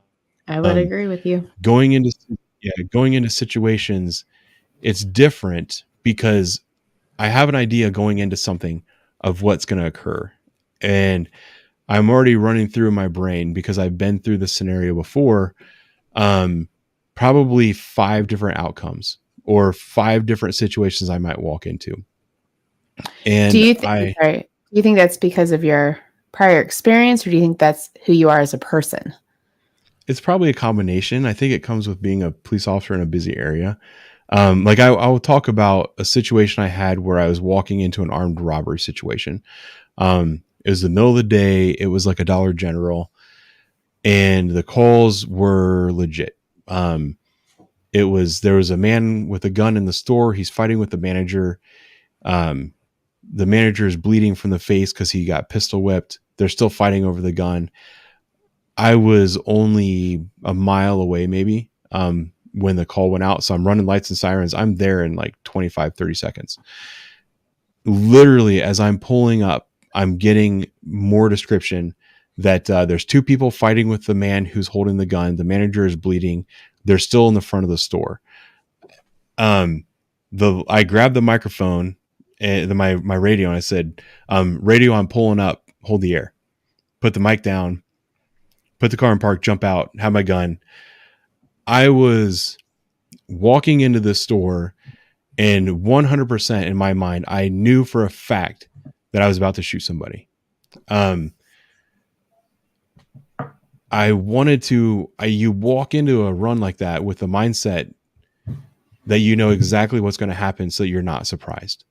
would agree with you. Going into situations, it's different because I have an idea going into something of what's going to occur. And I'm already running through my brain because I've been through this scenario before, probably 5 different outcomes or 5 different situations I might walk into. And do you think that's because of your prior experience, or do you think that's who you are as a person? It's probably a combination. I think it comes with being a police officer in a busy area. Like I will talk about a situation I had where I was walking into an armed robbery situation. It was the middle of the day. It was like a Dollar General, and the calls were legit. There was a man with a gun in the store. He's fighting with the manager. The manager is bleeding from the face because he got pistol whipped. They're still fighting over the gun. I was only a mile away, maybe, when the call went out. So I'm running lights and sirens. I'm there in like 25, 30 seconds. Literally, as I'm pulling up, I'm getting more description that there's 2 people fighting with the man who's holding the gun. The manager is bleeding. They're still in the front of the store. I grabbed the microphone and my radio, and I said, radio, I'm pulling up, hold the air, put the mic down, put the car in park, jump out, have my gun. I was walking into the store, and 100% in my mind, I knew for a fact that I was about to shoot somebody. You walk into a run like that with the mindset that you know exactly what's going to happen, so you're not surprised.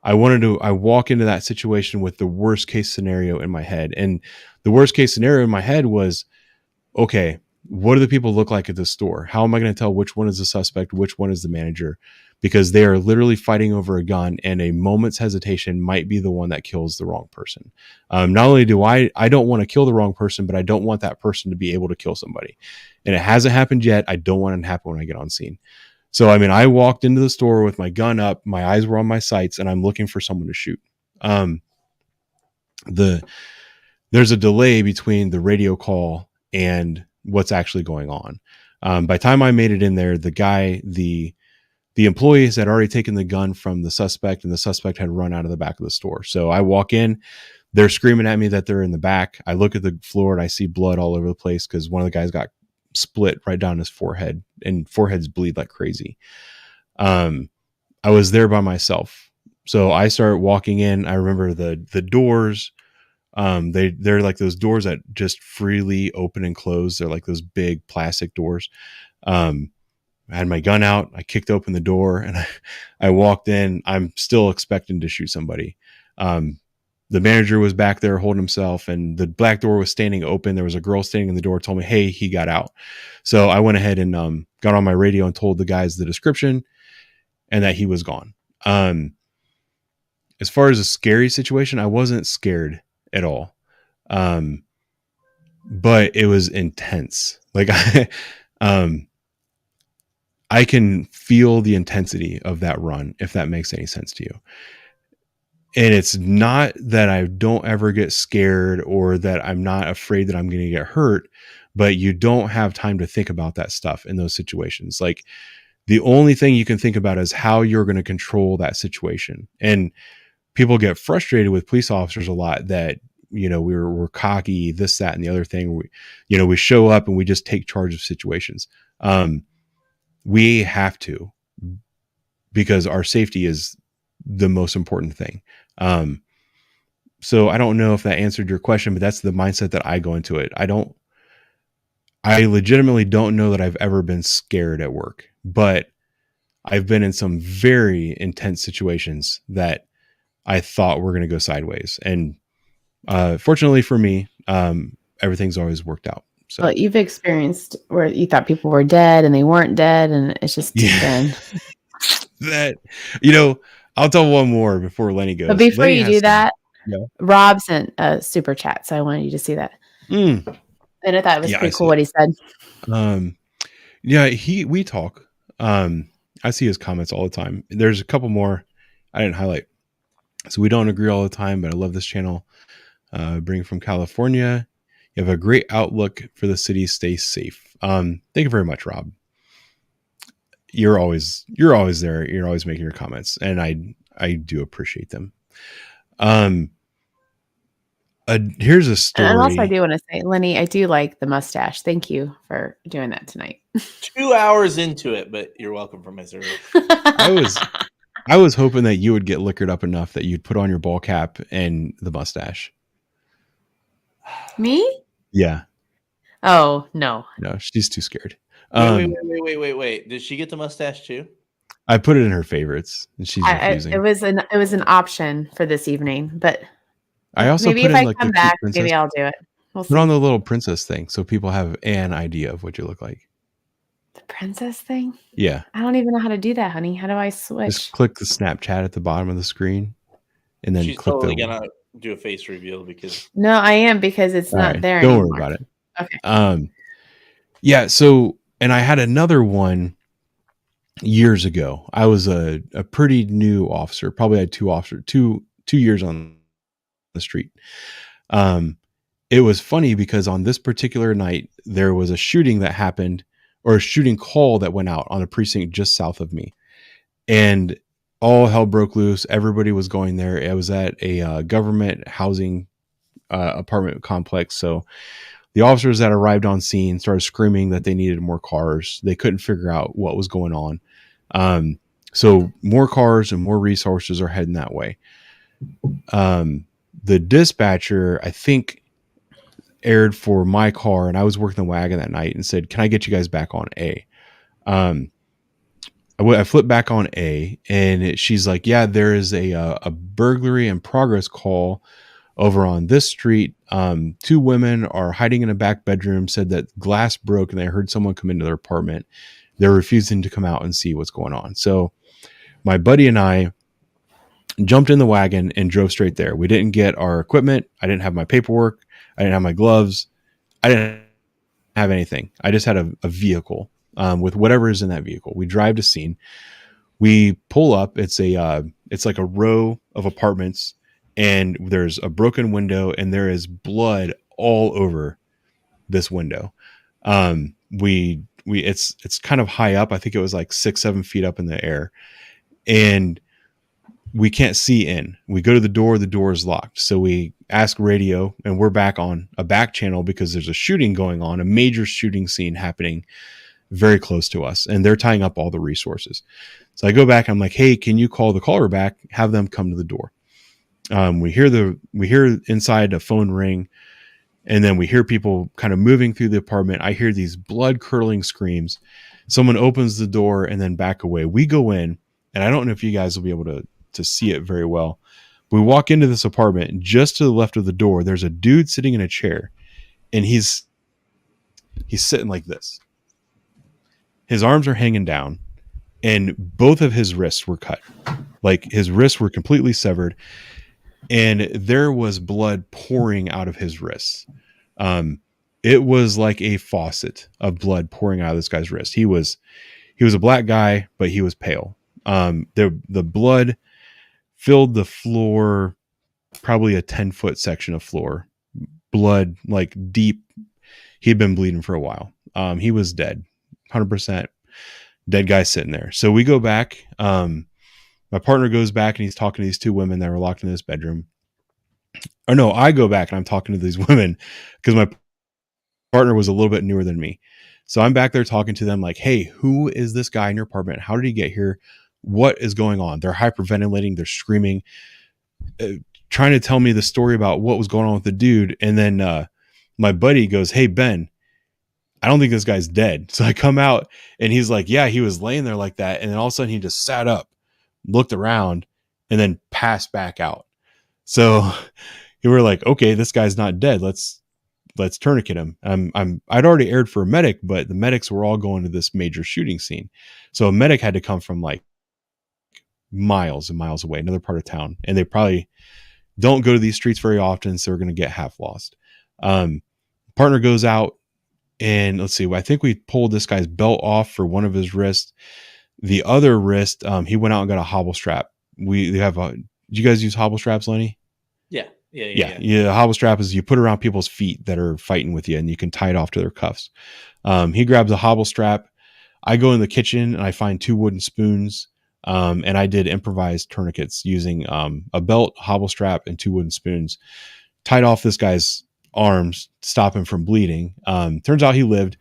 I walk into that situation with the worst case scenario in my head. And the worst case scenario in my head was, okay, what do the people look like at the store? How am I going to tell which one is the suspect, which one is the manager? Because they are literally fighting over a gun, and a moment's hesitation might be the one that kills the wrong person. Not only do I don't want to kill the wrong person, but I don't want that person to be able to kill somebody. And it hasn't happened yet. I don't want it to happen when I get on scene. So, I mean, I walked into the store with my gun up, my eyes were on my sights, and I'm looking for someone to shoot. There's a delay between the radio call and what's actually going on. By the time I made it in there, the employees had already taken the gun from the suspect, and the suspect had run out of the back of the store. So I walk in, they're screaming at me that they're in the back. I look at the floor and I see blood all over the place because one of the guys got split right down his forehead, and foreheads bleed like crazy. I was there by myself. So I started walking in. I remember the doors. They're like those doors that just freely open and close. They're like those big plastic doors. I had my gun out. I kicked open the door and I walked in. I'm still expecting to shoot somebody. The manager was back there holding himself, and the black door was standing open. There was a girl standing in the door, told me, hey, he got out. So I went ahead and got on my radio and told the guys the description and that he was gone. As far as a scary situation, I wasn't scared at all. But it was intense. Like I can feel the intensity of that run, if that makes any sense to you. And it's not that I don't ever get scared or that I'm not afraid that I'm going to get hurt, but you don't have time to think about that stuff in those situations. Like the only thing you can think about is how you're going to control that situation. And people get frustrated with police officers a lot that, you know, we're cocky, this, that, and the other thing. We show up and we just take charge of situations. We have to, because our safety is the most important thing. So I don't know if that answered your question, but that's the mindset that I go into it. I legitimately don't know that I've ever been scared at work, but I've been in some very intense situations that I thought were going to go sideways. And fortunately for me, everything's always worked out. So Well, you've experienced where you thought people were dead and they weren't dead, and it's just too thin. that, I'll tell one more before Lenny goes. But before Lenny you has do some- that, Yeah. Rob sent a super chat, so I wanted you to see that. And I thought it was Yeah, I pretty see cool it. what he said. We talk. I see his comments all the time. There's a couple more I didn't highlight. So we don't agree all the time, but I love this channel. Bring from California. You have a great outlook for the city. Stay safe. Thank you very much, Rob. You're always there. You're always making your comments, and I do appreciate them. Here's a story. And also, I do want to say, Lenny, I do like the mustache. Thank you for doing that tonight. 2 hours into it, but you're welcome for my service. I was hoping that you would get liquored up enough that you'd put on your ball cap and the mustache. Me? Yeah. Oh, no. No, she's too scared. Wait. Did she get the mustache too? I put it in her favorites, and she's refusing. It was an option for this evening, but I also maybe put if in I like come the back, cute maybe princess. I'll do it. We'll Put see. on the little princess thing so people have an idea of what you look like. The princess thing? Yeah. I don't even know how to do that, honey. How do I switch? Just click the Snapchat at the bottom of the screen, and then She's click totally the. gonna do a face reveal because No, I am, because it's All not right, there don't anymore. worry about it. Okay. Yeah. So, and I had another one years ago. I was a pretty new officer. Probably had two years on the street. It was funny because on this particular night there was a shooting that happened, or a shooting call that went out on a precinct just south of me, and all hell broke loose. Everybody was going there. It was at a government housing apartment complex. So the officers that arrived on scene started screaming that they needed more cars. They couldn't figure out what was going on. So more cars and more resources are heading that way. The dispatcher, I think, aired for my car, and I was working the wagon that night and said, "Can I get you guys back on A?" I flip back on A, and she's like, yeah, there is a burglary in progress call over on this street. 2 women are hiding in a back bedroom, said that glass broke and they heard someone come into their apartment. They're refusing to come out and see what's going on. So my buddy and I jumped in the wagon and drove straight there. We didn't get our equipment. I didn't have my paperwork. I didn't have my gloves. I didn't have anything. I just had a vehicle with whatever is in that vehicle. We drive to scene. We pull up. It's like a row of apartments, and there's a broken window, and there is blood all over this window. It's kind of high up. I think it was like 6-7 feet up in the air, and we can't see in. We go to the door is locked. So we ask radio, and we're back on a back channel because there's a shooting going on, a major shooting scene happening very close to us, and they're tying up all the resources. So I go back, I'm like, hey, can you call the caller back? Have them come to the door. We hear inside a phone ring, and then we hear people kind of moving through the apartment. I hear these blood curdling screams. Someone opens the door and then back away. We go in, and I don't know if you guys will be able to see it very well. We walk into this apartment, and just to the left of the door, there's a dude sitting in a chair, and he's sitting like this. His arms are hanging down, and both of his wrists were cut. Like, his wrists were completely severed, and there was blood pouring out of his wrists. It was like a faucet of blood pouring out of this guy's wrist. He was a black guy, but he was pale. The blood filled the floor, probably a 10-foot section of floor. Blood, like, deep. He'd been bleeding for a while. He was dead, 100% dead guy sitting there. So we go back. My partner goes back, and he's talking to these 2 women that were locked in this bedroom. Or no, I go back and I'm talking to these women because my partner was a little bit newer than me. So I'm back there talking to them like, hey, who is this guy in your apartment? How did he get here? What is going on? They're hyperventilating. They're screaming, trying to tell me the story about what was going on with the dude. And then my buddy goes, hey, Ben, I don't think this guy's dead. So I come out, and he's like, yeah, he was laying there like that. And then all of a sudden he just sat up, looked around, and then passed back out. So we were like, okay, this guy's not dead. Let's tourniquet him. I'd already aired for a medic, but the medics were all going to this major shooting scene. So a medic had to come from like miles and miles away, another part of town. And they probably don't go to these streets very often, so they're going to get half lost. Partner goes out, and let's see, I think we pulled this guy's belt off for one of his wrists. The other wrist, he went out and got a hobble strap. Did you guys use hobble straps, Lenny? Yeah. Hobble strap is you put around people's feet that are fighting with you, and you can tie it off to their cuffs. He grabs a hobble strap. I go in the kitchen, and I find 2 wooden spoons. And I did improvised tourniquets using a belt, hobble strap, and 2 wooden spoons. Tied off this guy's arms, stop him from bleeding. Turns out he lived.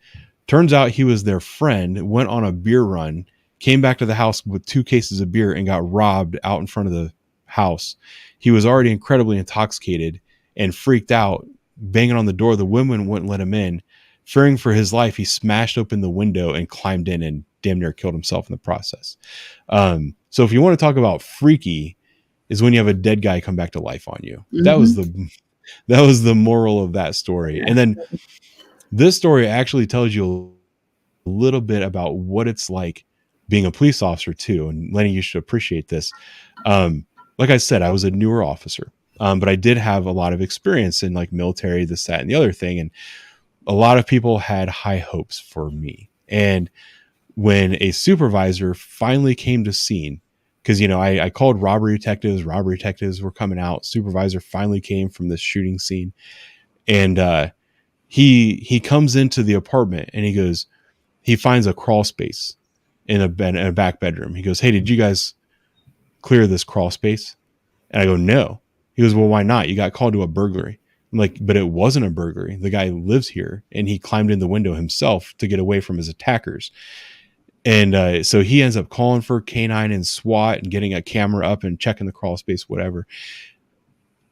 Turns out he was their friend, went on a beer run, came back to the house with 2 cases of beer, and got robbed out in front of the house. He was already incredibly intoxicated and freaked out, banging on the door. The women wouldn't let him in. Fearing for his life, he smashed open the window and climbed in and damn near killed himself in the process. So if you want to talk about freaky, is when you have a dead guy come back to life on you. Mm-hmm. That was the moral of that story. Yeah. And then this story actually tells you a little bit about what it's like being a police officer too. And Lenny, you should appreciate this. Like I said, I was a newer officer, but I did have a lot of experience in like military, this, that, and the other thing. And a lot of people had high hopes for me. And when a supervisor finally came to scene, because, you know, I called robbery detectives were coming out. Supervisor finally came from this shooting scene. And he comes into the apartment, and he finds a crawl space in a back bedroom. He goes, hey, did you guys clear this crawl space? And I go, no. He goes, well, why not? You got called to a burglary. I'm like, but it wasn't a burglary. The guy lives here, and he climbed in the window himself to get away from his attackers. And so he ends up calling for K9 and SWAT and getting a camera up and checking the crawl space, whatever.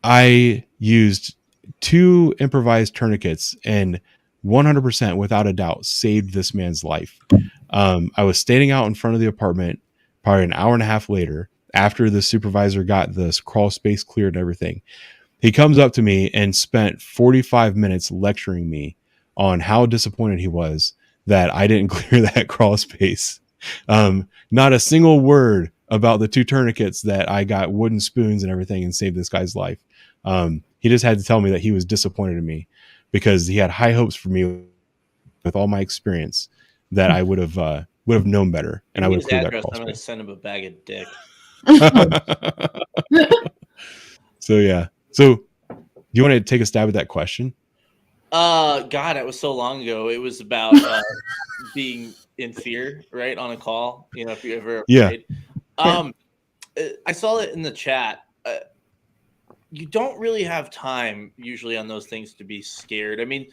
I used 2 improvised tourniquets, and 100% without a doubt saved this man's life. I was standing out in front of the apartment probably an hour and a half later after the supervisor got this crawl space cleared and everything. He comes up to me and spent 45 minutes lecturing me on how disappointed he was that I didn't clear that crawl space. Not a single word about the 2 tourniquets that I got wooden spoons and everything and saved this guy's life. He just had to tell me that he was disappointed in me because he had high hopes for me with all my experience that I would have known better and I would have cleared that crawl I'm going to space. send him a bag of dick. So yeah. So do you want to take a stab at that question? God, it was so long ago. It was about being in fear, right, on a call. You know, if you ever afraid. I saw it in the chat. You don't really have time usually on those things to be scared. I mean,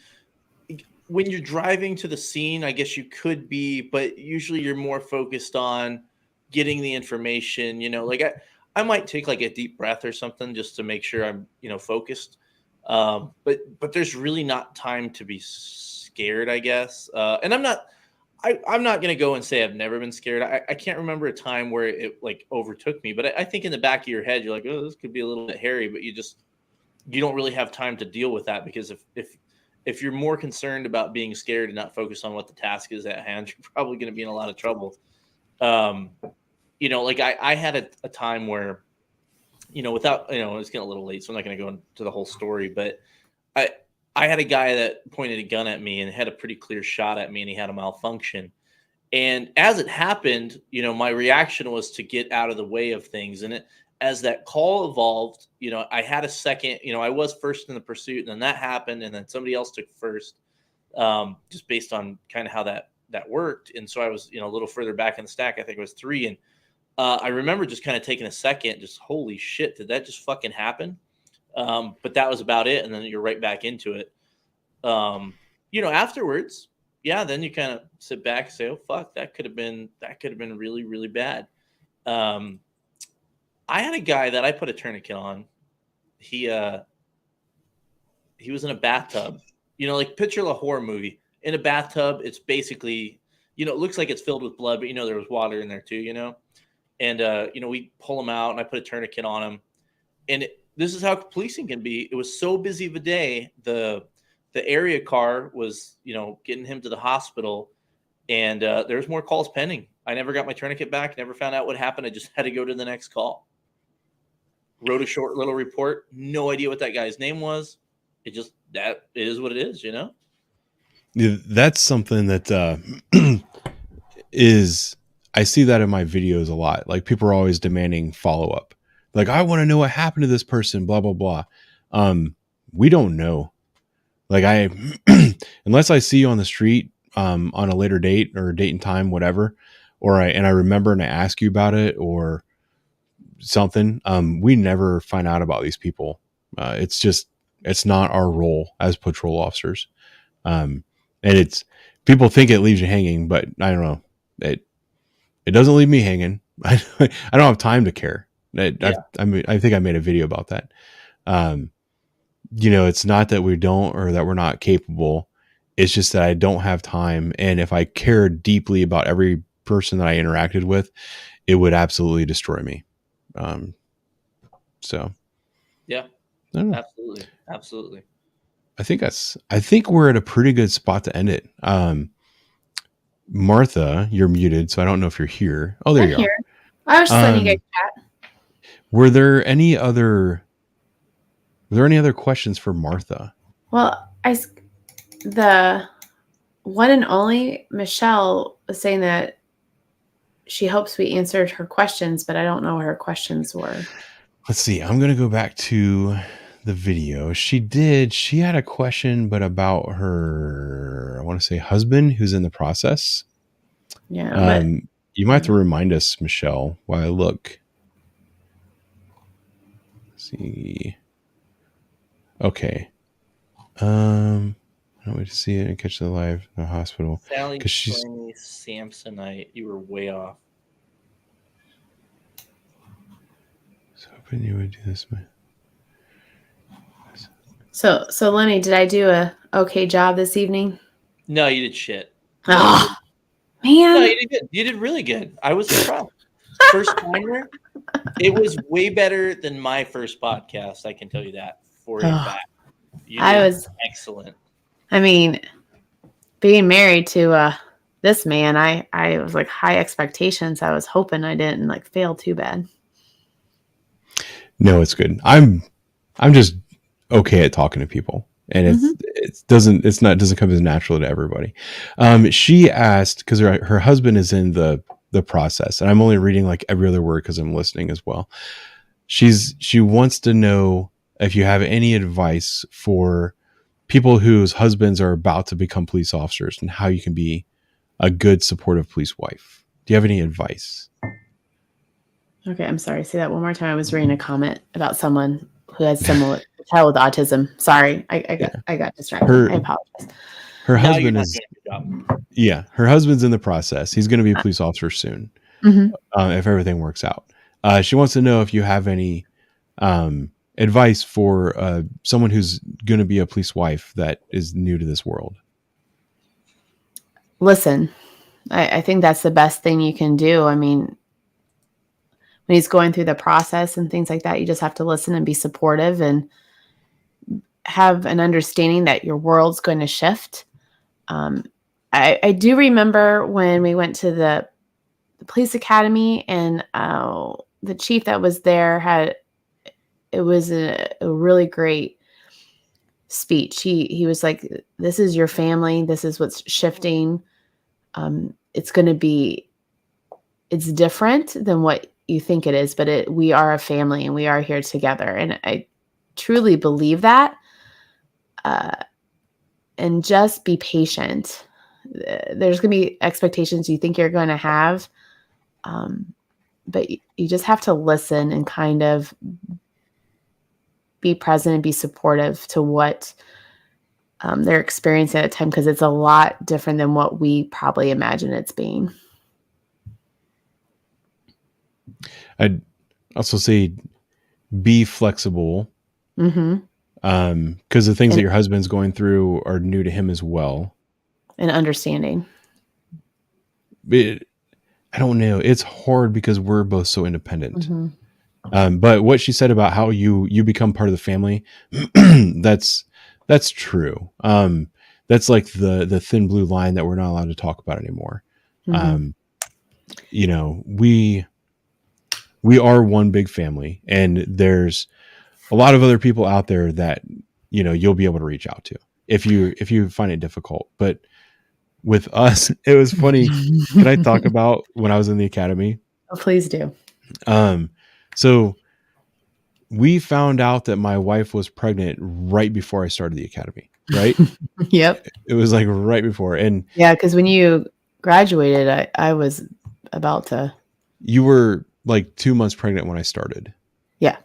when you're driving to the scene, I guess you could be, but usually you're more focused on getting the information. You know, like I might take like a deep breath or something just to make sure I'm, you know, focused. But there's really not time to be scared, I guess. And I'm not going to go and say I've never been scared. I can't remember a time where it like overtook me, but I think in the back of your head, you're like, oh, this could be a little bit hairy, but you don't really have time to deal with that because if you're more concerned about being scared and not focused on what the task is at hand, you're probably going to be in a lot of trouble. You know, like I had a time where, you know, without, you know, it's getting a little late, so I'm not going to go into the whole story, but I had a guy that pointed a gun at me and had a pretty clear shot at me and he had a malfunction. And as it happened, you know, my reaction was to get out of the way of things. And as that call evolved, you know, I had a second, you know, I was first in the pursuit and then that happened. And then somebody else took first, just based on kind of how that worked. And so I was, you know, a little further back in the stack. I think it was 3. And I remember just kind of taking a second, just holy shit, did that just fucking happen? But that was about it. And then you're right back into it. You know, afterwards, yeah, then you kind of sit back and say, oh, fuck, that could have been really, really bad. I had a guy that I put a tourniquet on. He was in a bathtub, you know, like picture a horror movie in a bathtub. It's basically, you know, it looks like it's filled with blood, but you know, there was water in there too, you know? And, you know, we pull him out and I put a tourniquet on him. And this is how policing can be. It was so busy of a day. The area car was, you know, getting him to the hospital and there's more calls pending. I never got my tourniquet back. Never found out what happened. I just had to go to the next call. Wrote a short little report. No idea what that guy's name was. That is what it is, you know? Yeah, that's something that I see that in my videos a lot. Like people are always demanding follow-up. Like, I want to know what happened to this person, blah, blah, blah. We don't know. Like unless I see you on the street, on a later date or date and time, whatever, I remember and I ask you about it or something, we never find out about these people. It's not our role as patrol officers. And people think it leaves you hanging, but I don't know. It doesn't leave me hanging. I don't have time to care. I think I made a video about that. You know, it's not that we don't or that we're not capable. It's just that I don't have time. And if I cared deeply about every person that I interacted with, it would absolutely destroy me. So yeah, absolutely. I think we're at a pretty good spot to end it. Martha, you're muted, so I don't know if you're here. Oh, there you are. I was just letting you guys chat. Were there any other questions for Martha? Well, the one and only Michelle was saying that she hopes we answered her questions, but I don't know what her questions were. Let's see. I'm going to go back to the video. She had a question, but about her, I want to say husband who's in the process. Yeah. You might have to remind us, Michelle, while I look. Let's see. Okay. I don't wait to see it and catch the live in the hospital. Sally Samsonite, you were way off. So hoping you would do this. So Lenny, did I do a okay job this evening? No, you did shit. Oh, No, man. you did good. You did really good. I was impressed. First timer, it was way better than my first podcast. I can tell you that for a Oh, fact. You I did was, excellent. I mean, being married to this man, I was like high expectations. I was hoping I didn't like fail too bad. No, it's good. I'm just okay at talking to people, and it doesn't come as natural to everybody. She asked because her husband is in the process, and I'm only reading like every other word because I'm listening as well. She wants to know if you have any advice for people whose husbands are about to become police officers and how you can be a good supportive police wife. Do you have any advice? Okay, I'm sorry. Say that one more time. I was reading a comment about someone who has similar child with autism. Sorry, I got distracted. I apologize. Her No, husband you're is not doing a good job. yeah. Her husband's in the process. He's going to be a police officer soon, if everything works out. She wants to know if you have any advice for someone who's going to be a police wife that is new to this world. Listen, I think that's the best thing you can do. I mean, when he's going through the process and things like that, you just have to listen and be supportive and have an understanding that your world's going to shift. I do remember when we went to the police academy and the chief that was there it was a really great speech. He was like, this is your family. This is what's shifting. It's different than what you think it is, but we are a family and we are here together. And I truly believe that. And just be patient. There's going to be expectations you think you're going to have. But you just have to listen and kind of be present and be supportive to what they're experiencing at the time, because it's a lot different than what we probably imagine it's being. I'd also say be flexible. Because the things that your husband's going through are new to him as well. And understanding. I don't know. It's hard because we're both so independent. But what she said about how you become part of the family, that's true. That's like the thin blue line that we're not allowed to talk about anymore. We are one big family, and there's a lot of other people out there that you'll be able to reach out to if you find it difficult. But with us, it was funny. Can I talk about when I was in the academy? Oh, please do. So we found out that my wife was pregnant right before I started the academy, right? Yep. It was like right before. And yeah, because when you graduated, I was about to. You were like 2 months pregnant when I started. Yeah.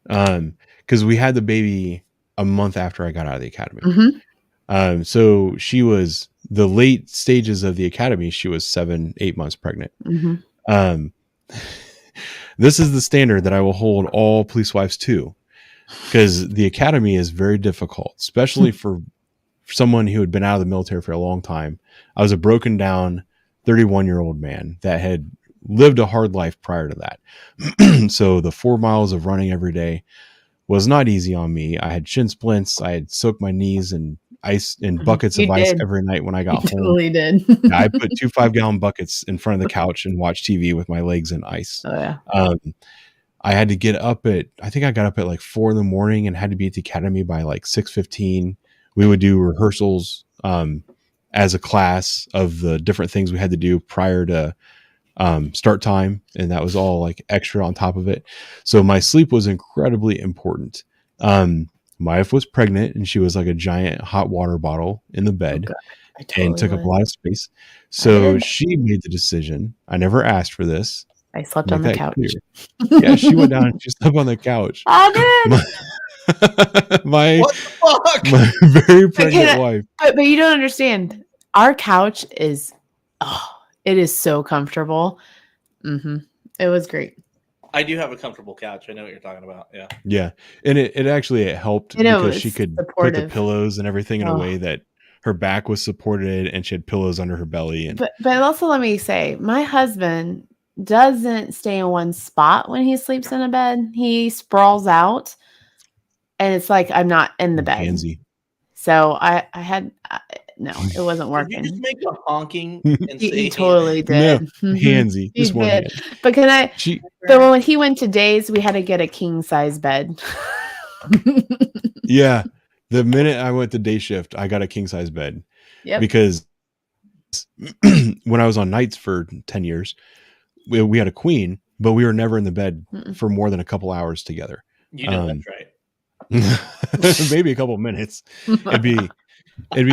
Because we had the baby a month after I got out of the academy. So she was the late stages of the academy. She was 7-8 months pregnant. This is the standard that I will hold all police wives to, because the academy is very difficult, especially for someone who had been out of the military for a long time. I was a broken down 31-year-old man that had lived a hard life prior to that. So the 4 miles of running every day was not easy on me. I had shin splints. I had soaked my knees in ice in buckets of ice every night when I got home. Totally did. I put 2 5-gallon buckets in front of the couch and watched TV with my legs in ice. Oh yeah. I had to get up I think I got up at like 4 a.m. and had to be at the academy by like 6:15. We would do rehearsals as a class of the different things we had to do prior to start time, and that was all like extra on top of it. So my sleep was incredibly important. My wife was pregnant, and she was like a giant hot water bottle in the bed, and took up a lot of space. So she made the decision. I never asked for this. I slept on the couch. Yeah, she went down and she slept on the couch. I did. My very pregnant wife. But you don't understand. Our couch is, it is so comfortable. It was great. I do have a comfortable couch. I know what you're talking about. Yeah. Yeah, and it helped You know, because it's she could put the supportive. pillows and everything in a Oh. way that her back was supported, and she had pillows under her belly. And But also let me say, my husband doesn't stay in one spot when he sleeps in a bed. He sprawls out, and it's like I'm not in the bed. handsy. So I had no, it wasn't Did you just working. make a honking and He say totally No, did. Mhm. handsy. He Just one did. hand. But can I? She So when he went to Days, we had to get a king size bed. Yeah. The minute I went to day shift, I got a king size bed Yep. because when I was on nights for 10 years, we had a queen, but we were never in the bed Mm-mm. for more than a couple hours together. You know that's right. Maybe a couple minutes. It'd be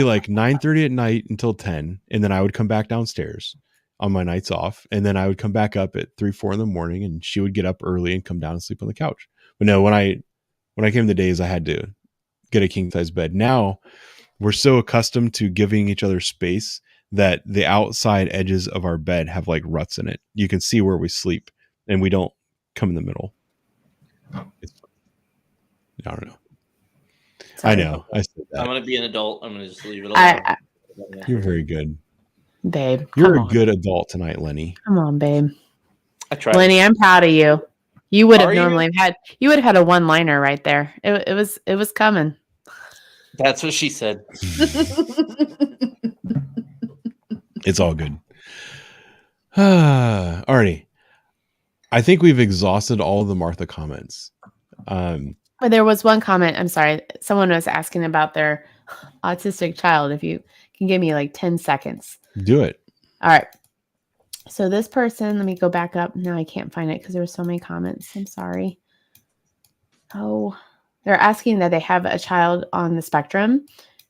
like 9:30 at night until 10, and then I would come back downstairs on my nights off, and then I would come back up at 3-4 in the morning, and she would get up early and come down and sleep on the couch. But no, when I came to Days, I had to get a king size bed. Now we're so accustomed to giving each other space that the outside edges of our bed have like ruts in it. You can see where we sleep, and we don't come in the middle. I don't know. I know. I said that. I'm gonna be an adult. I'm gonna just leave it alone. You're very good. Babe, You're come a on. good adult tonight, Lenny. Come on, babe. I tried. Lenny, I'm proud of you. You would have Are you? normally had a one-liner right there. It was coming. That's what she said. It's all good. Arnie, I think we've exhausted all of the Martha comments. But there was one comment. I'm sorry. Someone was asking about their autistic child. If you can give me like 10 seconds. Do it. All right. So this person, let me go back up. No, I can't find it because there were so many comments. I'm sorry. Oh, they're asking that they have a child on the spectrum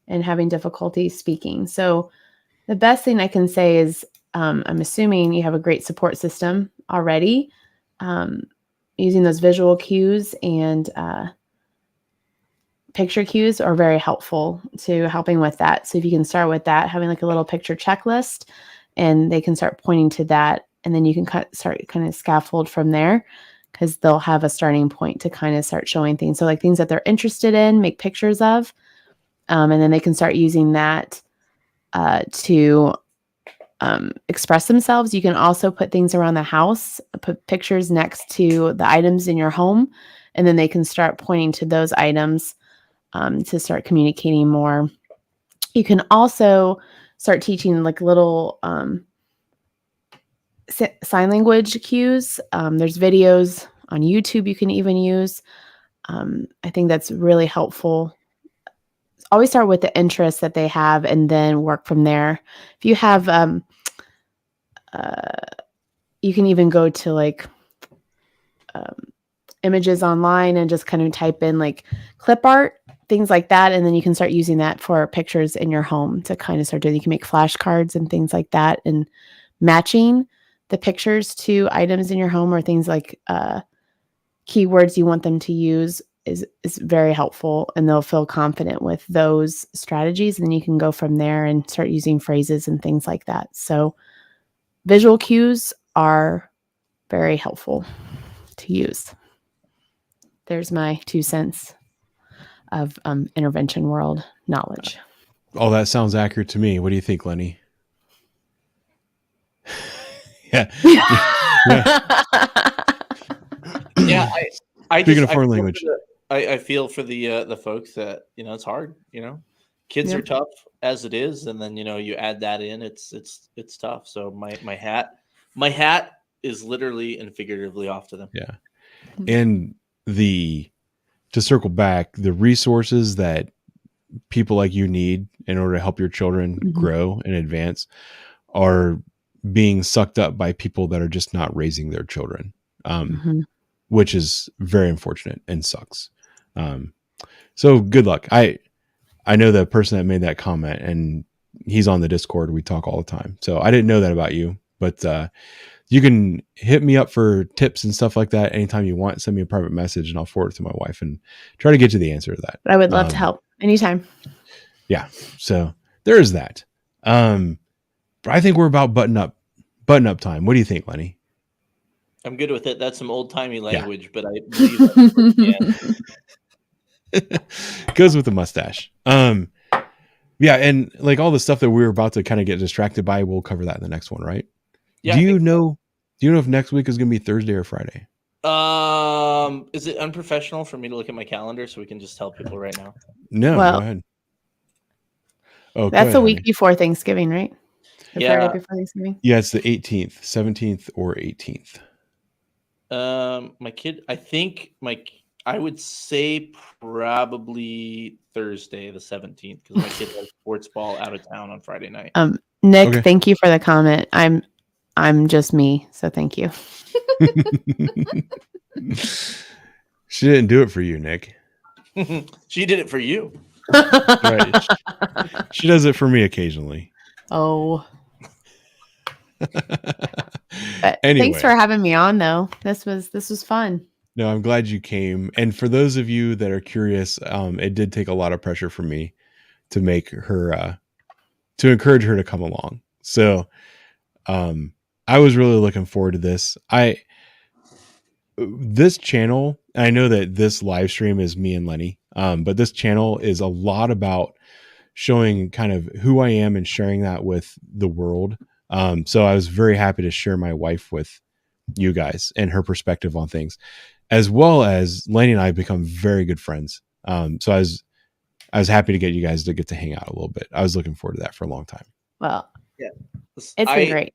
and having difficulty speaking. So the best thing I can say is I'm assuming you have a great support system already. Using those visual cues and picture cues are very helpful to helping with that. So if you can start with that, having like a little picture checklist, and they can start pointing to that, and then you can start kind of scaffold from there, because they'll have a starting point to kind of start showing things. So like things that they're interested in, make pictures of, and then they can start using that to express themselves. You can also put things around the house, put pictures next to the items in your home, and then they can start pointing to those items to start communicating more. You can also start teaching like little sign language cues. There's videos on YouTube you can even use. I think that's really helpful. Always start with the interests that they have and then work from there. If you have, you can even go to like images online and just kind of type in like clip art, things like that. And then you can start using that for pictures in your home to kind of start doing. You can make flashcards and things like that, and matching the pictures to items in your home or things like keywords you want them to use is very helpful, and they'll feel confident with those strategies. And then you can go from there and start using phrases and things like that. So visual cues are very helpful to use. There's my 2 cents of intervention world knowledge. Oh, that sounds accurate to me. What do you think, Lenny? Yeah. Yeah, I Speaking just, of foreign language, I feel for the folks that, you know, it's hard. You know, kids are tough as it is, and then, you know, you add that in, it's tough. So my hat is literally and figuratively off to them. Yeah. And to circle back, the resources that people like you need in order to help your children grow and advance are being sucked up by people that are just not raising their children, which is very unfortunate and sucks. So good luck. I know the person that made that comment, and he's on the Discord. We talk all the time. So I didn't know that about you, but you can hit me up for tips and stuff like that anytime you want. Send me a private message and I'll forward it to my wife and try to get you the answer to that. I would love to help anytime. Yeah. So there is that. But I think we're about button up time. What do you think, Lenny? I'm good with it. That's some old timey language, but I believe that. Goes with the mustache. Yeah, and like all the stuff that we were about to kind of get distracted by, we'll cover that in the next one, right? Yeah, Do I you think so. know? Do you know if next week is going to be Thursday or Friday? Is it unprofessional for me to look at my calendar so we can just tell people right now? No, Well, go ahead. Oh, That's go ahead, a week honey. before Thanksgiving, right? The Yeah. Friday before Thanksgiving. Yeah, it's the 18th, 17th, or 18th. My kid, I would say probably Thursday the 17th because my kid has sports ball out of town on Friday night. Nick, Okay. thank you for the comment. I'm just me, so thank you. She didn't do it for you, Nick. She did it for you. Right. She does it for me occasionally. Oh, but Anyway. thanks for having me on, though. This was fun. No, I'm glad you came. And for those of you that are curious, it did take a lot of pressure from me to make her, to encourage her to come along. So, I was really looking forward to this. This channel, I know that this live stream is me and Lenny, but this channel is a lot about showing kind of who I am and sharing that with the world. So I was very happy to share my wife with you guys and her perspective on things, as well as Lenny and I have become very good friends. So I was happy to get you guys to get to hang out a little bit. I was looking forward to that for a long time. Well, Yeah. it's been great.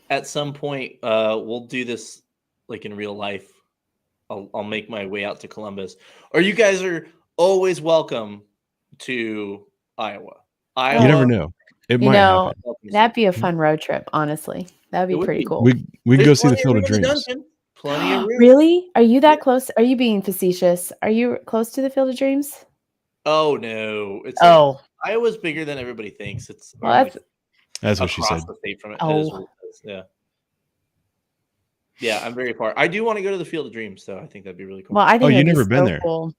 At some point, we'll do this like in real life. I'll make my way out to Columbus, or you guys are always welcome to Iowa. You never know. It might happen. That'd be a fun road trip, honestly. That'd be pretty cool. We can go see the Field of Dreams. Plenty of room. Really? Are you that close? Are you being facetious? Are you close to the Field of Dreams? Oh no! It's Iowa's bigger than everybody thinks. It's that's what she said. The state from it. Oh. That is what it is. Yeah. Yeah, I'm very far. I do want to go to the Field of Dreams, though. I think that'd be really cool. Well, I think you've never been there. Cool.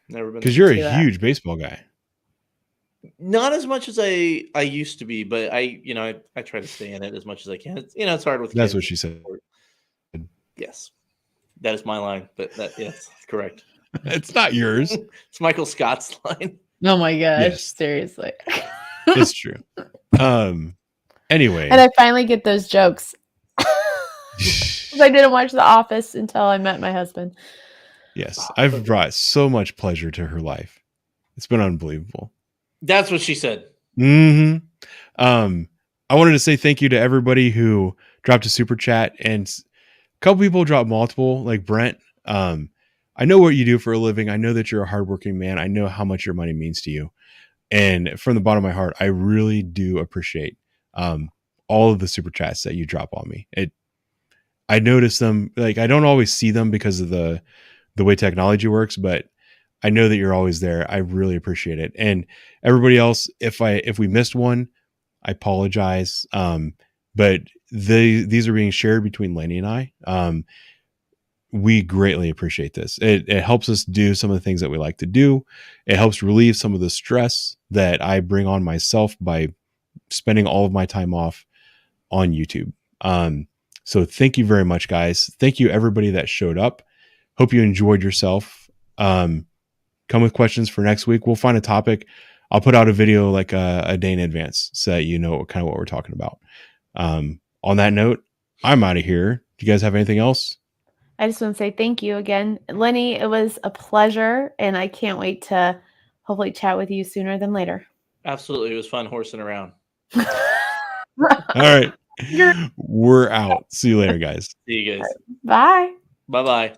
Never been. Because you're a huge baseball guy. Not as much as I used to be, but I try to stay in it as much as I can. It's hard with. That's what she said. Yes, that is my line. But yes, correct. It's not yours. It's Michael Scott's line. Oh my gosh! Yes. Seriously. It's true. Anyway, and I finally get those jokes. I didn't watch The Office until I met my husband. Yes, I've brought so much pleasure to her life. It's been unbelievable. That's what she said. Mm-hmm. I wanted to say thank you to everybody who dropped a super chat, and a couple people dropped multiple, like Brent. I know what you do for a living. I know that you're a hardworking man. I know how much your money means to you. And from the bottom of my heart, I really do appreciate all of the super chats that you drop on me. I notice them, like I don't always see them because of the way technology works, but I know that you're always there. I really appreciate it. And everybody else, if we missed one, I apologize. But these are being shared between Lenny and I. We greatly appreciate this. It helps us do some of the things that we like to do. It helps relieve some of the stress that I bring on myself by spending all of my time off on YouTube. So thank you very much, guys. Thank you, everybody that showed up. Hope you enjoyed yourself. Come with questions for next week. We'll find a topic. I'll put out a video like a day in advance so that you know kind of what we're talking about. On that note, I'm out of here. Do you guys have anything else? I just want to say thank you again, Lenny. It was a pleasure, and I can't wait to hopefully chat with you sooner than later. Absolutely. It was fun horsing around. All right. We're out. See you later, guys. See you guys. Bye. Bye-bye.